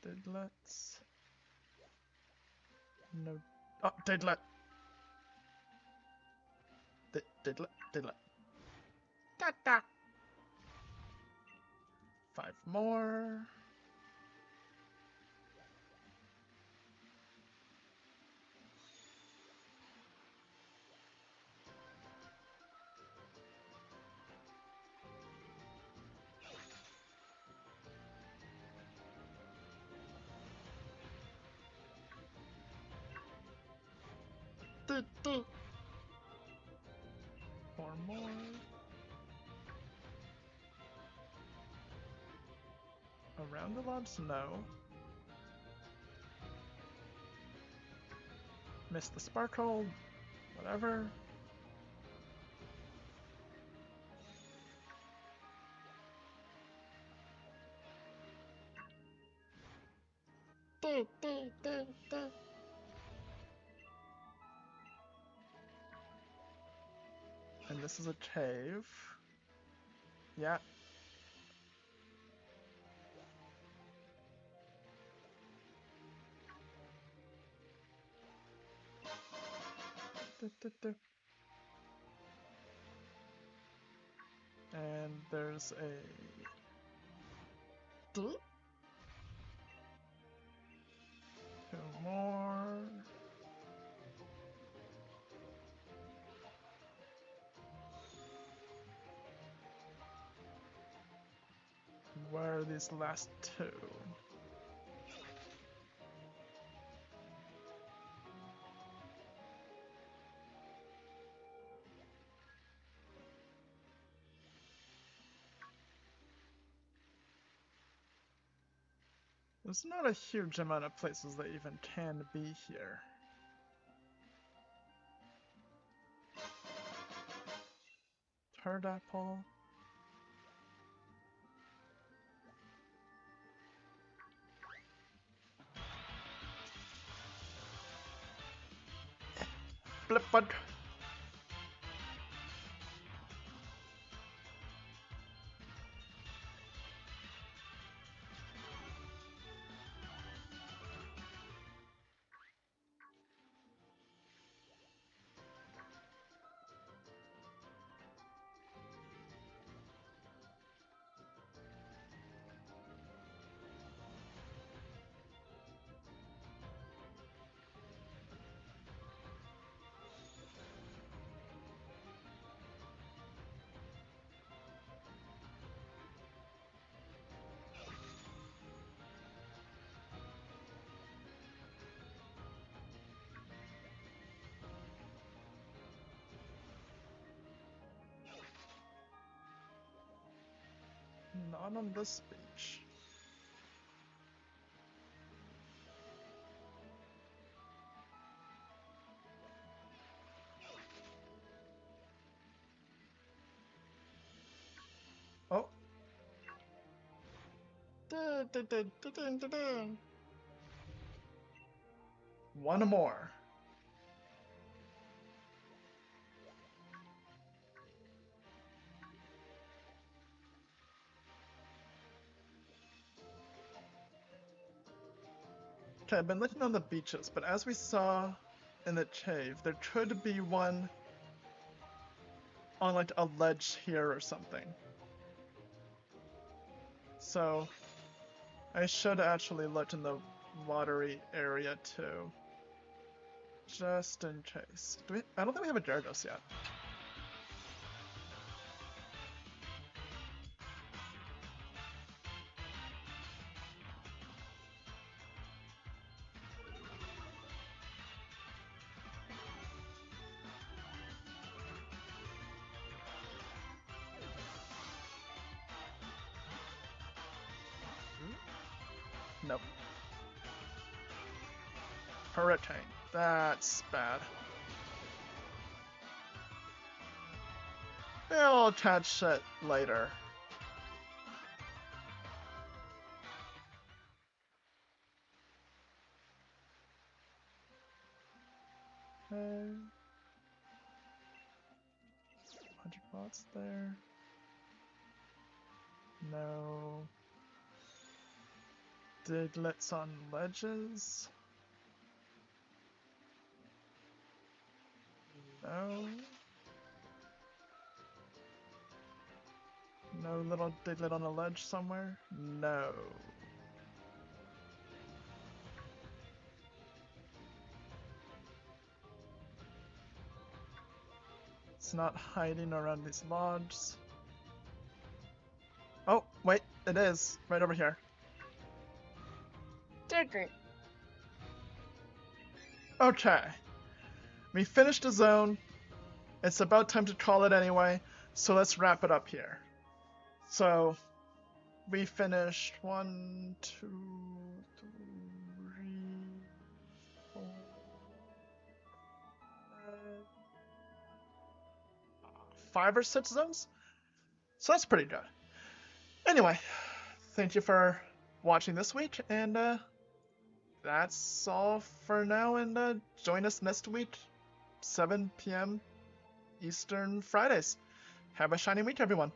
Digletts. No. Oh, Diglett. Diglett. Da. 5 more. D. 4 more. Around the lobs? No. Missed the sparkle. Whatever. D. And this is a cave. Yeah. And there's a... D. 2 more. Where are these last 2? There's not a huge amount of places that even can be here. Turd apple. Blip bug. Not on this beach. Oh, D. 1 more. Okay, I've been looking on the beaches, but as we saw in the cave, there could be one on like a ledge here or something. So I should actually look in the watery area too. Just in case. I don't think we have a Gyarados yet. Nope. Hurricane. That's bad. I'll catch it later. Okay. 100 bots there. No. Digletts on ledges. No. No little Diglett on a ledge somewhere? No. It's not hiding around these logs. Oh, wait, it is. Right over here. Diglet. Okay. We finished the zone. It's about time to call it anyway, so let's wrap it up here. So, we finished 1, 2, 3, 4, 5 or 6 zones? So that's pretty good. Anyway, thank you for watching this week, and that's all for now, and join us next week, 7 p.m. Eastern Fridays. Have a shiny week, everyone.